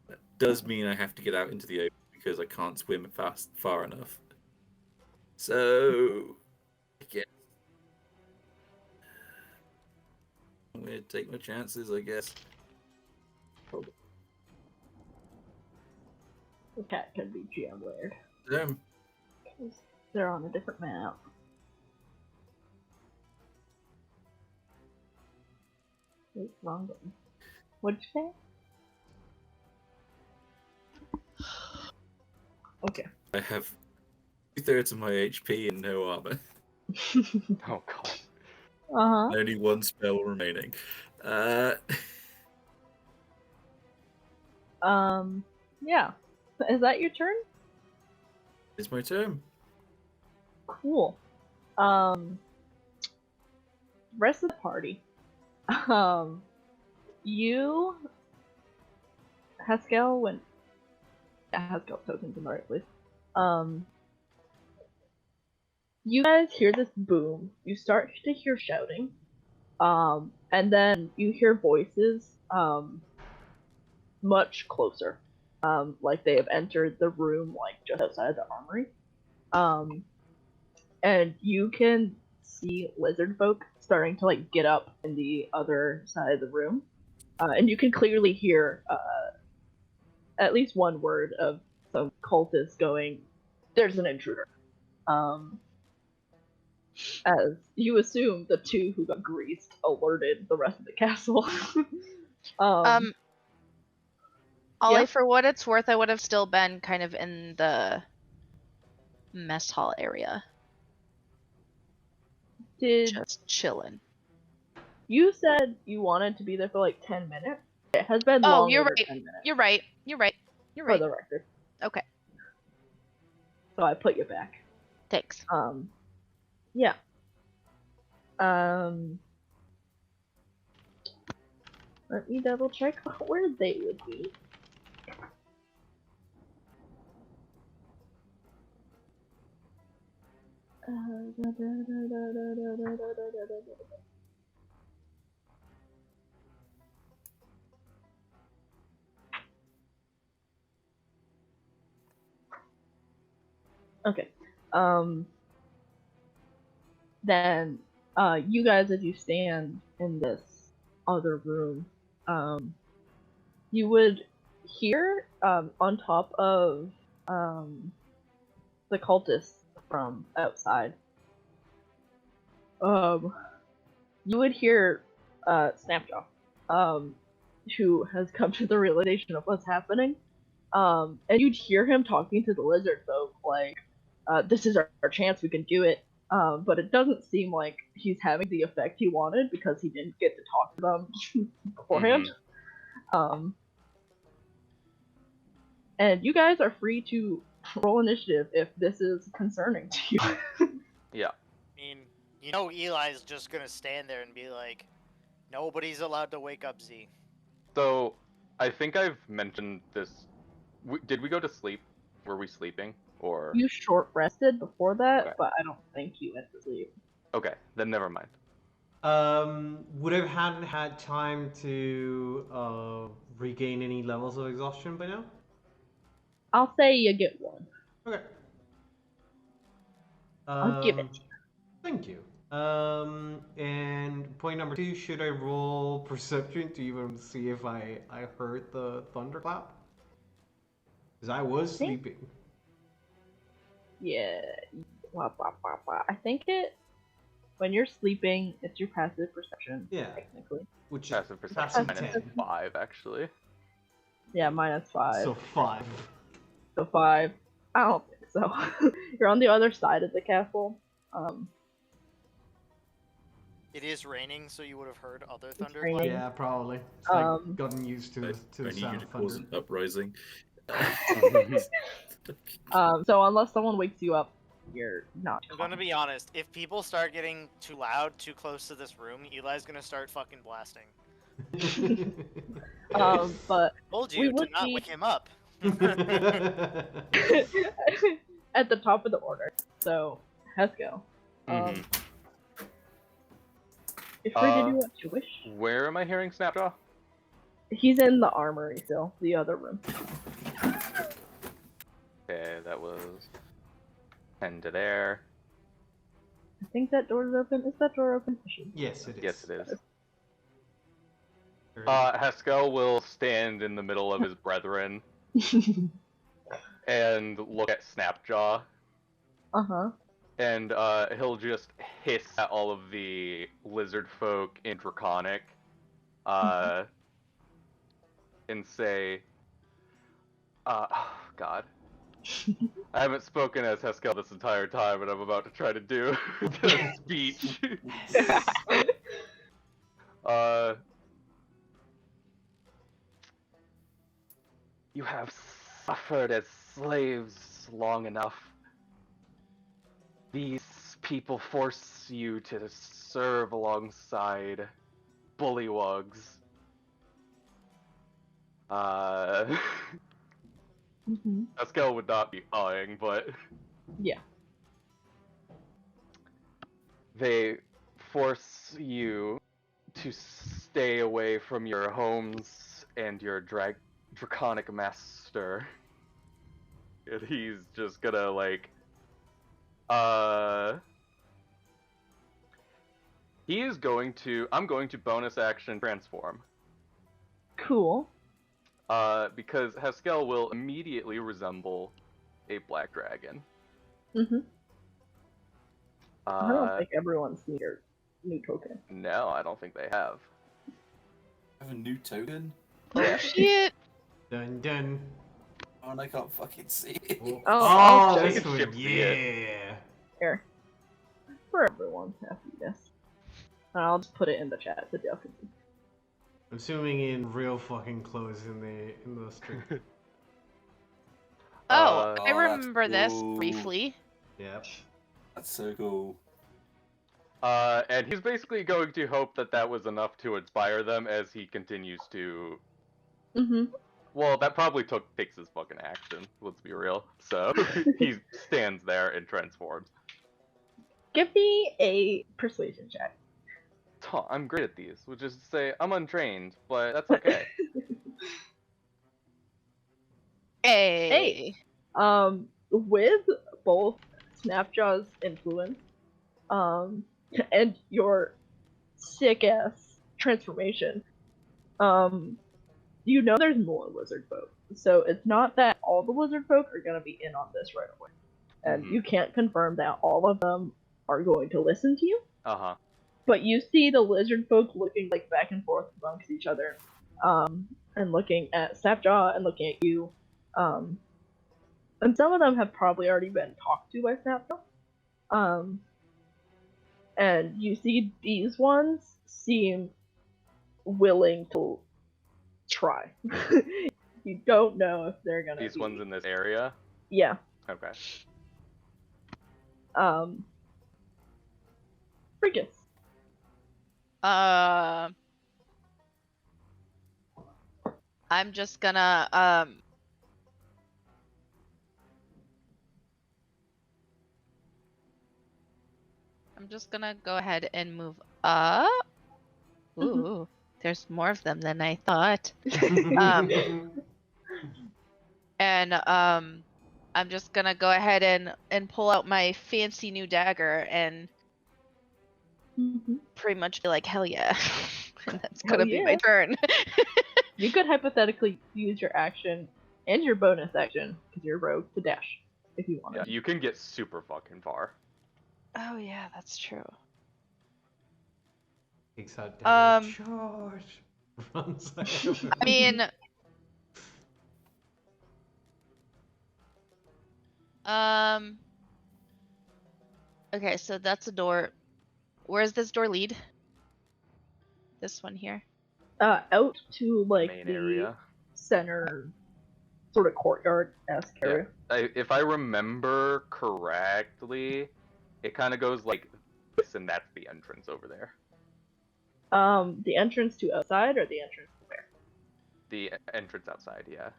That does mean I have to get out into the open because I can't swim far enough. So, I guess I'm going to take my chances, I guess. Probably. The cat can be GM layered. Damn. Because they're on a different map. Wait, wrong button. What'd you say? Okay. I have 2/3 of my HP and no armor. Oh god. Uh-huh. Only one spell remaining. Yeah. Is that your turn? It's my turn. Cool. Rest of the party. You, Haskell went. Yeah, Haskell tokens in the right place. You guys hear this boom. You start to hear shouting. And then you hear voices, much closer. Like they have entered the room, like just outside the armory. And you can see lizard folk starting to like get up in the other side of the room, and you can clearly hear at least one word of some cultists going, "There's an intruder." As you assume, the two who got greased alerted the rest of the castle. Ollie, yeah. for what it's worth, I would have still been kind of in the mess hall area, Did just chilling. you said you wanted to be there for like 10 minutes? It has been Oh, longer you're than right. 10 minutes. You're right. You're right. You're For right. the record. Okay. So I put you back. Thanks. Yeah. Let me double check where they would be. Okay. Then, you guys, as you stand in this other room, you would hear, on top of, the cultists from outside, you would hear, Snapjaw, who has come to the realization of what's happening, and you'd hear him talking to the lizard folk, like, this is our chance, we can do it, but it doesn't seem like he's having the effect he wanted because he didn't get to talk to them beforehand. And you guys are free to roll initiative if this is concerning to you. Yeah. I mean, you know Eli's just gonna stand there and be like, nobody's allowed to wake up Z. So, I think I've mentioned this. Did we go to sleep? Were we sleeping? Or You short rested before that, Okay. but I don't think you went to sleep. okay, then never mind. Would I have had time to regain any levels of exhaustion by now? I'll say you get one. Okay. I'll give it to you. Thank you. And point number 2, should I roll perception to even see if I heard the thunderclap? Because I was Think- sleeping. Yeah. I think when you're sleeping, it's your passive perception. Yeah. Technically. Which Passive is perception passive minus 10. 5, actually. Yeah, -5. So 5. So 5. I don't think so. You're on the other side of the castle. It is raining, so you would have heard other raining. thunderclaps. Yeah, probably. It's like Um, gotten used to I the need sound you to of cause thunder. an uprising. So unless someone wakes you up, you're not. I'm gonna be honest, if people start getting too loud, too close to this room, Eli's gonna start fucking blasting. But Told we you to would not be- wake him up. at the top of the order. So, Hesco. Mhm. You're free to do what you wish. Where am I hearing Snapjaw? He's in the armory still, the other room. Okay, that was 10 to there. I think that door's open. Is that door open? Yes, it is. Yes, it is. Very Haskell will stand in the middle of his brethren and look at Snapjaw, Uh-huh. and he'll just hiss at all of the lizard folk in Draconic, and say, oh, God. I haven't spoken as Haskell this entire time, and I'm about to try to do the speech. You have suffered as slaves long enough. These people force you to serve alongside bullywugs. Haskell would not be awing, but Yeah. they force you to stay away from your homes and your draconic master. And he's just gonna like he is going to I'm going to bonus action transform. Cool. Because Haskell will immediately resemble a black dragon. I don't think everyone's near new token. No, I don't think they have. Have a new token? Yeah. Shit. Dun dun. Oh, and I can't fucking see it. I'll this check. one, Ship yeah. Here. For everyone's happiness. And I'll just put it in the chat so Dale can see. I'm zooming in real fucking close in the street. Oh, I that's remember this cool. briefly. Yep. That's so cool. And he's basically going to hope that that was enough to inspire them as he continues to. Mm-hmm. Well, that probably takes his fucking action. Let's be real. So he stands there and transforms. Give me a persuasion check. I'm great at these, which is to say I'm untrained, but that's okay. Hey. With both Snapjaw's influence, and your sick ass transformation, you know there's more lizard folk. So it's not that all the lizard folk are gonna be in on this right away. And you can't confirm that all of them are going to listen to you. Uh-huh. But you see the lizard folk looking like back and forth amongst each other, and looking at Snapjaw and looking at you, and some of them have probably already been talked to by Snapjaw. And you see these ones seem willing to try. You don't know if they're gonna These be... ones in this area? Yeah. Okay. Frigus. I'm just gonna go ahead and move up. Ooh, there's more of them than I thought. And I'm just gonna go ahead and pull out my fancy new dagger and pretty much be like, hell yeah. And that's gonna be my turn. You could hypothetically use your action and your bonus action, because you're rogue, to dash, if you wanted. Yeah, you can get super fucking far. Oh yeah, that's true. Takes out dagger. Charge! Runs I mean, okay, so that's a door. Where does this door lead? This one here. Out to like Main the area. center, sort of courtyard-esque area. If I remember correctly, it kind of goes like this, and that's the entrance over there. The entrance to outside, or the entrance to where? The entrance outside, yeah.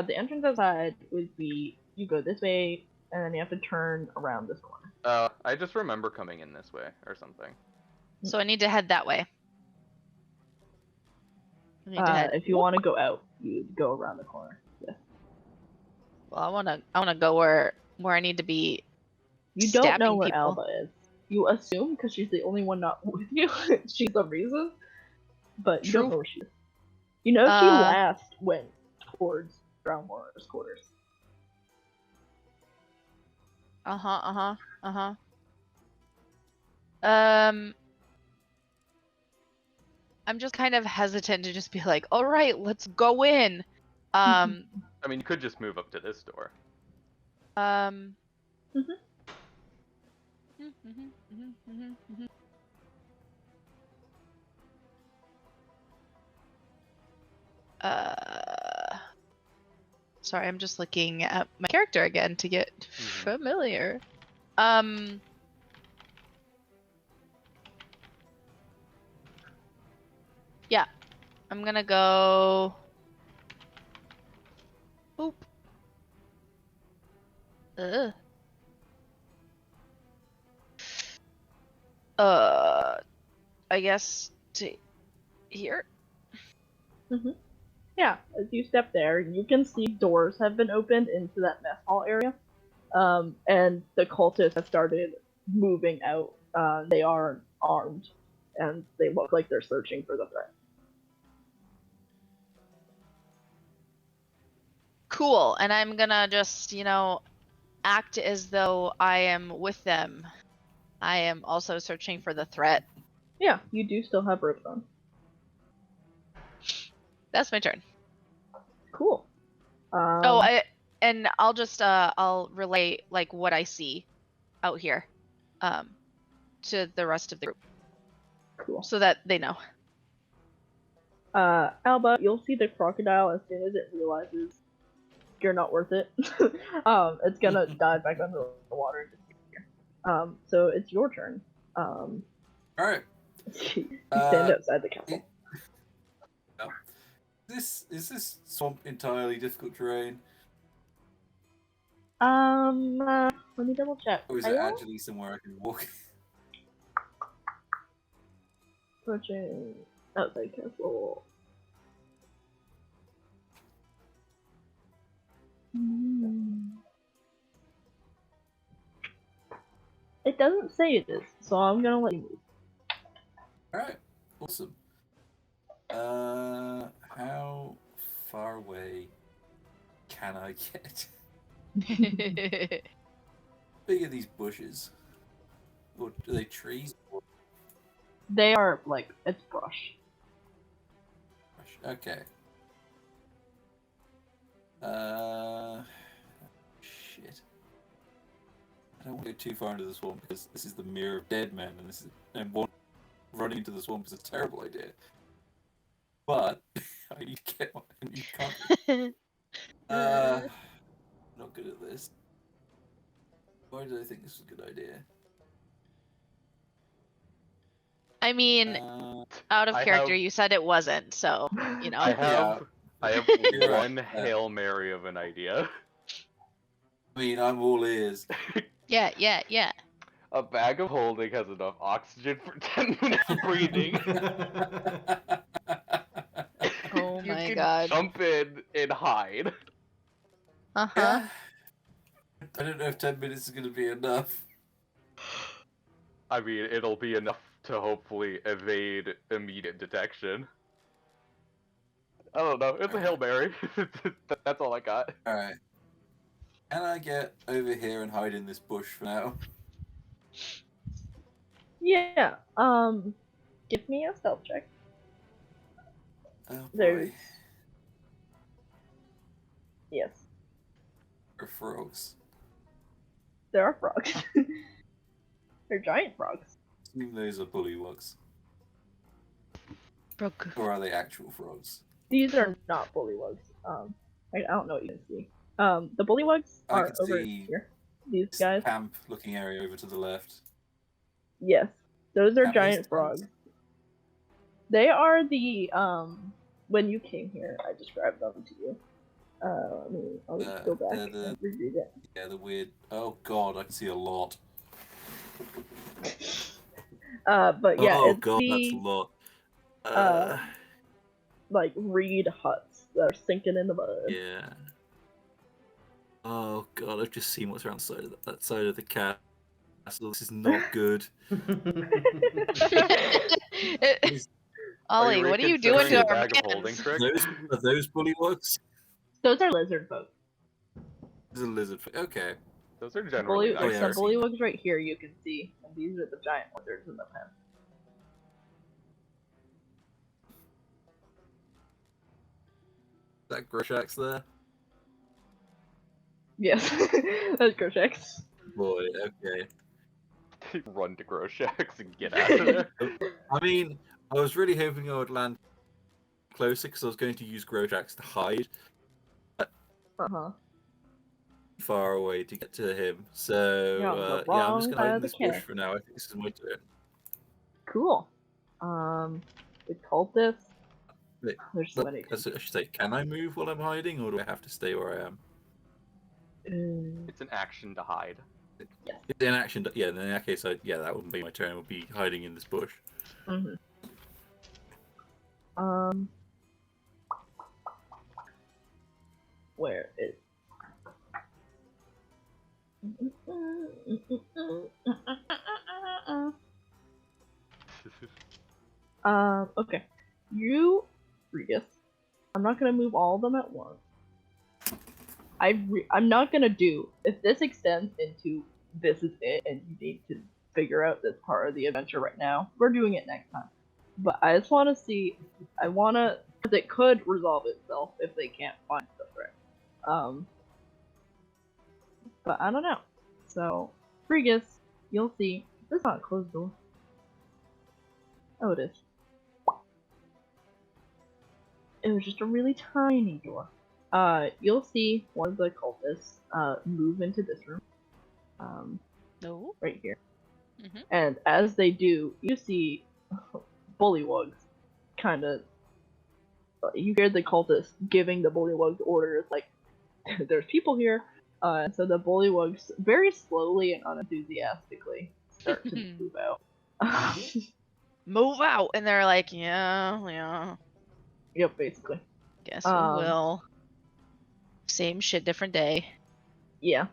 The entrance outside would be, you go this way, and then you have to turn around this corner. I just remember coming in this way or something. So I need to head that way. I need to head. If you want to go out, you go around the corner. Yeah. Well, I wanna go where I need to be. You don't know stabbing where people. Alba is. You assume because she's the only one not with you. She's the reason, but you don't know where she is. You know she last went towards Drownwar's quarters. I'm just kind of hesitant to just be like, all right, let's go in. I mean, you could just move up to this door. Sorry, I'm just looking at my character again to get familiar. Yeah, I'm gonna go. Boop. I guess to here. Yeah, as you step there, you can see doors have been opened into that mess hall area, and the cultists have started moving out. They are armed, and they look like they're searching for the threat. Cool, and I'm gonna just, act as though I am with them. I am also searching for the threat. Yeah, you do still have ropes on. That's my turn. Cool. And I'll just I'll relay like what I see out here, to the rest of the group. Cool. So that they know. Alba, you'll see the crocodile as soon as it realizes you're not worth it. It's gonna dive back under the water and disappear. So it's your turn. All right. You stand outside the castle. Is this swamp entirely difficult terrain, Let me double check. or is it actually somewhere I can walk? Approaching outside castle. It doesn't say it is, so I'm gonna let you move. All right. Awesome. How far away can I get? Big are these bushes? Or are they trees? Or They are like it's brush. brush? Okay. Shit. I don't want to go too far into the swamp because this is the Mirror of Dead Men, and running into the swamp is a terrible idea. But I need to get one. You can't. Not good at this. Why did I think this was a good idea? I mean, out of I character, have- you said it wasn't, so you know. I Yeah. have You're right. one Hail Mary of an idea. I mean, I'm all ears. Yeah. A bag of holding has enough oxygen for 10 minutes of breathing. Oh You my can god. jump in and hide. Uh-huh. Yeah. I don't know if 10 minutes is going to be enough. I mean, it'll be enough to hopefully evade immediate detection. I don't know. It's a Hail Mary. That's all I got. Alright. Can I get over here and hide in this bush for now? Yeah. Give me a stealth check. Oh boy. There's- Yes, Or frogs. there are frogs. They're giant frogs. I assume those are bullywugs. Broke. Or are they actual frogs? These are not bullywugs. I don't know what you can see. The bullywugs I are can over see here. These This guys. camp looking area over to the left. Yes, those are That giant makes frogs. sense. They are the when you came here, I described them to you. I'll just go back they're and reread it. Yeah, the weird. Oh god, I can see a lot. But yeah, oh it's god, the that's a lot. like reed huts that are sinking in the mud. Yeah. Oh god, I've just seen what's around the side of that side of the castle. This is not good. Ollie, what are you doing reconsidering to the our bag of holding mans? trick? Are those bullywugs? Those are lizard folk. There's a lizard. Okay. Those are generally Bully, yeah, the I've seen bullywugs right here you can see, and these are the giant lizards in the pen. Is that Groshak's there? Yes, that's Groshek's. Boy, okay. Run to Groshak's and get out of there. I mean, I was really hoping I would land closer because I was going to use Groshak's to hide far away to get to him. So, You're on the yeah, I'm wrong just going to side hide of in the this bush camp. for now. I think this is my turn. Cool. The cultists. Wait, There's so many. I should say, can I move while I'm hiding, or do I have to stay where I am? It's an action to hide. In action, yeah. In that case, that wouldn't be my turn. I would be hiding in this bush. Mm-hmm. Where is? Okay. You, Regis. I'm not gonna move all of them at once. I'm not gonna do if this extends into this is it, and you need to figure out this part of the adventure right now. We're doing it next time. But I just want to see. Because it could resolve itself if they can't find the threat. But I don't know. So, Regis, you'll see. This is not a closed door. Oh, it is. It was just a really tiny door. You'll see one of the cultists move into this room. No. Right here. Mhm. And as they do, you see bullywugs kind of. You hear the cultists giving the bullywugs orders like, "There's people here." So the bullywugs very slowly and unenthusiastically start to move out. Move out, and they're like, yeah, Yep, basically. guess we will. Same shit, different day. Yeah.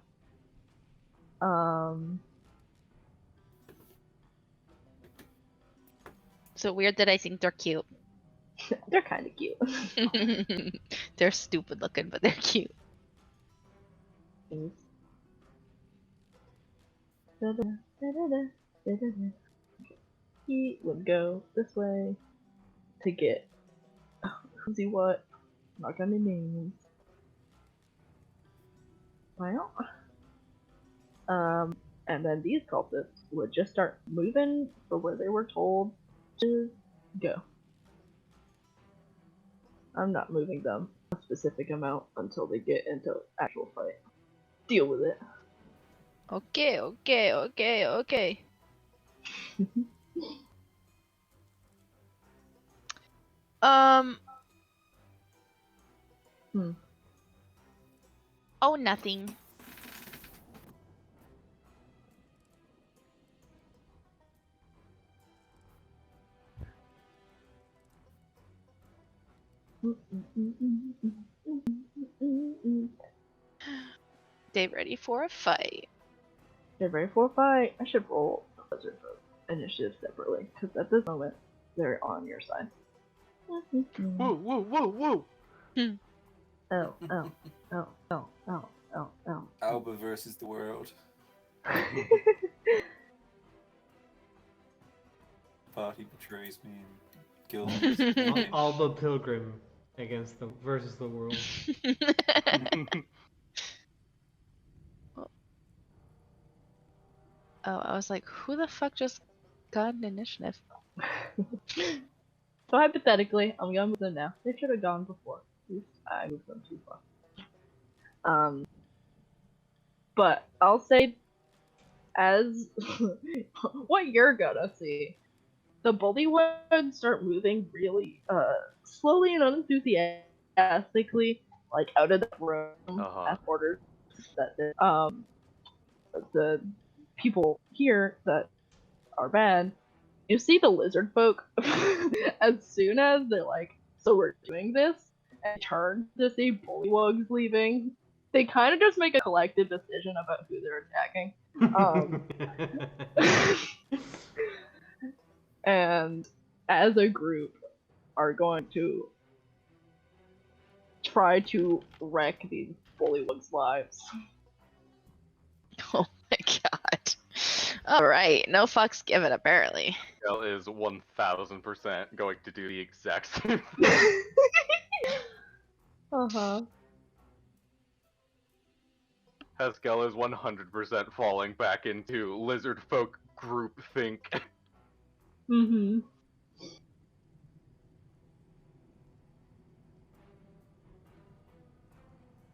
So weird that I think they're cute. They're kind of cute. They're stupid looking, but they're cute. He would go this way to get who's he what? Not gonna names. Well, and then these cultists would just start moving for where they were told to go. I'm not moving them a specific amount until they get into actual fight. Deal with it. Okay. Oh, nothing. They ready for a fight. They're ready for a fight. I should roll Blizzard Folk initiative separately, because at this moment, they're on your side. Woo! Oh. Alba versus the world. Party betrays me and kills me. Alba Pilgrim against the versus the world. Oh, I was like, who the fuck just got an initiative? So hypothetically, I'm gonna move them now. They should have gone before. I moved them too far. But I'll say, as what you're gonna see, the bullywugs start moving really slowly and unenthusiastically, like out of the room as orders that the people here that are bad. You see the lizard folk as soon as they're like, so we're doing this, and turn to see bullywugs leaving. They kind of just make a collective decision about who they're attacking. And as a group are going to try to wreck these bullywugs' lives. Oh my god. Alright, no fucks given apparently. Pascal is 1000% going to do the exact same thing. Pascal is 100% falling back into lizard folk group think. Mm-hmm.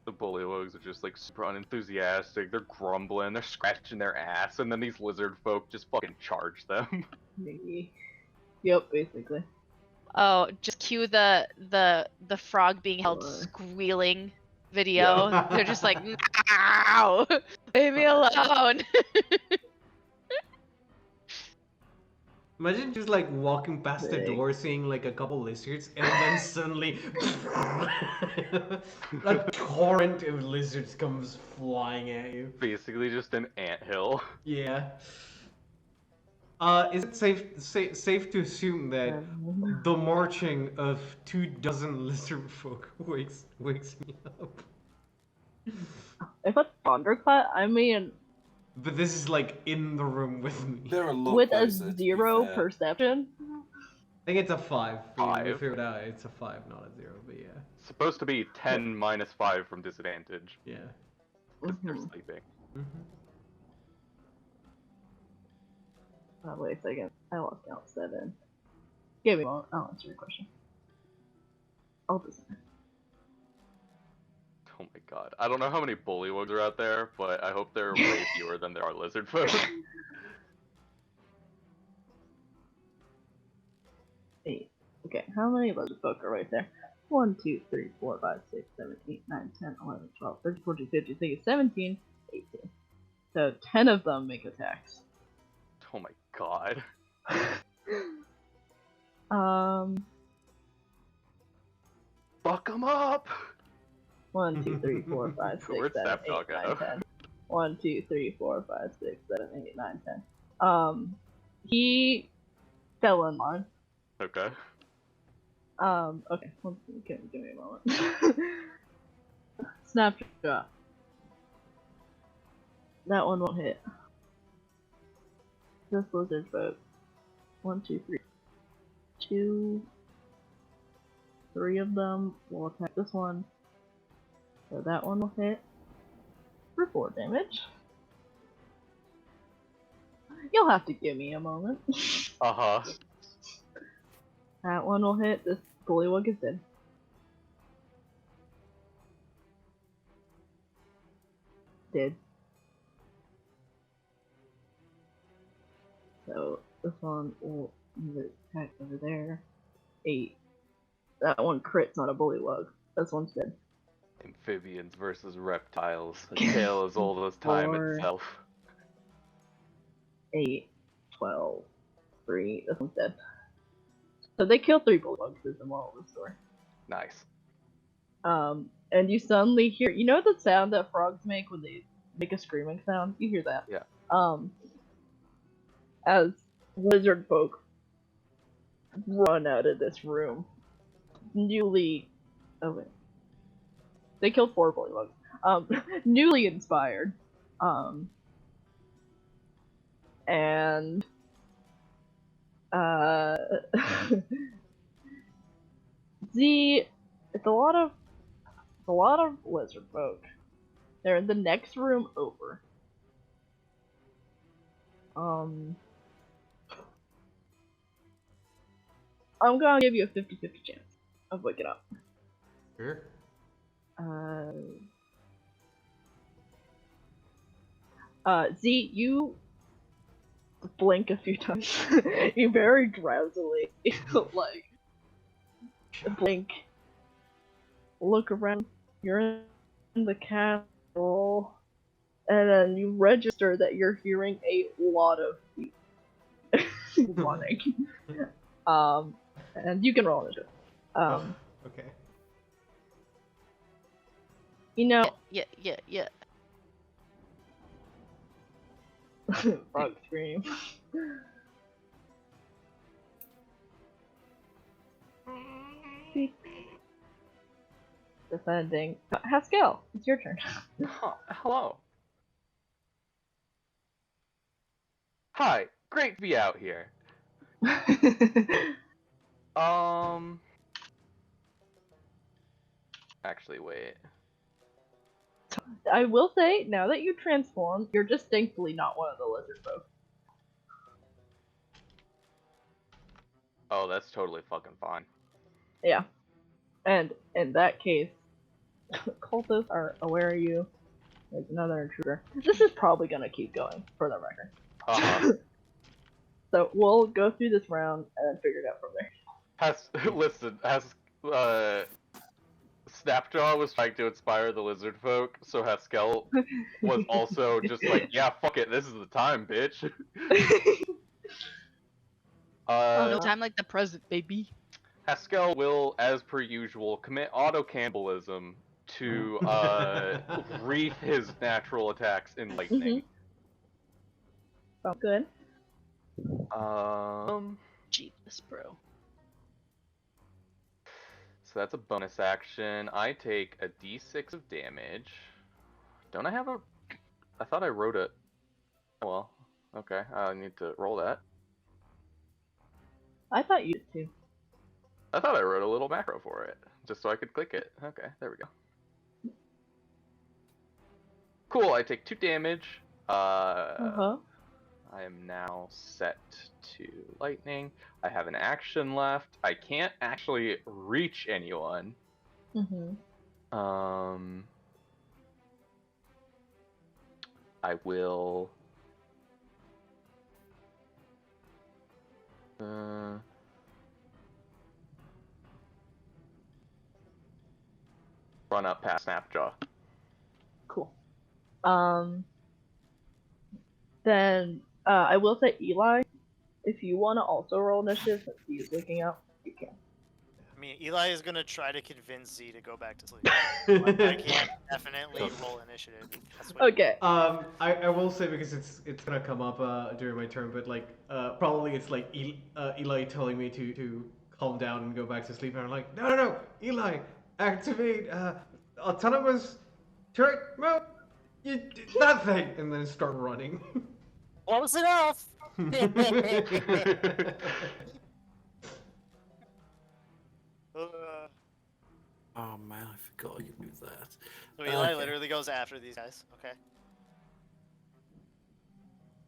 The bullywugs are just like super unenthusiastic, they're grumbling, they're scratching their ass, and then these lizard folk just fucking charge them. Maybe. Yep, basically. Oh, just cue the frog being held squealing video. Yeah. They're just like, "Ow! Leave me alone." Imagine just like walking past the door, seeing like a couple lizards, and then suddenly a torrent of lizards comes flying at you. Basically just an anthill. Yeah. Is it safe to assume that the marching of 24 lizard folk wakes me up? If a thunderclap, I mean, But this is like in the room with me. They're a lot with a closer, to be 0 fair. perception. I think it's a 5. We 5? figured out it's a 5, not a 0, but yeah. It's supposed to be 10 minus 5 from disadvantage. Yeah. Because they're sleeping. Oh, wait a second. I lost count 7. Give me a moment. I'll answer your question. I'll decide. Oh my god. I don't know how many bullywugs are out there, but I hope there are way fewer than there are lizard folk. Okay, how many lizard folk are right there? 1, 2, 3, 4, 5, 6, 7, 8, 9, 10, 11, 12, 13, 14, 15, 16, 17, 18. So 10 of them make attacks. Oh my god. Fuck them up! 1, 2, 3, 4, 5, 6, Where'd 7, 8, Snapdog 9, go? 10. 1, 2, 3, 4, 5, 6, 7, 8, 9, 10. He fell in line. Okay. Okay, give me a moment. Snapshot. That one won't hit. This lizard folk. 1, 2, 3. 2, 3 of them will attack this one. So that one will hit for 4 damage. You'll have to give me a moment. Uh-huh. That one will hit. This bullywug is dead. Dead. So this one will use its attack over there. 8. That one crits on a bullywug. This one's dead. Amphibians versus reptiles. A tale as old as time 4, itself. 8, 12, 3. This one's dead. So they kill 3 bullywugs is the moral of the story. Nice. And you suddenly hear, you know the sound that frogs make when they make a screaming sound? You hear that. Yeah. As lizard folk run out of this room. Oh wait. They killed 4 bullywugs. Newly inspired. And it's a lot of lizard folk. They're in the next room over. I'm gonna give you a 50-50 chance of waking up. Sure. Z, you blink a few times. You very drowsily, like, blink, look around, you're in the castle, and then you register that you're hearing a lot of feet running. And you can roll into it. Okay. You know, Yeah. frog scream. Defending. Haskell, it's your turn. Huh, hello. Hi, great to be out here. Actually, wait. I will say, now that you transform, you're just thankfully not one of the lizard folk. Oh, that's totally fucking fine. Yeah. And in that case, cultists are aware of you. There's another intruder. This is probably gonna keep going, for the record. Uh-huh. So we'll go through this round and then figure it out from there. Listen, Snapjaw was trying to inspire the lizard folk, so Haskell was also just like, yeah, fuck it, this is the time, bitch. No time like the present, baby. Haskell will, as per usual, commit auto-cannibalism to wreath his natural attacks in lightning. Sounds good. Jesus, bro. So that's a bonus action. I take a d6 of damage. Don't I have a... I thought I wrote it. Oh well. Okay, I need to roll that. I thought you did too. I thought I wrote a little macro for it, just so I could click it. Okay, there we go. Cool, I take 2 damage. I am now set to lightning. I have an action left. I can't actually reach anyone. I will... run up past Snapjaw. Cool. Then I will say Eli, if you want to also roll initiative since he is looking out, you can. I mean, Eli is gonna try to convince Z to go back to sleep. But I can definitely roll initiative. If that's what Okay. I will say because it's gonna come up during my turn, but like probably it's like Eli telling me to calm down and go back to sleep, and I'm like, no, Eli, activate autonomous turret mode, that thing, and then start running. Close enough. Oh man, I forgot I could move that. So Eli Okay. literally goes after these guys. Okay.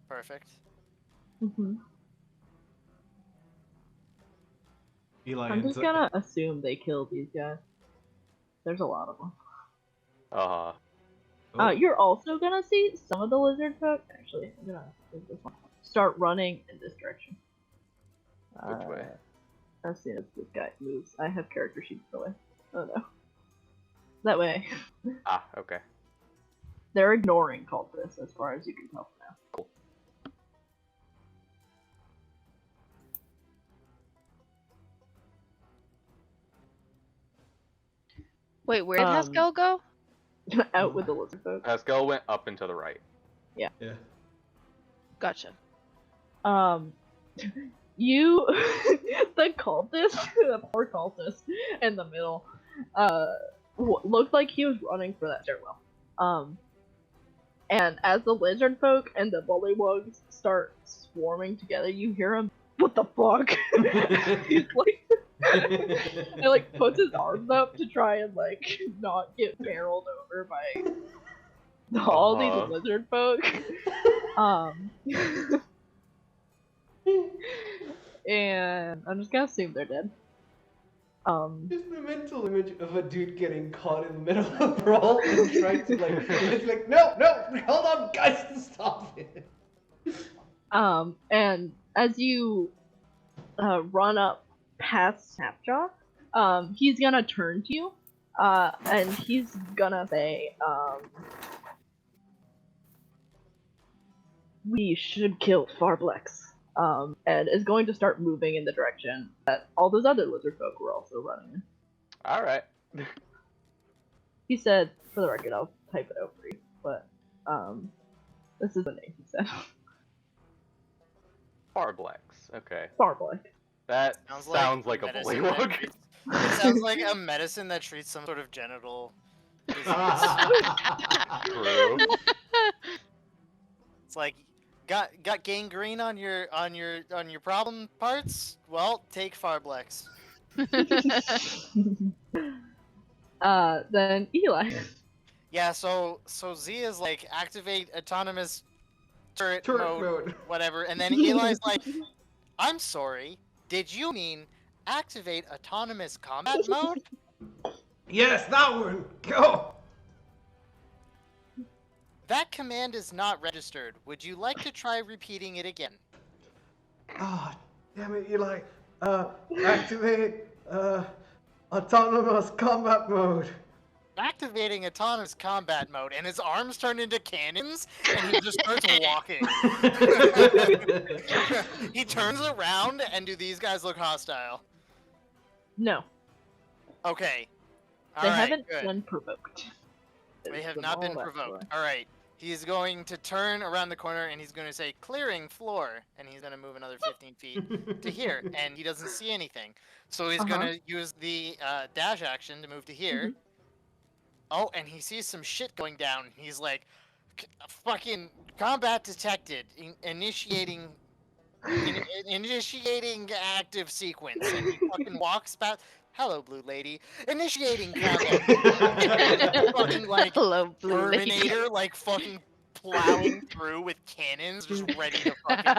Perfect. Mm-hmm. Eli I'm ends just gonna assume they killed these guys. There's a lot of them. Oh. You're also gonna see some of the lizard folk. Actually, I'm gonna move this one. Start running in this direction. Which way? As soon as this guy moves, I have character sheets for the way. Oh no. That way. Ah, okay. They're ignoring cultists as far as you can tell for now. Cool. Wait, where did Haskell go? Out with the lizard folk. Pascal went up and to the right. Yeah. Gotcha. You, the cultist, the poor cultist in the middle, looked like he was running for that stairwell. And as the lizard folk and the bullywugs start swarming together, you hear him, "What the fuck?" He's like, and like puts his arms up to try and like not get barreled over by all these lizard folk. And I'm just gonna assume they're dead. Just the mental image of a dude getting caught in the middle of a brawl and trying to like, it's like, no, hold on, guys, stop it. And as you run up past Snapjaw, he's gonna turn to you, and he's gonna say, "We should kill Farblex." And is going to start moving in the direction that all those other lizard folk were also running in. Alright. He said, for the record, I'll type it out for you, but this is the name he said. Farblex. Okay. Farblex. That sounds like a medicine bullywug. It sounds like a medicine that treats some sort of genital disease. True. It's like, got gangrene on your problem parts? Well, take Farblex. Then Eli. Yeah, so Z is like, activate autonomous turret mode, whatever, and then Eli's like, I'm sorry, did you mean activate autonomous combat mode? Yes, that one, go! That command is not registered. Would you like to try repeating it again? Ah, damn it, Eli. Activate autonomous combat mode. Activating autonomous combat mode, and his arms turn into cannons, and he just starts walking. He turns around, and do these guys look hostile? No, Okay. they Alright, haven't good. been provoked. They have It's not all been that provoked. way. Alright. He's going to turn around the corner, and he's going to say, clearing floor, and he's going to move another 15 feet to here, and he doesn't see anything. So he's going to use the dash action to move to here. Oh, and he sees some shit going down. He's like, fucking combat detected, initiating active sequence, and he fucking walks past. Hello, blue lady. Initiating combat. Fucking like Hello, blue lady. Terminator, like fucking plowing through with cannons, just ready to fucking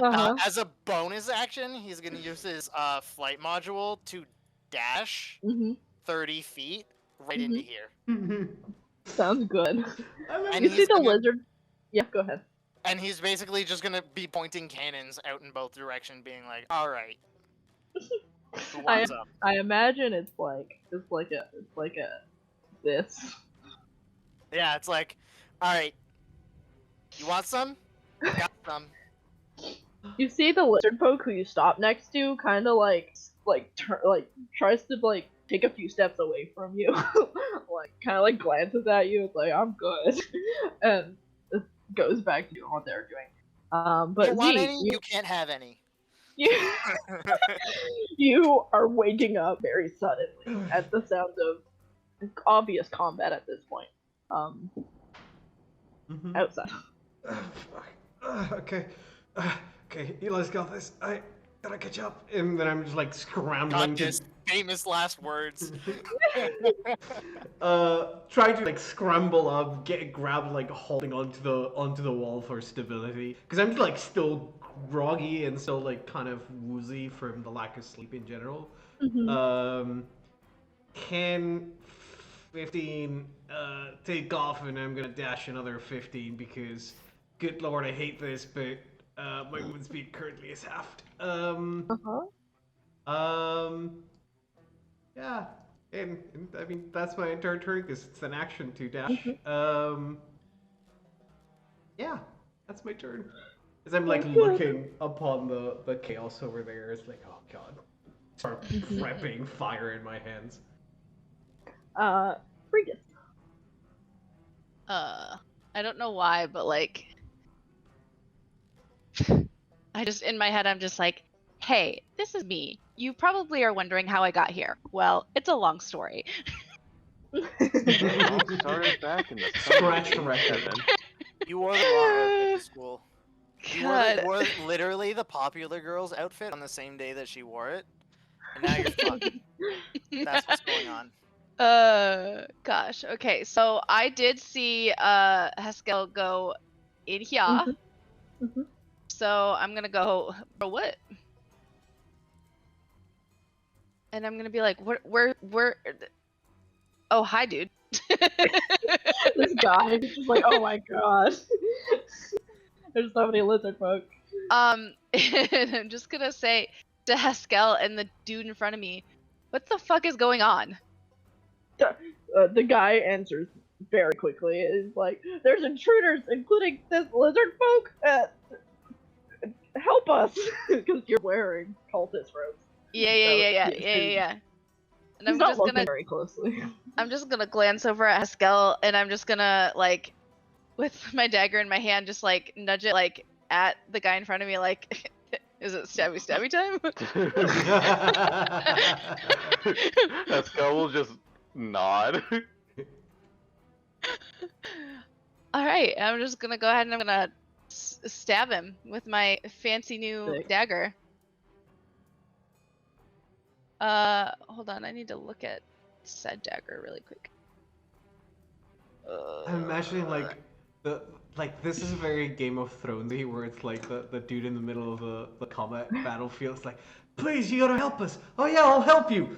go. As a bonus action, he's gonna use his flight module to dash 30 feet right into here. Sounds good. And You see he's the gonna- lizard? Yeah, go ahead. And he's basically just gonna be pointing cannons out in both directions, being like, "All right, what's up?" I imagine it's like a this. Yeah, it's like, all right, you want some? Got some. You see the lizard folk who you stop next to, kind of tries to like take a few steps away from you, like kind of like glances at you. It's like I'm good, and it goes back to what they're doing. But You want Z, any? You can't have any. you, you are waking up very suddenly at the sound of obvious combat at this point. Outside. Okay. Okay, Eli's got this. I gotta catch up. And then I'm just like scrambling Got this famous last words. trying to like scramble up, get grabbed, like holding onto the wall for stability. Because I'm like still groggy and still like kind of woozy from the lack of sleep in general. Mm-hmm. 10, 15, take off, and I'm gonna dash another 15 because, good lord, I hate this, but my movement speed currently is halved. Yeah, and I mean that's my entire turn because it's an action to dash. Yeah, that's my turn. As I'm like looking upon the chaos over there, it's like, oh god, start prepping fire in my hands. Fregus. I don't know why, but like, I just, in my head, I'm just like, hey, this is me. You probably are wondering how I got here. Well, it's a long story. It all started back in the Scratch summer of record. 87. You wore the wrong outfit to school. You God. wore literally the popular girl's outfit on the same day that she wore it, and now you're fucked. That's what's going on. Gosh. Okay, so I did see Haskell go in here. Mm-hmm. So I'm gonna go for what? And I'm gonna be like, where? Oh, hi, dude. This guy is just like, oh my god. There's so many lizard folk. And I'm just gonna say to Haskell and the dude in front of me, what the fuck is going on? The guy answers very quickly. It's like, there's intruders, including this lizard folk. Help us, because you're wearing cultist robes. Yeah. And He's not looking very closely. I'm just gonna glance over at Haskell, and I'm just gonna like, with my dagger in my hand, just like nudge it like at the guy in front of me, like, is it stabby time? Haskell will just nod. All right, I'm just gonna go ahead and I'm gonna stab him with my fancy new Sick. dagger. Hold on, I need to look at said dagger really quick. I'm imagining like this is very Game of Thronesy, where it's like the dude in the middle of the combat battlefield. It's like, please, you gotta help us. Oh yeah, I'll help you.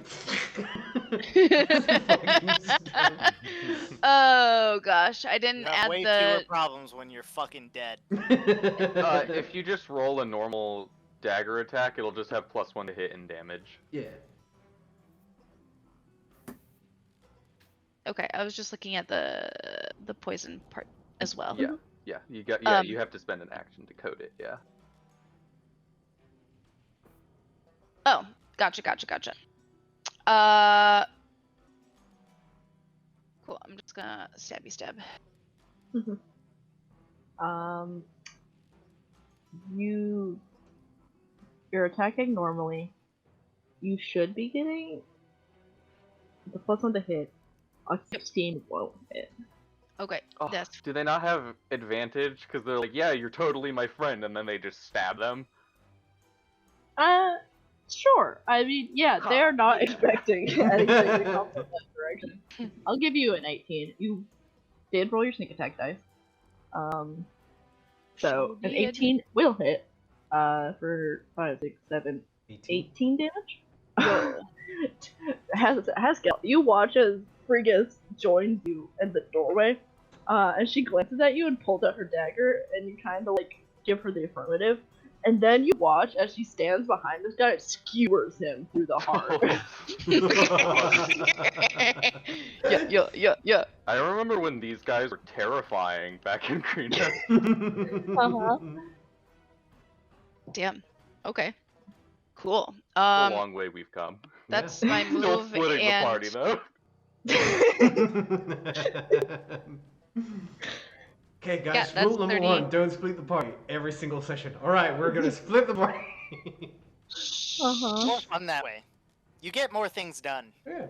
Oh gosh, I didn't You have add way the. fewer problems when you're fucking dead. If you just roll a normal dagger attack, it'll just have +1 to hit and damage. Yeah. Okay, I was just looking at the poison part as well. Yeah, you have to spend an action to code it. Yeah. Oh, gotcha. Cool. I'm just gonna stab. You're attacking normally. You should be getting the +1 to hit. A 16 won't hit. Okay, Oh, that's do they not have advantage? Because they're like, yeah, you're totally my friend, and then they just stab them. Sure. I mean, yeah, they're not expecting anything to come from that direction. I'll give you an 18. You did roll your sneak attack dice. So an 18 will hit. For 5, 6, 7, 18 damage. Haskell, you watch as Fregus joins you in the doorway, and she glances at you and pulls out her dagger, and you kind of like give her the affirmative, And then you watch as she stands behind this guy and skewers him through the heart. Yeah. I remember when these guys were terrifying back in Green Hill. Uh-huh. Damn. Okay. Cool. A long way we've come. That's my Still move, splitting the and party though. Okay, guys, Yeah, that's rule number 30. 1, don't split the party every single session. Alright, we're gonna split the party. Uh-huh. More fun that way. You get more things done. Yeah.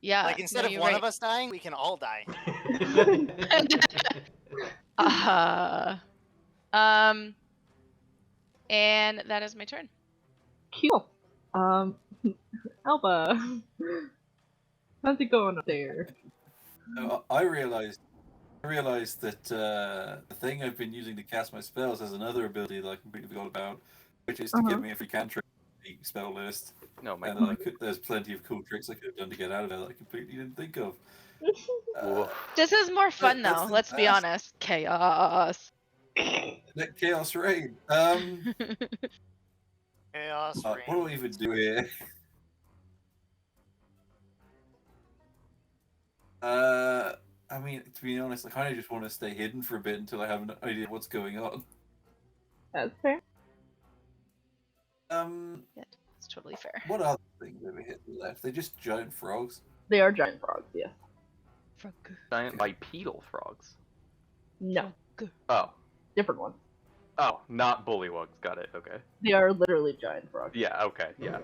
Yeah. Like instead of you're one right. of us dying, we can all die. And that is my turn. Cool. Alba. How's it going up there? I realized that the thing I've been using to cast my spells has another ability that I completely forgot about, which is to give me a free cantrip spell list. No, my And there's plenty of cool tricks I could have done to get out of it that I completely didn't think of. This is more fun that's though, let's be fantastic. honest. Chaos. That Chaos Rain. Chaos What do I even do here? I mean, to be honest, I kind of just want to stay hidden for a bit until I have an idea what's going on. That's fair. It's totally fair. What other things over here to the left? They're just giant frogs. They are giant frogs, yes. giant bipedal frogs. No, Oh. different ones. Oh, not bullywugs. Got it. Okay. They are literally giant frogs. Yeah. Okay. Yeah.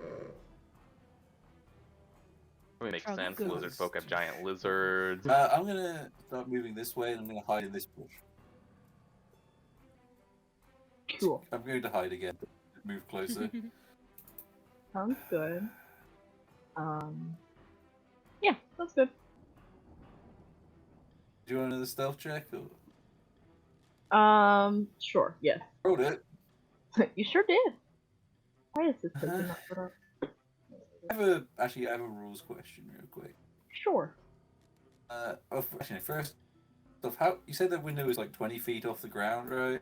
That makes Frog sense. goose. Lizard folk have giant lizards. I'm gonna start moving this way, and I'm gonna hide in this bush. Cool. I'm going to hide again. Move closer. Sounds good. Yeah, that's good. Do you want another stealth check? Or... Sure, yes. Rolled it. You sure did. Why is this taking that put up? I have a rules question real quick. Sure. Actually, first off, how you said that window is like 20 feet off the ground, right?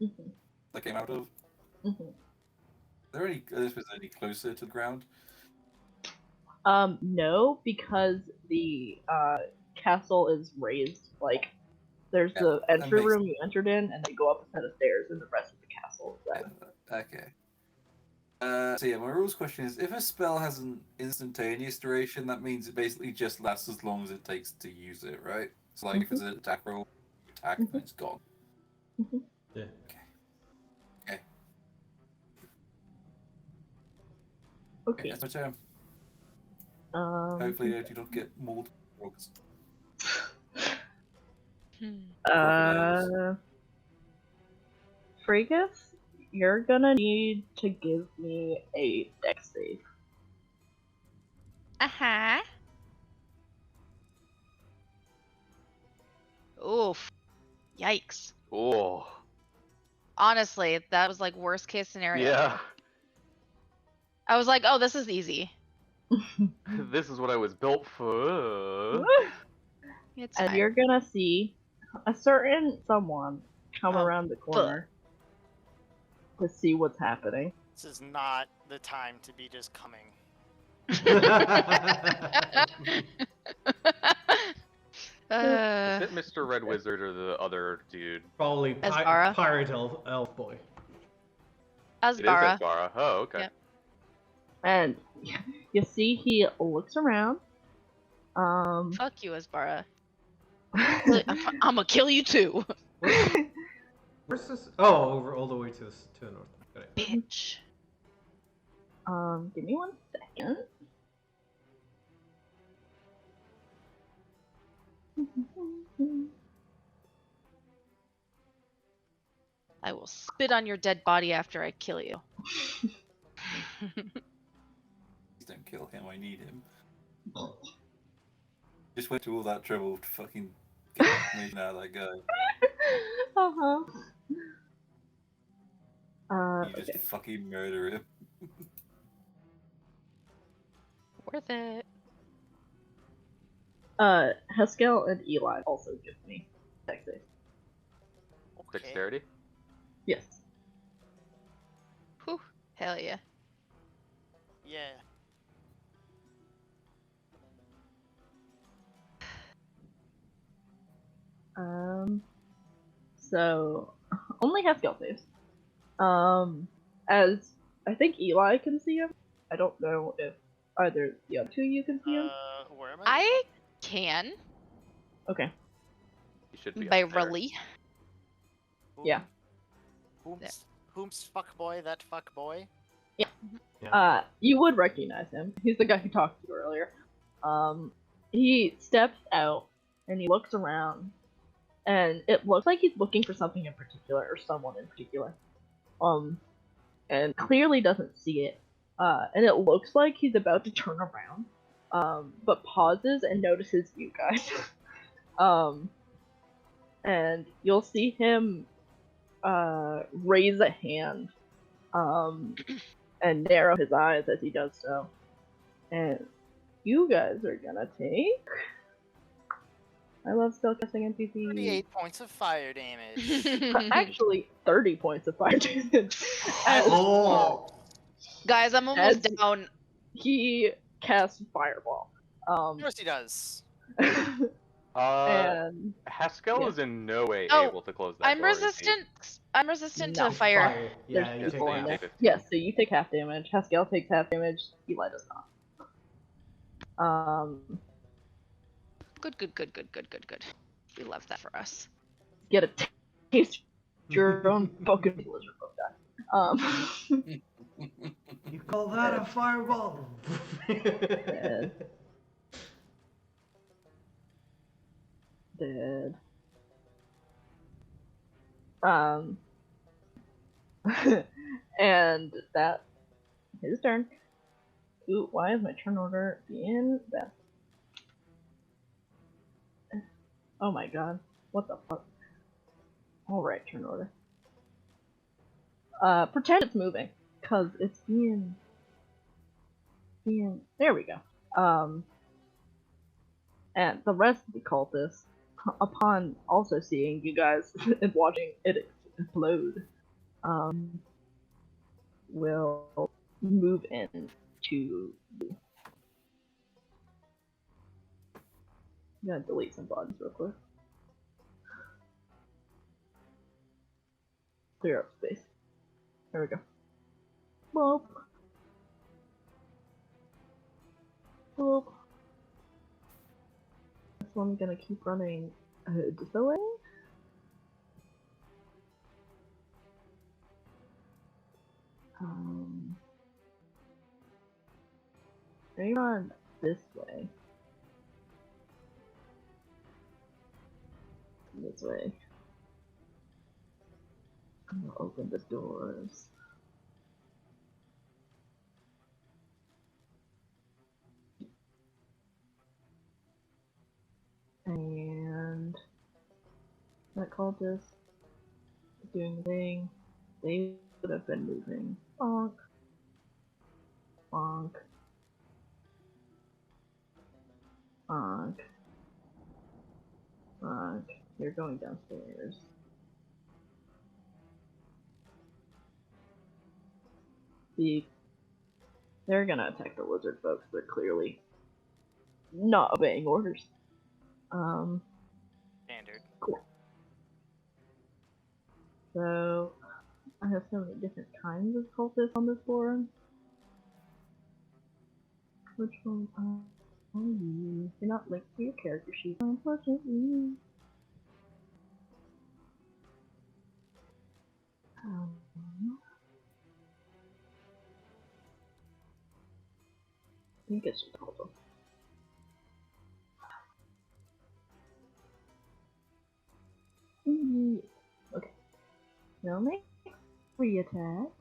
Mm-hmm. That came out of. Mm-hmm. Are this was any closer to the ground? No, because the castle is raised. Like, there's the entry room you entered in, and then go up a set of stairs, and the rest of the castle is that. Okay. So yeah, my rules question is: if a spell has an instantaneous duration, that means it basically just lasts as long as it takes to use it, right? So like, if it's an attack roll, attack, and it's gone. Mm-hmm. Yeah. Okay. That's my turn. Hopefully, Hopefully, you don't get mauled by frogs. Fregus, you're gonna need to give me a dex save. Oof. Yikes. Oh. Honestly, that was like worst case scenario. Yeah. I was like, oh, this is easy. This is what I was built for. It's And fine. you're gonna see a certain someone come around the corner to see what's happening. This is not the time to be just coming. Is it Mr. Red Wizard or the other dude? Probably Asbara? pirate elf boy. It is Asbara. Asbara. Oh, okay. Yep. And you see he looks around. Fuck you, Asbara. I'm gonna kill you too. Where's this? Oh, over all the way to the north. Got it. Bitch. Give me 1 second. I will spit on your dead body after I kill you. Please don't kill him. I need him. Just went to all that trouble to fucking get information out of that guy. You just Okay. fucking murder him. Worth it. Heskel and Eli also give me dex save. Dexterity? Yes. Whew. Hell yeah. Yeah. So only Haskell saves. As I think Eli can see him. I don't know if either the other two you can see him. Where am I? I can Okay. He should be by up there. Raleigh. Yeah. Whom's fuck boy? That fuck boy. You would recognize him. He's the guy who talked to you earlier. He steps out and he looks around, and it looks like he's looking for something in particular or someone in particular. And clearly doesn't see it. And it looks like he's about to turn around, but pauses and notices you guys. And you'll see him raise a hand, and narrow his eyes as he does so. And you guys are gonna take. I love spellcasting NPCs. 38 points of fire damage. Actually, 30 points of fire damage. As Oh! Guys, I'm almost As- down. he casts Fireball. Of course he does. And Haskell yeah. is in no way Oh, able to close that I'm door. is he? resistant. I'm resistant No. to fire. Yeah, there's you people take in half. there. 15. Yes, so you take half damage. Haskell takes half damage. Eli does not. Good. We love that for us. Get a taste of your own fucking blizzard book die. You call that a fireball? Dead. And that his turn. Ooh, why is my turn order being best? Oh my god. What the fuck? Alright, turn order. Pretend it's moving. Cause it's being there we go. And the rest of the cultists, upon also seeing you guys and watching it explode, will move in to you. I'm gonna delete some bodies real quick. Clear up space. There we go. Boop. Boop. This one's gonna keep running this way. They run this way. This way. I'm gonna open the doors. And that cultist is doing the thing. They would have been moving. Bonk. Bonk. Bonk. Bonk. You're going downstairs. They're gonna attack the lizard folks. They're clearly not obeying orders. Standard. Cool. So, I have so many different kinds of cultists on this board. Which one are you? You're not linked to your character sheet, unfortunately. I think it's just cultist. Okay. Now make 3 attacks.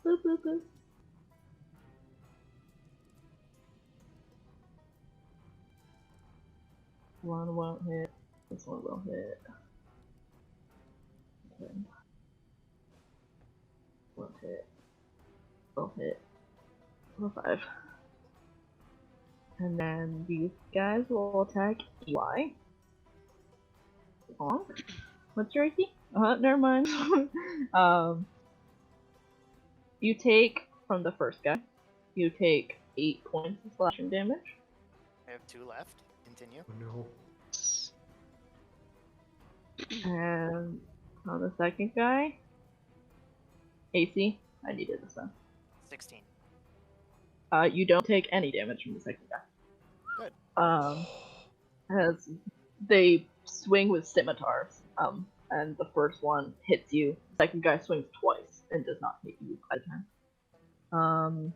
Boop boop boop. One won't hit. This one will hit. Okay. Won't hit. Will hit. 5. And then these guys will attack Eli. Bonk. What's your AC? Never mind. You take from the first guy. You take 8 points of slashing damage. I have 2 left. Continue. Oh no. And on the second guy, AC, I needed this one. 16. You don't take any damage from the second guy. Good. As they swing with scimitars, and the first one hits you. The second guy swings twice and does not hit you by time.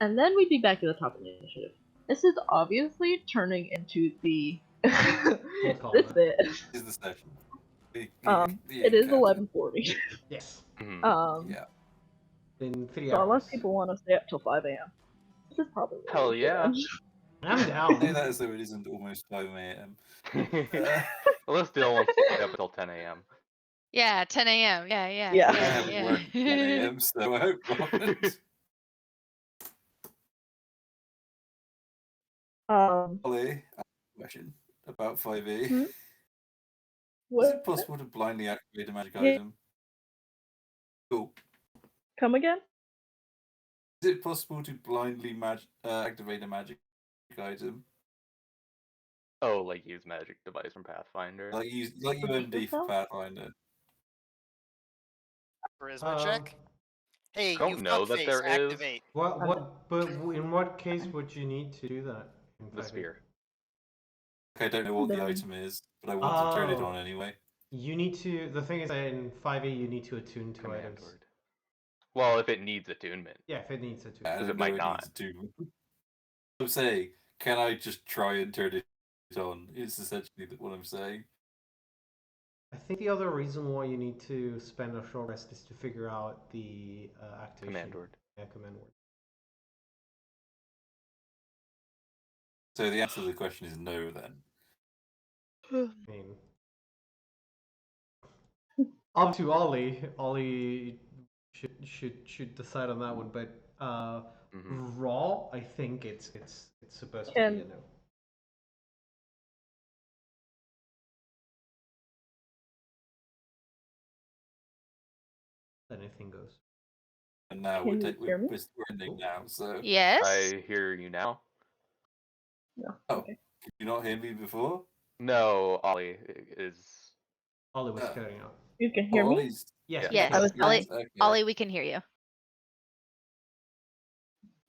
And then we'd be back to the top of the initiative. This is obviously turning into the this bit. This is the session. It is 11:40. Yes. Yeah. In 3 So hours. unless people want to stay up till 5 a.m. This is probably Hell yeah. I'm Say down. that as though it isn't almost 5 a.m. Unless Dylan wants to stay up until 10 a.m. Yeah, 10 a.m. Yeah, yeah. Yeah. I haven't worked at 10 a.m., so I hope not. Ollie, I have a question about 5e. Hmm? Is What? it possible to blindly activate a magic Yeah. item? Cool. Come again? Is it possible to blindly activate a magic item? Oh, like use magic device from Pathfinder. Like Repeat UMD for yourself? Pathfinder. Charisma check. Hey, don't you know that fuckface, there is. activate. But in what case would you need to do that? In The 5e? sphere. I don't know what the No. item is, but I want to turn it Oh. on anyway. You need to. The thing is, that in 5e, you need to attune to Command items. word. Well, if it needs attunement. Yeah, if it needs attunement. I Because don't it know might it not. needs to. I'm saying, can I just try and turn it on? Is essentially what I'm saying. I think the other reason why you need to spend a short rest is to figure out the activation. Command word. Yeah, command word. So the answer to the question is no then. I mean, up to Ollie. Ollie should decide on that one, but raw, I think it's supposed to be a no. Anything goes. And now Can you hear me? we're ending now, so... Yes? I hear you now. No. Oh, Okay. could you not hear me before? No, Ollie is. Ollie was cutting out. You can hear me? Ollie's... Yes. Yeah. Yes. I was Ollie, Okay. Ollie, we can hear you.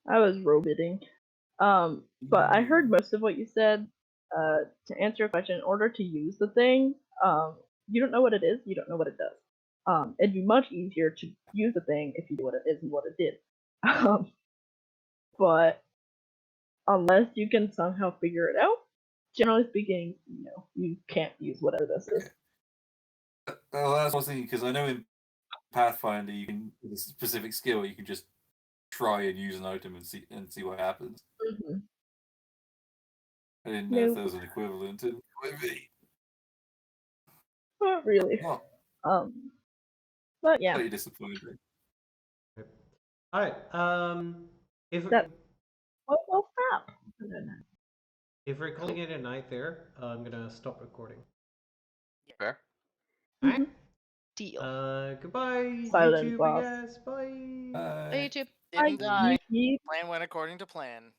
I was roboting. But I heard most of what you said. To answer your question, in order to use the thing, you don't know what it is, you don't know what it does. It'd be much easier to use the thing if you knew what it is and what it did. But unless you can somehow figure it out, generally speaking, you can't use whatever this is. Well, that's what I was thinking, because I know in Pathfinder, you can, with a specific skill, you can just try and use an item and see what happens. Mm-hmm. I didn't know if there was an equivalent to maybe. Not really. Oh, But yeah. pretty disappointing. All right. If Well, stop. if we're calling it a night there, I'm gonna stop recording. Fair. Mhm. Deal. Goodbye, Silent YouTube, boss. I guess. Bye. Hey, YouTube. Didn't Bye, die. YouTube. Plan went according to plan.